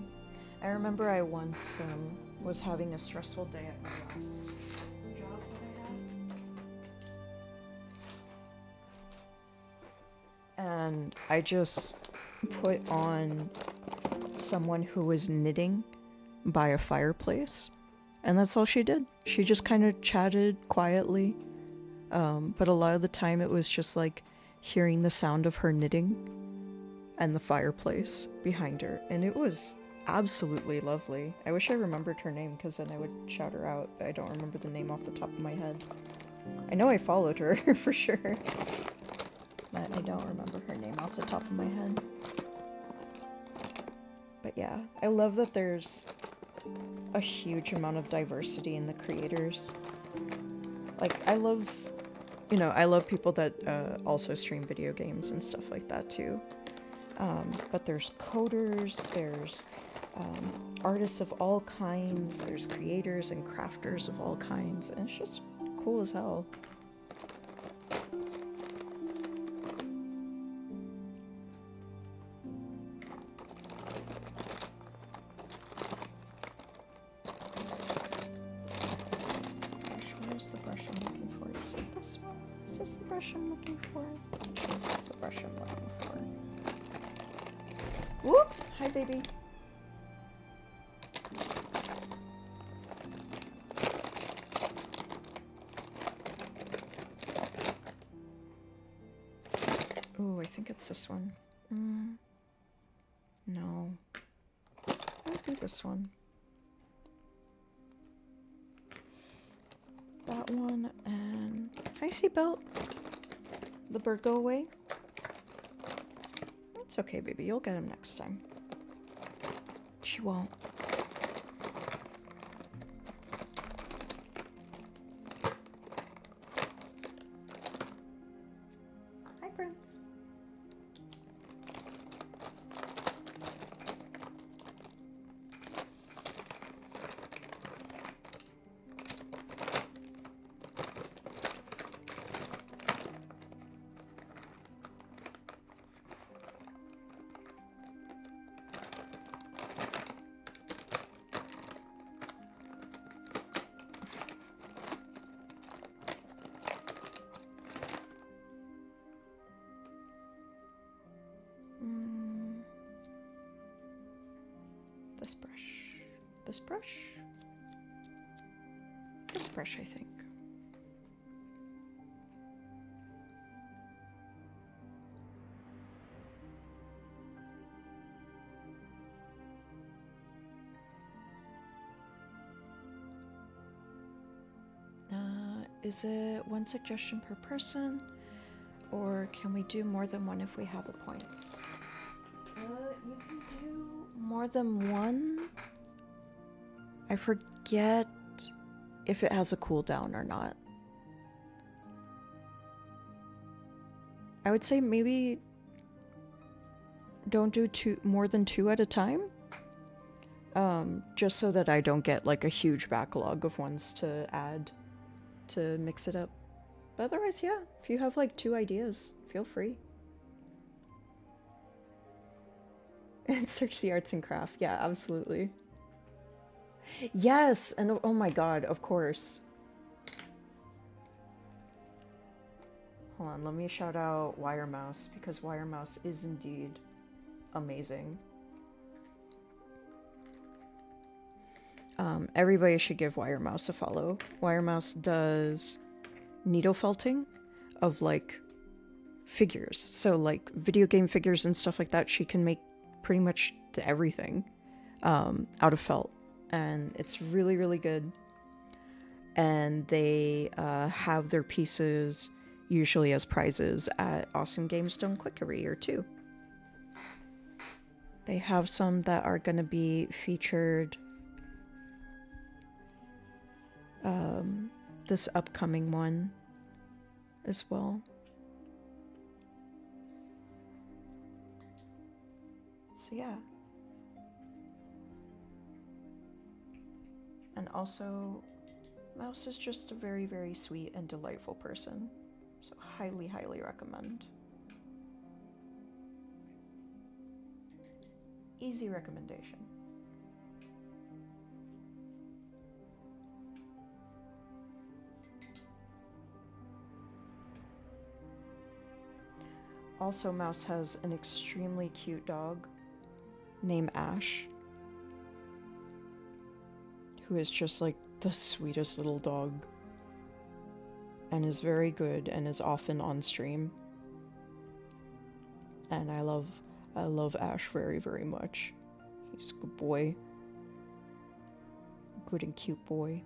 I remember I once was having a stressful day at my last job that I had, and I just put on someone who was knitting by a fireplace, and that's all she did. She just kind of chatted quietly, but a lot of the time it was just like hearing the sound of her knitting and the fireplace behind her, and it was absolutely lovely. I wish I remembered her name, because then I would shout her out. I don't remember the name off the top of my head. I know I followed her for sure, but I don't remember her name off the top of my head. But yeah, I love that there's a huge amount of diversity in the creators. Like, I love people that also stream video games and stuff like that too. But there's coders, there's artists of all kinds, there's creators and crafters of all kinds, and it's just cool as hell. Where's the brush I'm looking for? Is it this one? Is this the brush I'm looking for? That's the brush I'm looking for. Whoop! Hi, baby. think it's this one. No. It would be this one. That one, and... Hi, Seatbelt. The bird go away? It's okay, baby. You'll get him next time. She won't. Hi, Prince. This brush. This brush? This brush, I think. Is it one suggestion per person? Or can we do more than one if we have the points? You can do more than one. I forget if it has a cooldown or not. I would say maybe don't do more than two at a time. Just so that I don't get like a huge backlog of ones to add to mix it up. But otherwise, yeah, if you have like 2 ideas, feel free. And search the arts and craft. Yeah, absolutely. Yes, and oh my god, of course. Hold on, let me shout out Wire Mouse, because Wire Mouse is indeed amazing. Everybody should give Wire Mouse a follow. Wire Mouse does needle felting of like figures. So like video game figures and stuff like that. She can make pretty much everything out of felt. And it's really, really good. And they have their pieces usually as prizes at Awesome Games Done Quickery or 2. They have some that are going to be featured this upcoming one as well. So yeah. And also, Mouse is just a very, very sweet and delightful person. So highly, highly recommend. Easy recommendation. Also, Mouse has an extremely cute dog named Ash, who is just like the sweetest little dog and is very good and is often on stream. And I love Ash very, very much. He's a good boy. Good and cute boy.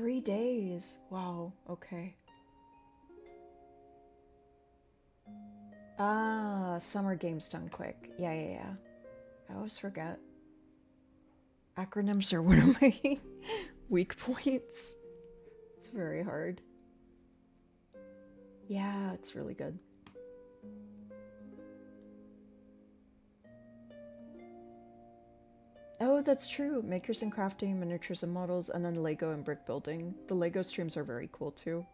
3 days. Wow, okay. Ah, summer games done quick. Yeah. I always forget. Acronyms are one of my weak points. It's very hard. Yeah, it's really good. Oh, that's true. Makers and crafting, miniatures and models, and then Lego and brick building. The Lego streams are very cool too.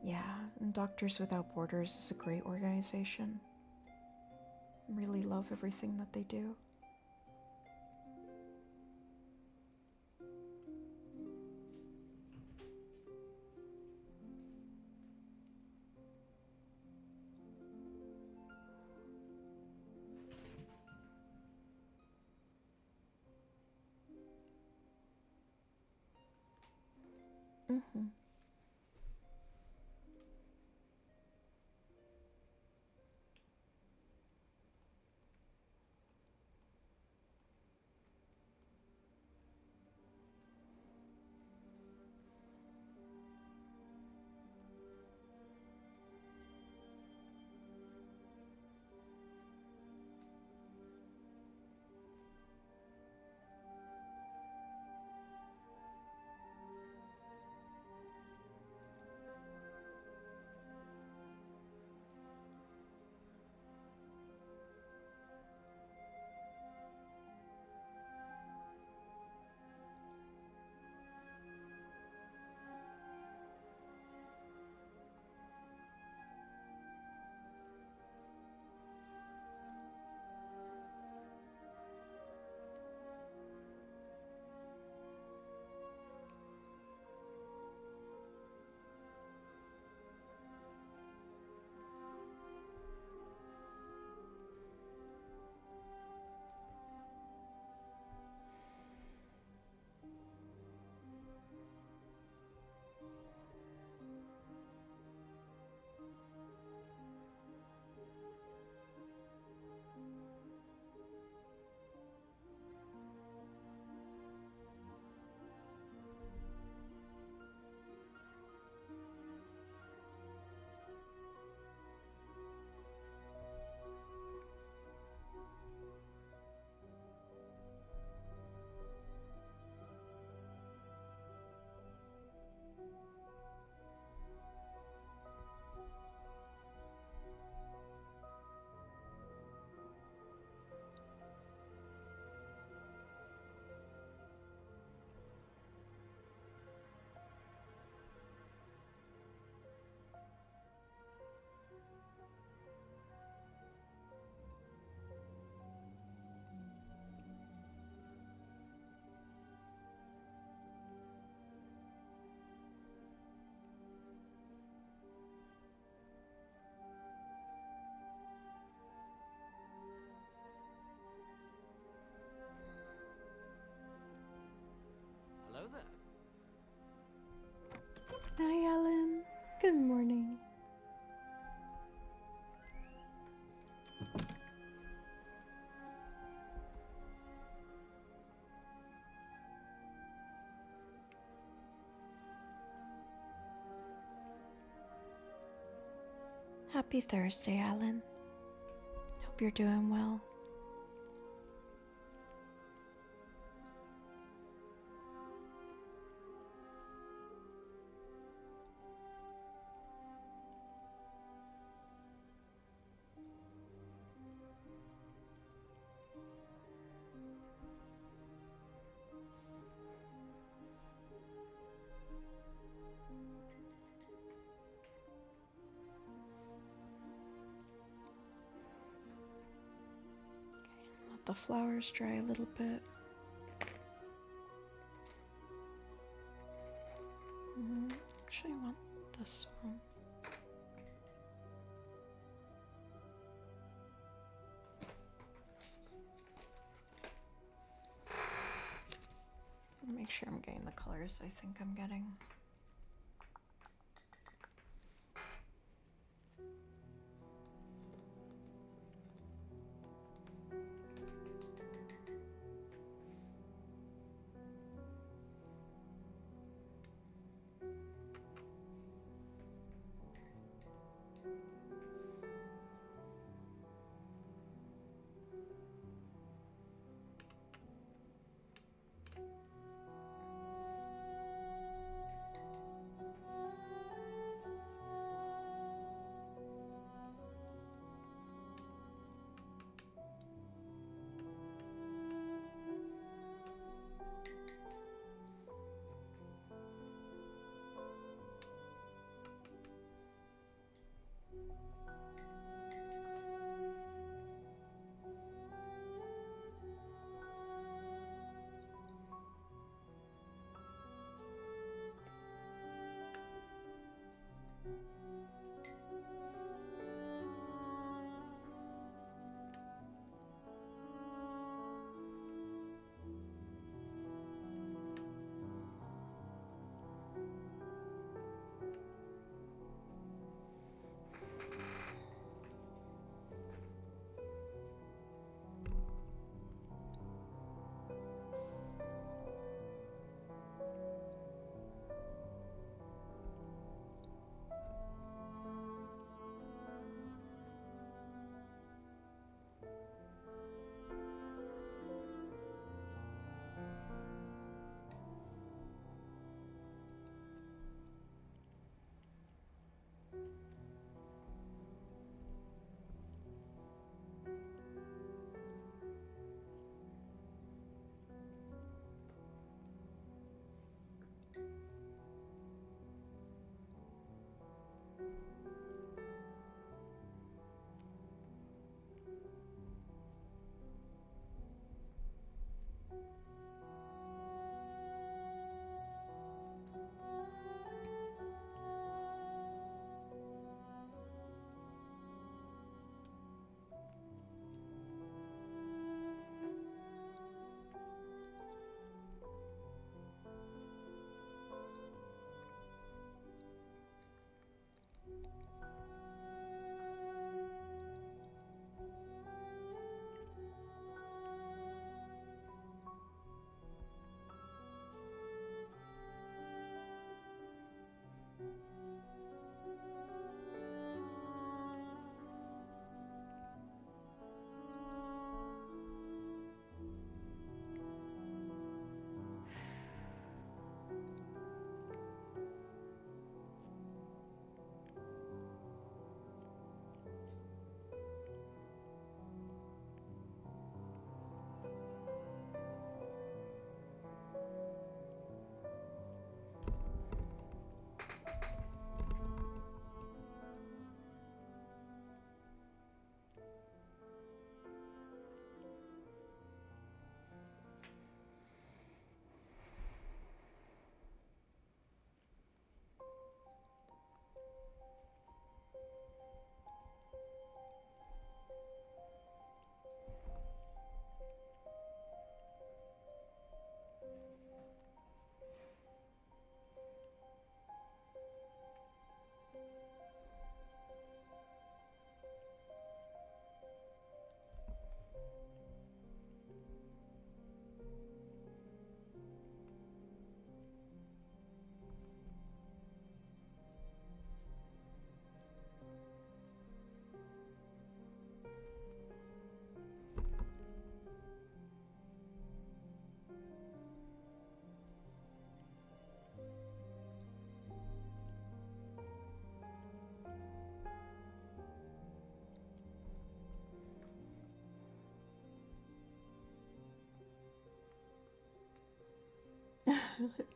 Yeah, and Doctors Without Borders is a great organization. I really love everything that they do. Mm-hmm. Hello there. Hi, Ellen. Good morning. Happy Thursday, Alan. Hope you're doing well. let the flowers dry a little bit. Actually, I want this one. Make sure I'm getting the colors I think I'm getting.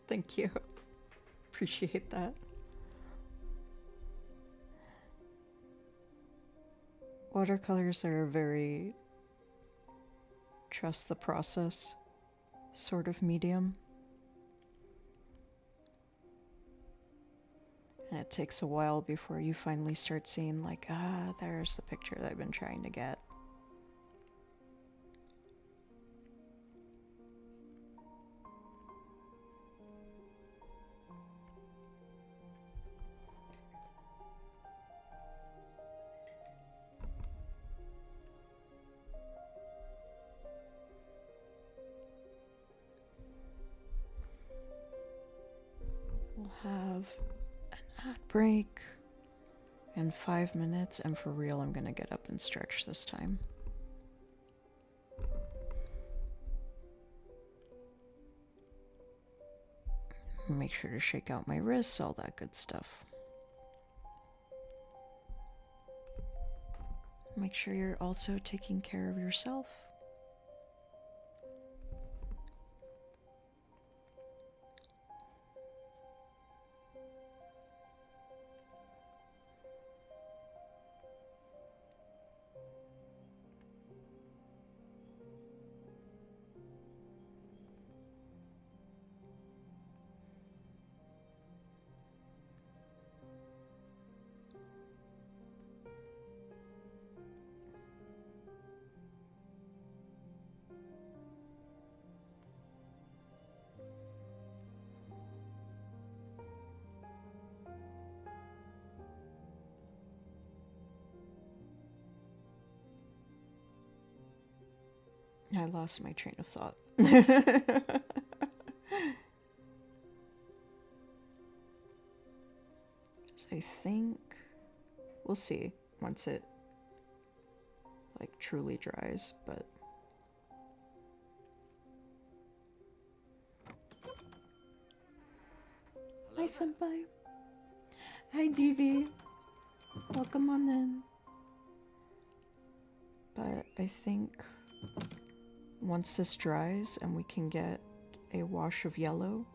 Thank you. Appreciate that. Watercolors are a very trust the process sort of medium. And it takes a while before you finally start seeing, like, there's the picture that I've been trying to get. We'll have an ad break in 5 minutes, and for real, I'm gonna get up and stretch this time. Make sure to shake out my wrists, all that good stuff. Make sure you're also taking care of yourself. I lost my train of thought. So I think we'll see once it like truly dries, but Hello hi senpai. Hi DV. Welcome on in. But I think once this dries and we can get a wash of yellow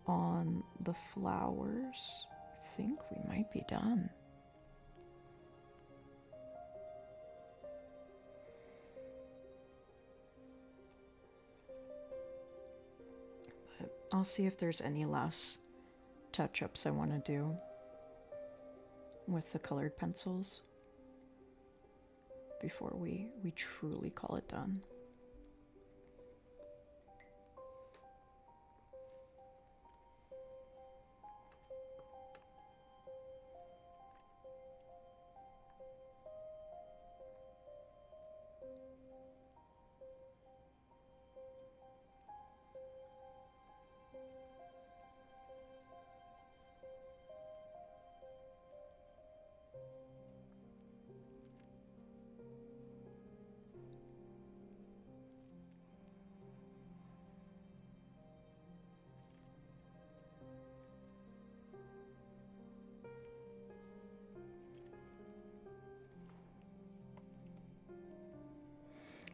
on the flowers, I think we might be done. But I'll see if there's any last touch-ups I want to do with the colored pencils before we truly call it done.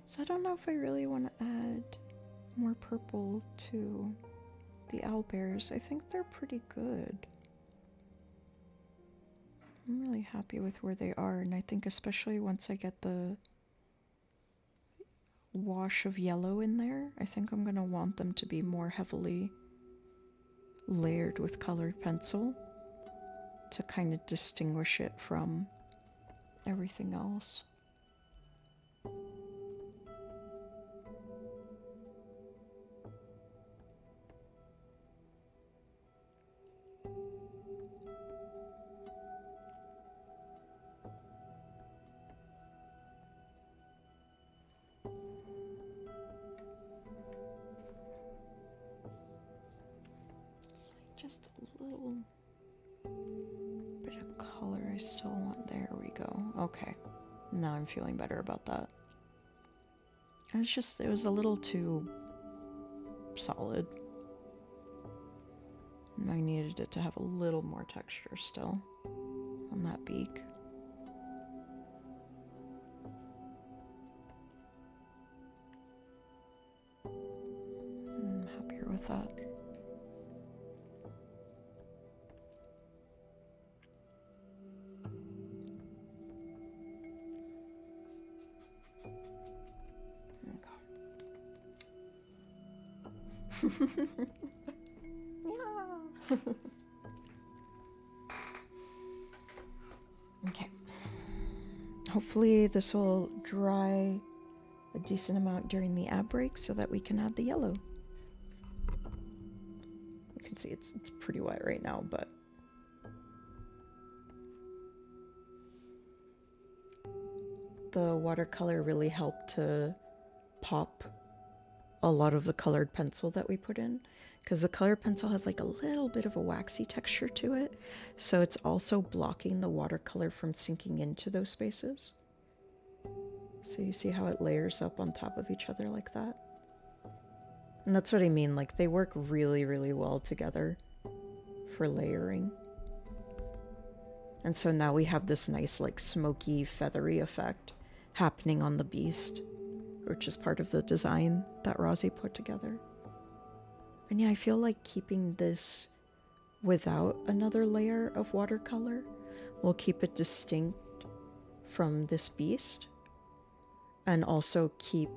So I don't know if I really want to add more purple to the owlbears. I think they're pretty good. I'm really happy with where they are, and I think especially once I get the wash of yellow in there, I think I'm going to want them to be more heavily layered with colored pencil to kind of distinguish it from everything else. Just a little bit of color I still want. There we go. Okay. Now I'm feeling better about that. It was a little too solid. I needed it to have a little more texture still on that beak. I'm happier with that. Yeah. Okay. Hopefully this will dry a decent amount during the ad break so that we can add the yellow. You can see it's pretty wet right now, but the watercolor really helped to pop a lot of the colored pencil that we put in, because the colored pencil has like a little bit of a waxy texture to it, so it's also blocking the watercolor from sinking into those spaces. So you see how it layers up on top of each other like that? And that's what I mean, like they work really, really well together for layering. And so now we have this nice like smoky, feathery effect happening on the beast, which is part of the design that Rosie put together. And yeah, I feel like keeping this without another layer of watercolor will keep it distinct from this beast, and also keep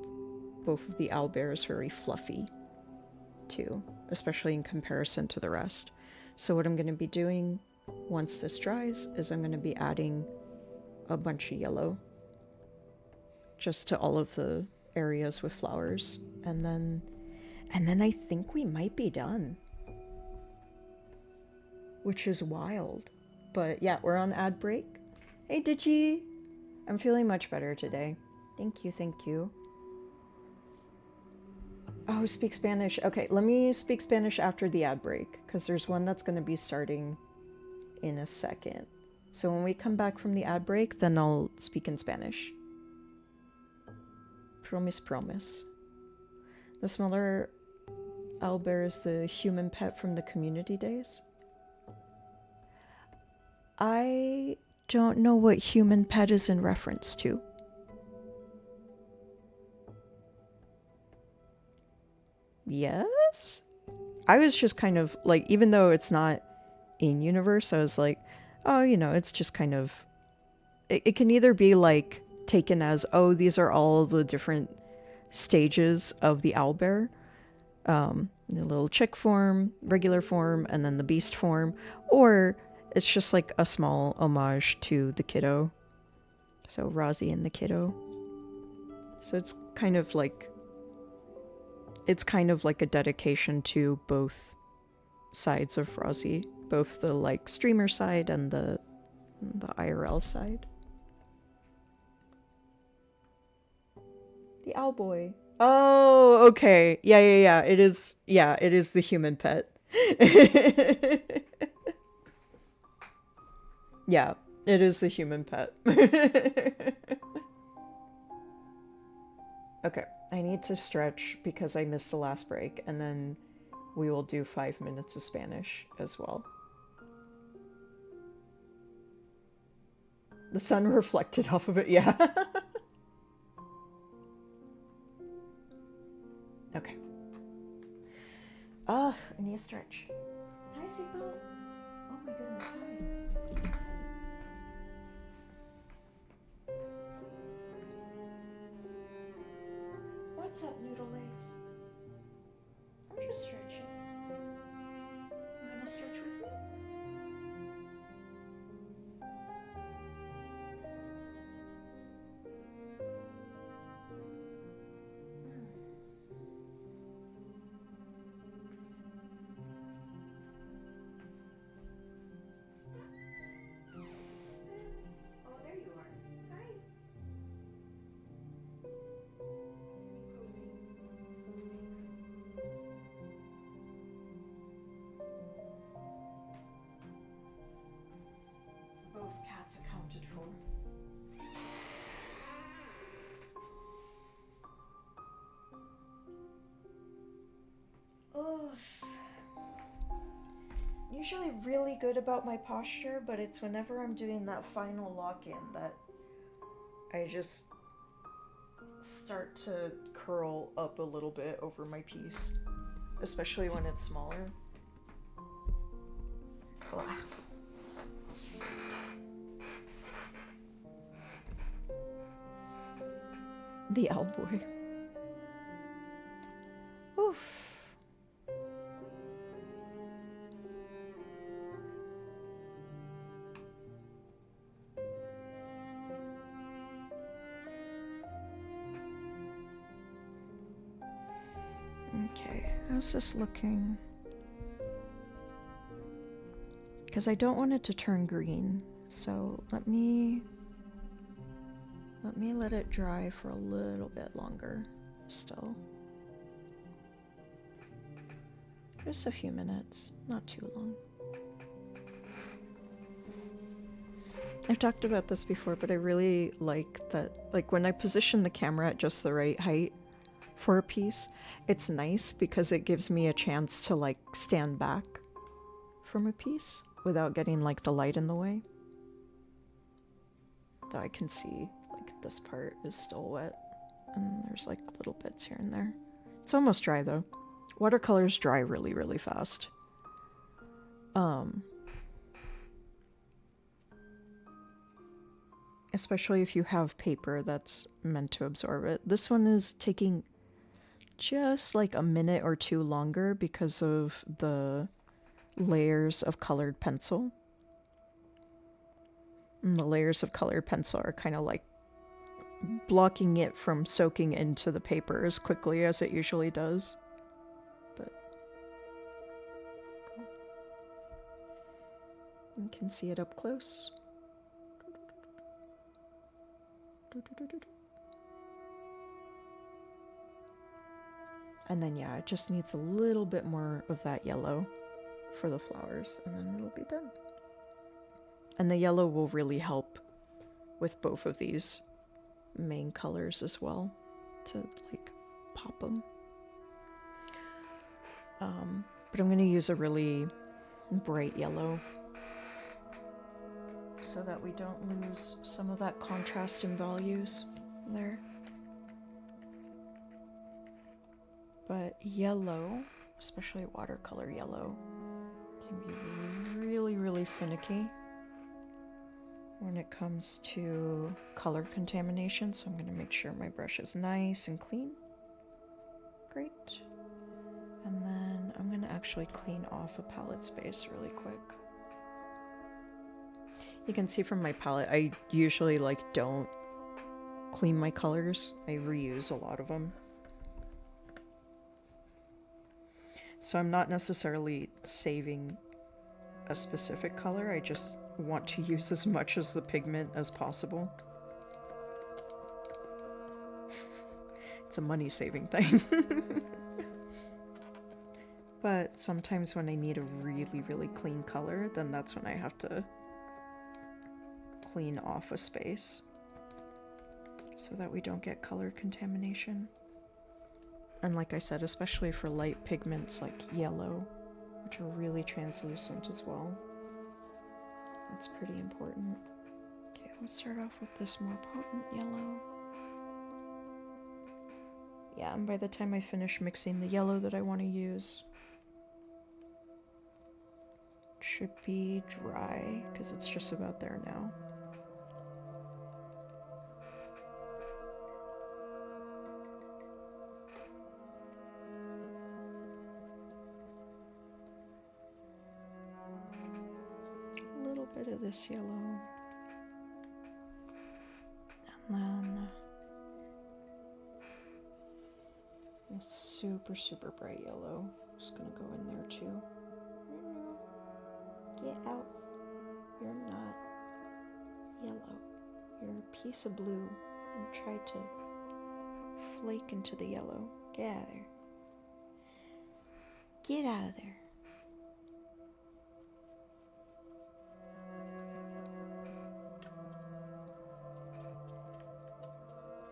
both of the owlbears very fluffy too, especially in comparison to the rest. So what I'm going to be doing once this dries is I'm going to be adding a bunch of yellow just to all of the areas with flowers, and then I think we might be done, which is wild. But yeah, we're on ad break. Hey Digi, I'm feeling much better today. Thank you, thank you. Oh, speak Spanish. Okay, let me speak Spanish after the ad break, because there's one that's going to be starting in a second. So when we come back from the ad break, then I'll speak in Spanish. Promise, promise. The smaller owlbear is the human pet from the community days. I don't know what human pet is in reference to. Yes? I was just kind of like, even though it's not in universe, I was like, oh, you know, it's just kind of, it can either be like taken as, oh, these are all the different stages of the owlbear. The little chick form, regular form, and then the beast form, or it's just like a small homage to the kiddo. So Rosie and the kiddo. So it's kind of like a dedication to both sides of Rosie, both the like streamer side and the IRL side. The owl boy. Oh, okay. Yeah. It is the human pet. Yeah, it is the human pet. Okay, I need to stretch because I missed the last break, and then we will do 5 minutes of Spanish as well. The sun reflected off of it, yeah. Okay. I need a stretch. Hi, Seagull. Oh my goodness, hi. What's up, noodle legs? I'm just stretching. You wanna stretch with me? Oh, there you are. Hi. Cozy. Both cats accounted for. Oof. Usually really good about my posture, but it's whenever I'm doing that final lock-in that I just start to curl up a little bit over my piece, especially when it's smaller. Ugh. The owl boy. Oof. How's this looking? Because I don't want it to turn green, so let me let it dry for a little bit longer still. Just a few minutes, not too long. I've talked about this before, but I really like that, like when I position the camera at just the right height for a piece, it's nice because it gives me a chance to like stand back from a piece without getting like the light in the way. Though I can see like this part is still wet and there's like little bits here and there. It's almost dry though. Watercolors dry really, really fast. Especially if you have paper that's meant to absorb it. This one is taking just like a minute or two longer because of the layers of colored pencil. And the layers of colored pencil are kind of like blocking it from soaking into the paper as quickly as it usually does. But cool. You can see it up close. And then yeah, it just needs a little bit more of that yellow for the flowers, and then it'll be done. And the yellow will really help with both of these main colors as well, to like pop them. But I'm going to use a really bright yellow so that we don't lose some of that contrast in values there. But yellow, especially watercolor yellow, can be really, really finicky when it comes to color contamination. So I'm going to make sure my brush is nice and clean. Great. And then I'm going to actually clean off a palette space really quick. You can see from my palette, I usually like don't clean my colors. I reuse a lot of them. So I'm not necessarily saving a specific color, I just want to use as much as the pigment as possible. It's a money-saving thing. But sometimes when I need a really, really clean color, then that's when I have to clean off a space so that we don't get color contamination. And like I said, especially for light pigments like yellow, which are really translucent as well. That's pretty important. Okay, we'll start off with this more potent yellow. Yeah, and by the time I finish mixing the yellow that I want to use, it should be dry, because it's just about there now. Bit of this yellow, and then this super, super bright yellow. Just gonna go in there too. Get out. You're not yellow. You're a piece of blue, and try to flake into the yellow. Get out of there. Get out of there.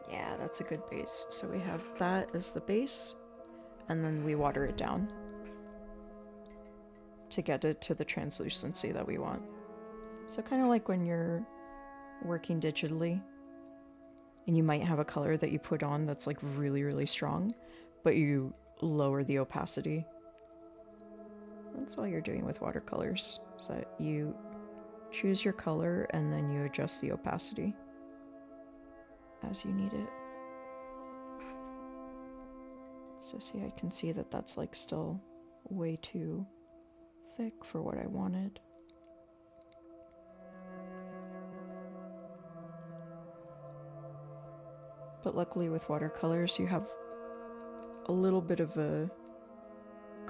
Yeah, that's a good base. So we have that as the base, and then we water it down to get it to the translucency that we want. So kind of like when you're working digitally, and you might have a color that you put on that's like really, really strong, but you lower the opacity. That's all you're doing with watercolors, is that you choose your color and then you adjust the opacity as you need it. So see, I can see that that's like still way too thick for what I wanted. But luckily with watercolors you have a little bit of a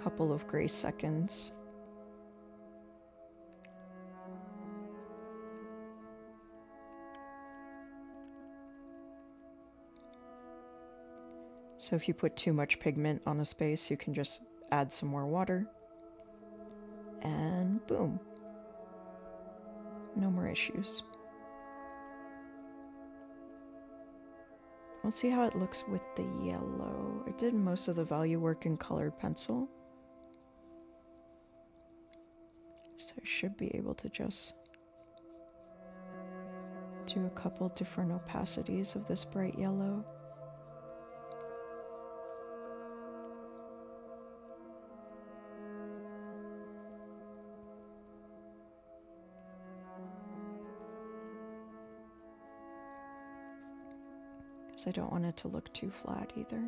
couple of gray seconds. So if you put too much pigment on a space, you can just add some more water, and boom, no more issues. Let's see how it looks with the yellow. I did most of the value work in colored pencil, so I should be able to just do a couple different opacities of this bright yellow. Because I don't want it to look too flat either.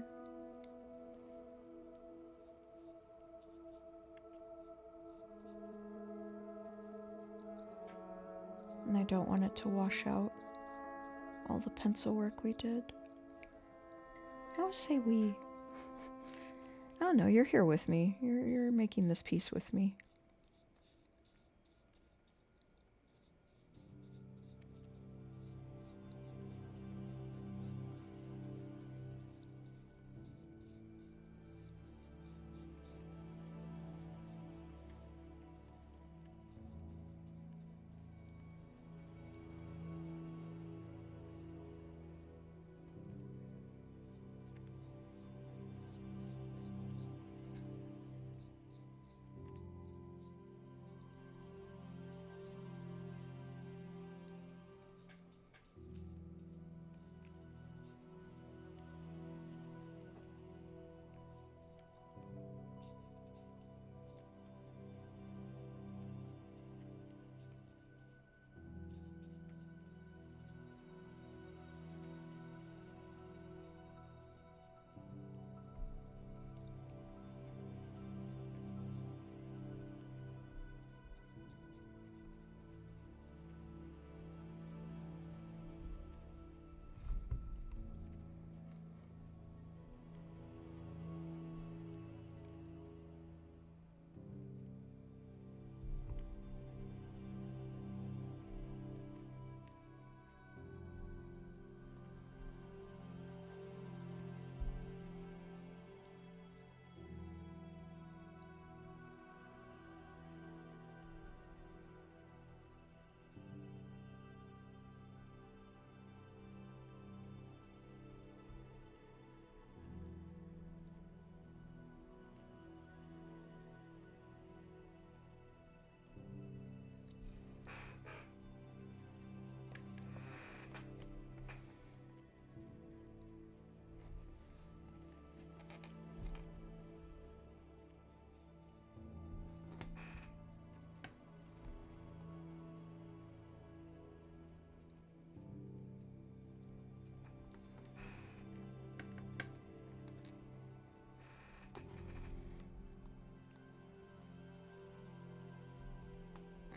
And I don't want it to wash out all the pencil work we did. I would say we. I don't know, you're here with me. You're making this piece with me.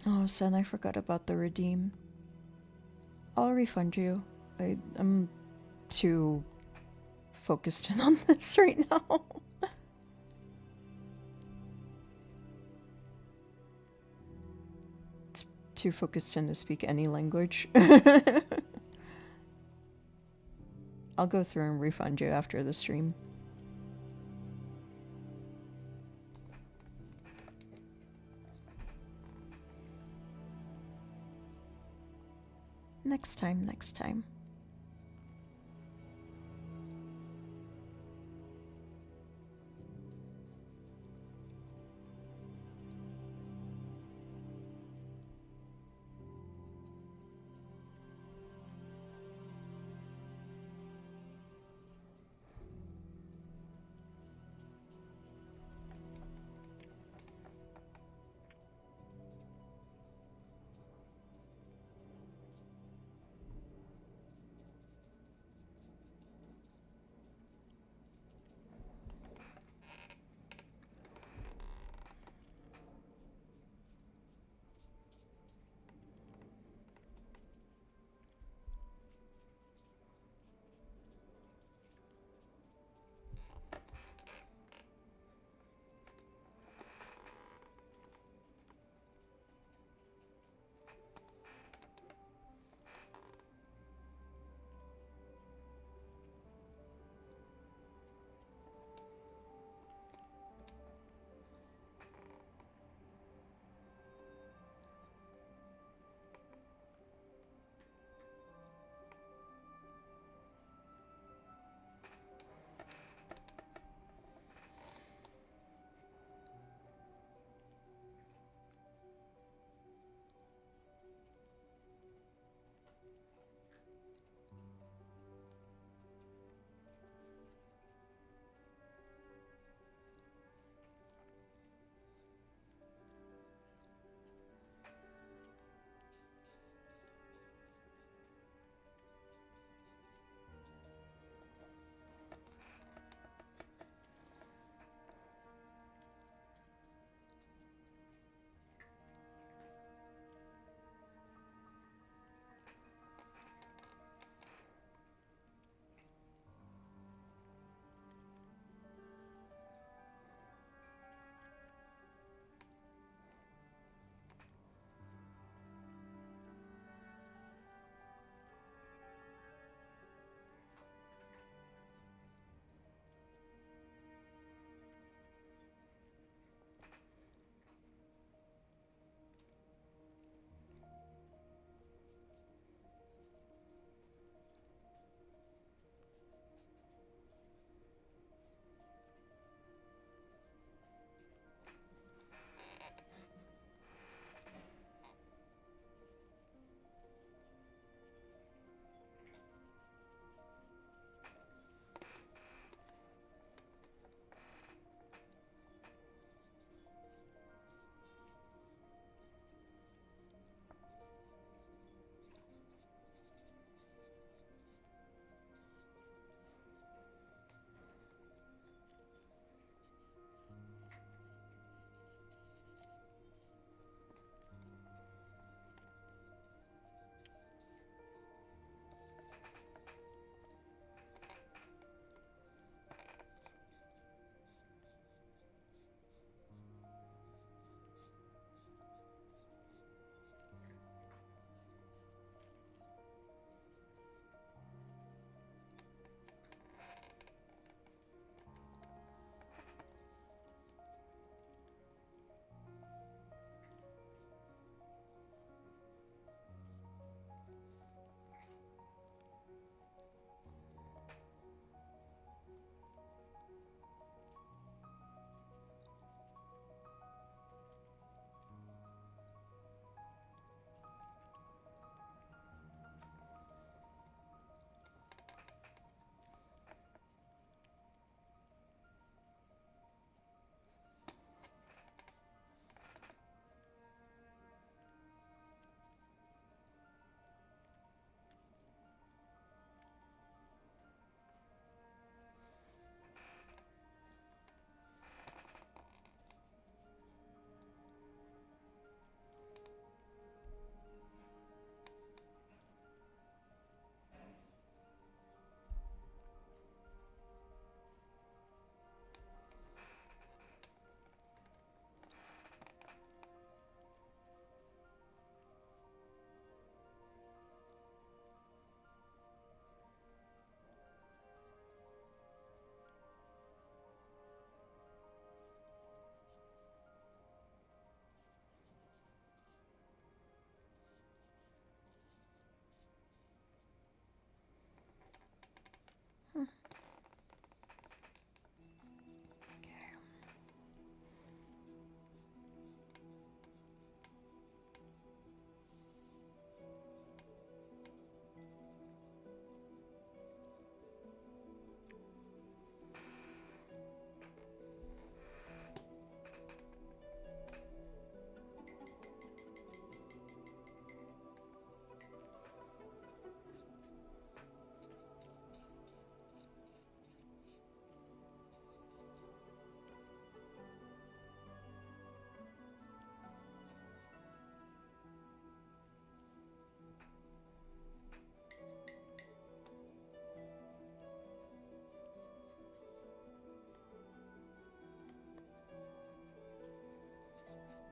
Oh, son, I forgot about the redeem. I'll refund you. I'm too focused in on this right now. It's too focused in to speak any language. I'll go through and refund you after the stream. Next time, next time.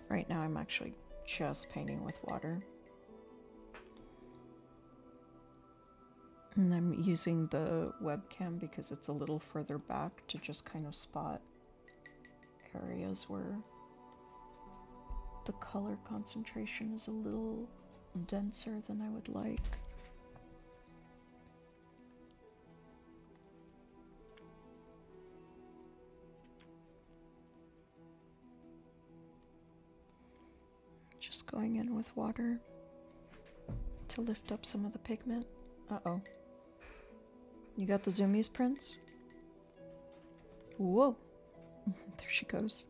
Right now I'm actually just painting with water. And I'm using the webcam because it's a little further back to just kind of spot areas where the color concentration is a little denser than I would like. Just going in with water to lift up some of the pigment. Uh-oh. You got the zoomies, Prince? Whoa. There she goes.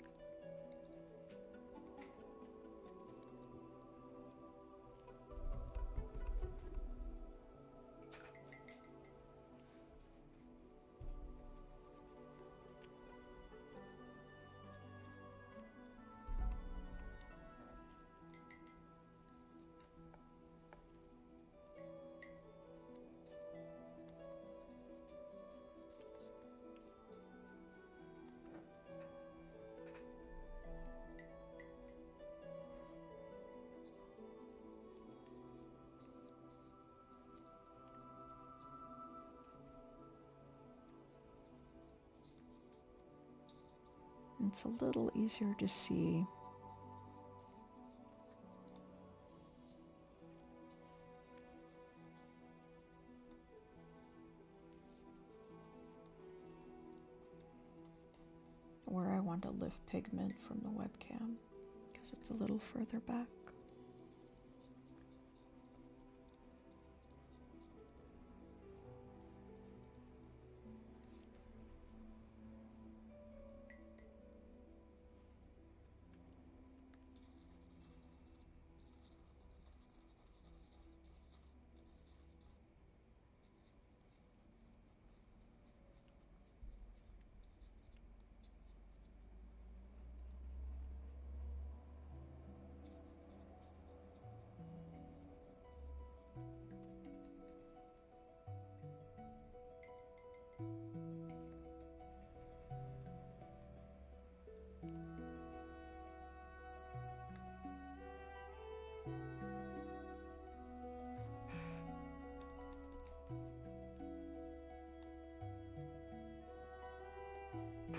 It's a little easier to see. Where I want to lift pigment from the webcam because it's a little further back.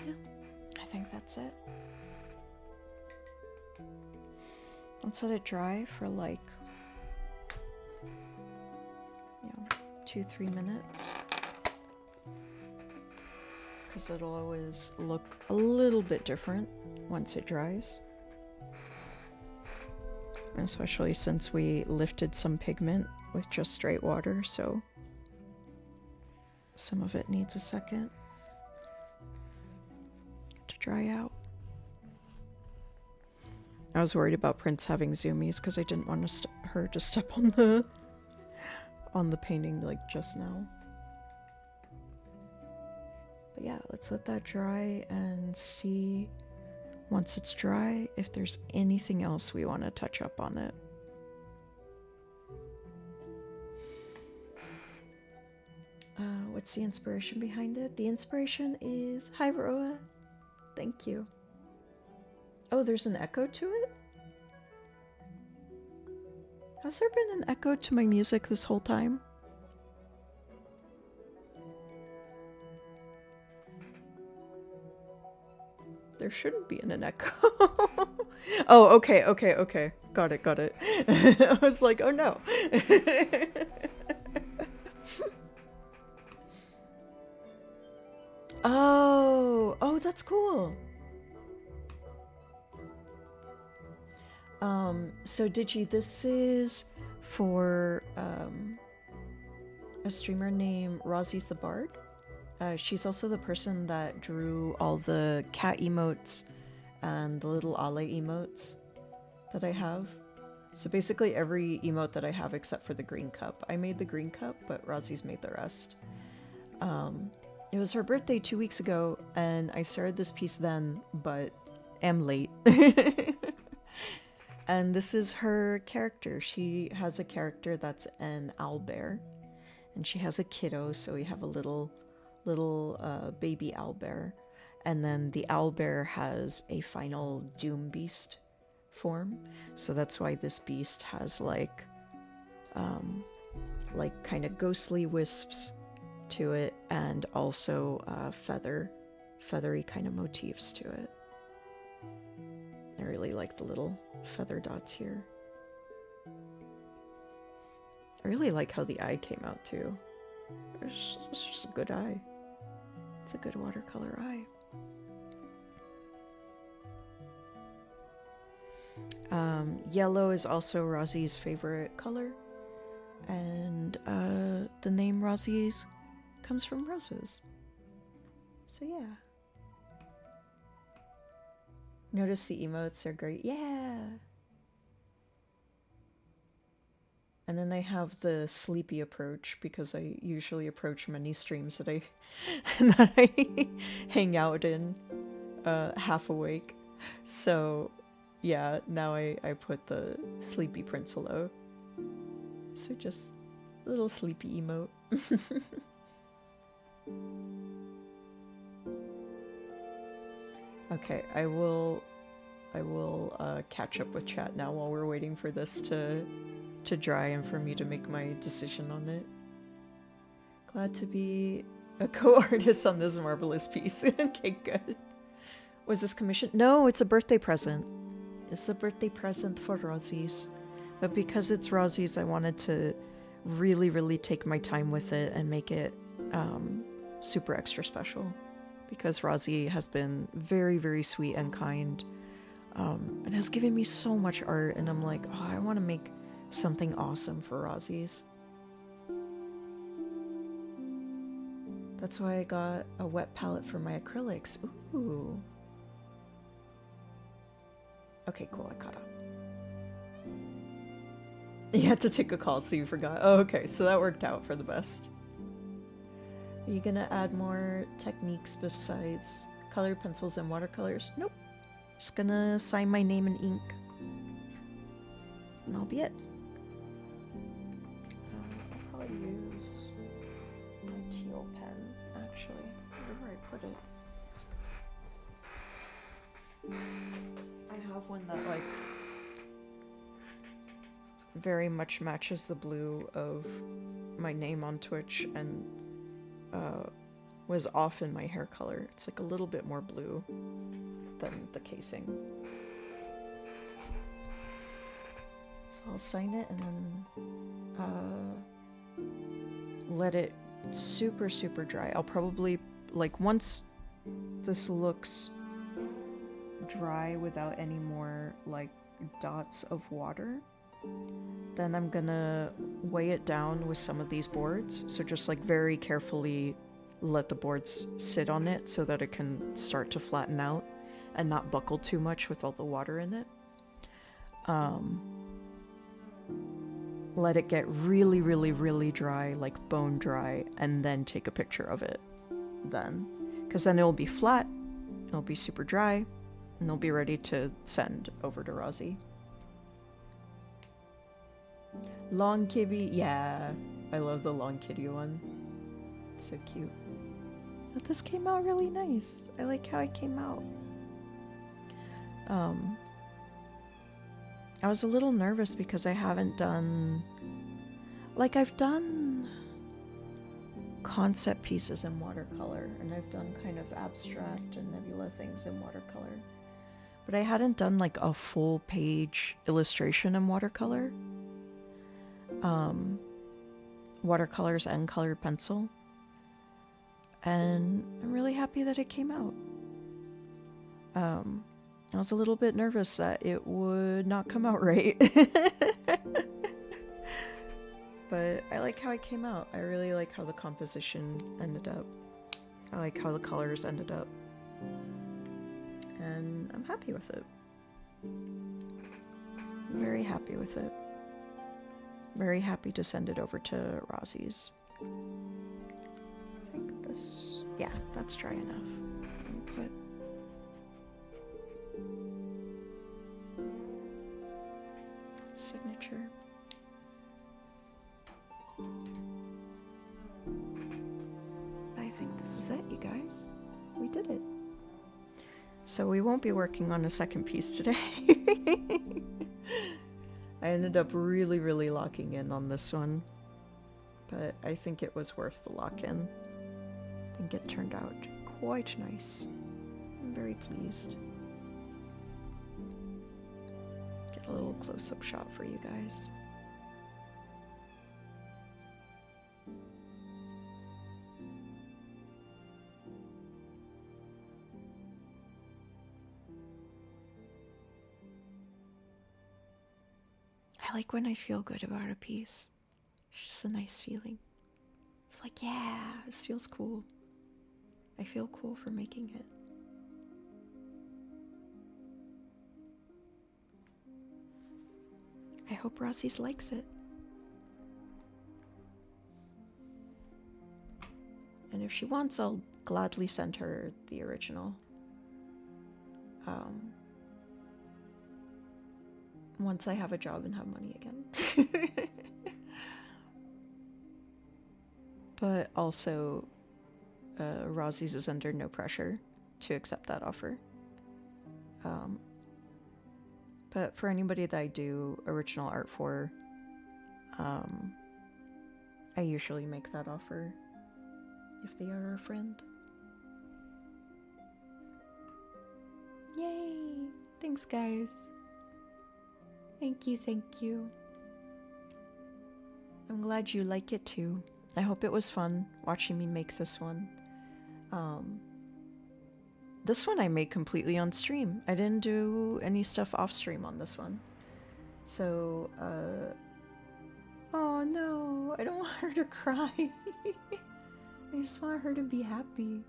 Yeah, I think that's it. Let's let it dry for like, 2-3 minutes. Because it'll always look a little bit different once it dries. Especially since we lifted some pigment with just straight water, so some of it needs a second to dry out. I was worried about Prince having zoomies because I didn't want her to step on the painting like just now. But yeah, let's let that dry and see once it's dry if there's anything else we want to touch up on it. What's the inspiration behind it? The inspiration is... Hi, Roa. Thank you. Oh, there's an echo to it? Has there been an echo to my music this whole time? There shouldn't be an echo. Oh, okay. Got it. I was like, oh no. Oh, that's cool. So Digi, this is for a streamer named Rosie's the Bard. She's also the person that drew all the cat emotes and the little Ale emotes that I have. So basically every emote that I have except for the green cup. I made the green cup, but Rosie's made the rest. It was her birthday 2 weeks ago, and I started this piece then, but am late. And this is her character. She has a character that's an owlbear, and she has a kiddo, so we have a little baby owlbear. And then the owlbear has a final doom beast form. So that's why this beast has like kind of ghostly wisps to it, and also feathery kind of motifs to it. I really like the little feather dots here. I really like how the eye came out too. It's just a good eye. It's a good watercolor eye. Yellow is also Rosie's favorite color, and the name Rosie's comes from roses. So yeah. Notice the emotes are great. Yeah. And then I have the sleepy approach, because I usually approach many streams that I that I hang out in half awake. So yeah, now I put the sleepy Princelow. So just a little sleepy emote. Okay, I will catch up with chat now while we're waiting for this to dry and for me to make my decision on it. Glad to be a co-artist on this marvelous piece. Okay, good. Was this commissioned? No, it's a birthday present. It's a birthday present for Rosie's. But because it's Rosie's, I wanted to really, really take my time with it and make it super extra special. Because Rosie has been very, very sweet and kind, and has given me so much art, and I'm like, oh, I want to make something awesome for Rosie's. That's why I got a wet palette for my acrylics. Ooh. Okay, cool, I caught up. You had to take a call, so you forgot. Oh, okay, so that worked out for the best. Are you gonna add more techniques besides colored pencils and watercolors? Nope. Just gonna sign my name in ink. And that'll be it. I'll probably use my teal pen, actually. Where I put it. I have one that, like, very much matches the blue of my name on Twitch, and was often my hair color. It's like a little bit more blue than the casing. So I'll sign it and then let it super, super dry. I'll probably, like, once this looks dry without any more, like, dots of water, then I'm gonna weigh it down with some of these boards. So just, like, very carefully let the boards sit on it so that it can start to flatten out and not buckle too much with all the water in it. Let it get really, really, really dry, like bone dry, and then take a picture of it then. Because then it'll be flat, it'll be super dry, and it'll be ready to send over to Rosie. Long Kibby, yeah, I love the long kitty one. So cute. But this came out really nice. I like how it came out. I was a little nervous because I haven't done, like, I've done concept pieces in watercolor, and I've done kind of abstract and nebula things in watercolor, but I hadn't done like a full page illustration in watercolor. Watercolors and colored pencil, and I'm really happy that it came out. I was a little bit nervous that it would not come out right. But I like how it came out. I really like how the composition ended up. I like how the colors ended up. And I'm happy with it. I'm very happy with it. Very happy to send it over to Rosie's. I think this, yeah, that's dry enough. Let me put signature. I think this is it, you guys. We did it. So we won't be working on a second piece today. I ended up really, really locking in on this one. But I think it was worth the lock-in. I think it turned out quite nice. I'm very pleased. Get a little close-up shot for you guys. I like when I feel good about a piece. It's just a nice feeling. It's like, yeah, this feels cool. I feel cool for making it. I hope Rosie's likes it. And if she wants, I'll gladly send her the original. Once I have a job and have money again. But also, Rosie's is under no pressure to accept that offer. But for anybody that I do original art for, I usually make that offer if they are a friend. Yay! Thanks, guys. Thank you. I'm glad you like it too. I hope it was fun watching me make this one. This one I made completely on stream. I didn't do any stuff off stream on this one. So, oh no, I don't want her to cry. I just want her to be happy.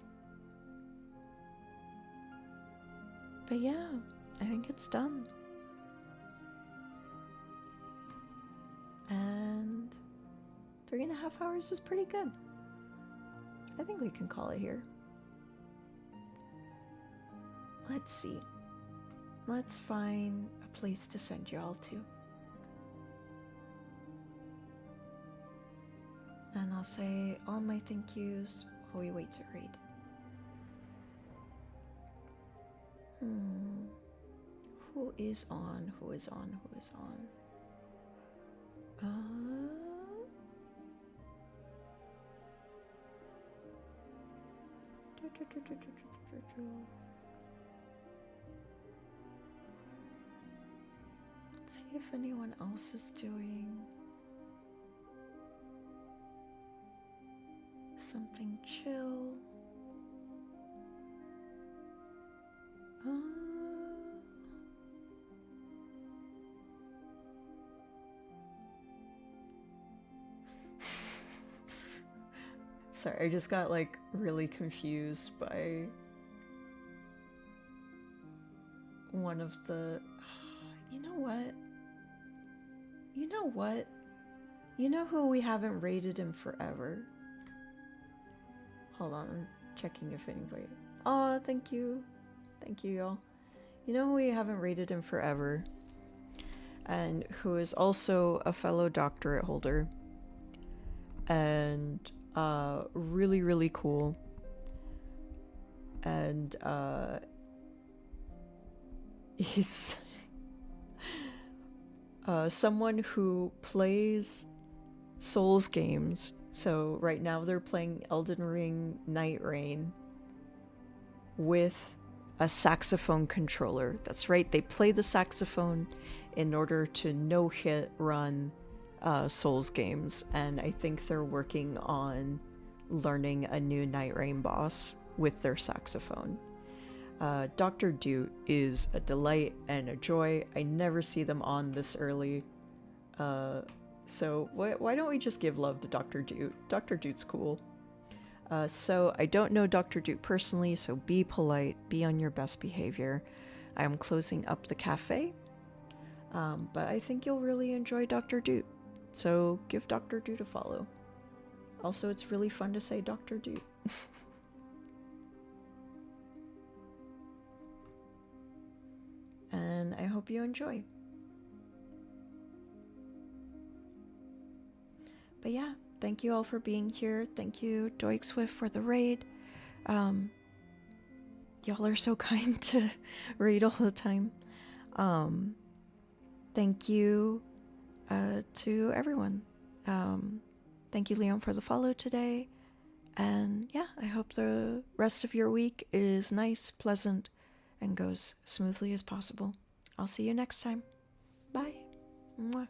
But yeah, I think it's done. And 3.5 hours is pretty good. I think we can call it here. Let's see. Let's find a place to send you all to. And I'll say all my thank yous while we wait to read. Who is on? Let's see if anyone else is doing something chill. Sorry, I just got like really confused by one of the... You know what? You know who we haven't rated in forever? Hold on, I'm checking if anybody... Oh, thank you. Thank you, y'all. You know who we haven't rated in forever? And who is also a fellow doctorate holder. And really, really cool. And he's someone who plays Souls games. So right now they're playing Elden Ring Night Rain with a saxophone controller. That's right, they play the saxophone in order to no-hit run Souls games, and I think they're working on learning a new Night Rain boss with their saxophone. Dr. Doot is a delight and a joy. I never see them on this early. So why don't we just give love to Dr. Doot? Dr. Doot's cool. So I don't know Dr. Doot personally, so be polite, be on your best behavior. I am closing up the cafe, but I think you'll really enjoy Dr. Doot. So give Dr. Doot a follow. Also, it's really fun to say Dr. Doot. And I hope you enjoy. But yeah, thank you all for being here. Thank you, Doig Swift, for the raid. y'all are so kind to read all the time. Thank you to everyone. Thank you, Leon, for the follow today. And yeah, I hope the rest of your week is nice, pleasant, and goes smoothly as possible. I'll see you next time. Bye. Mwah.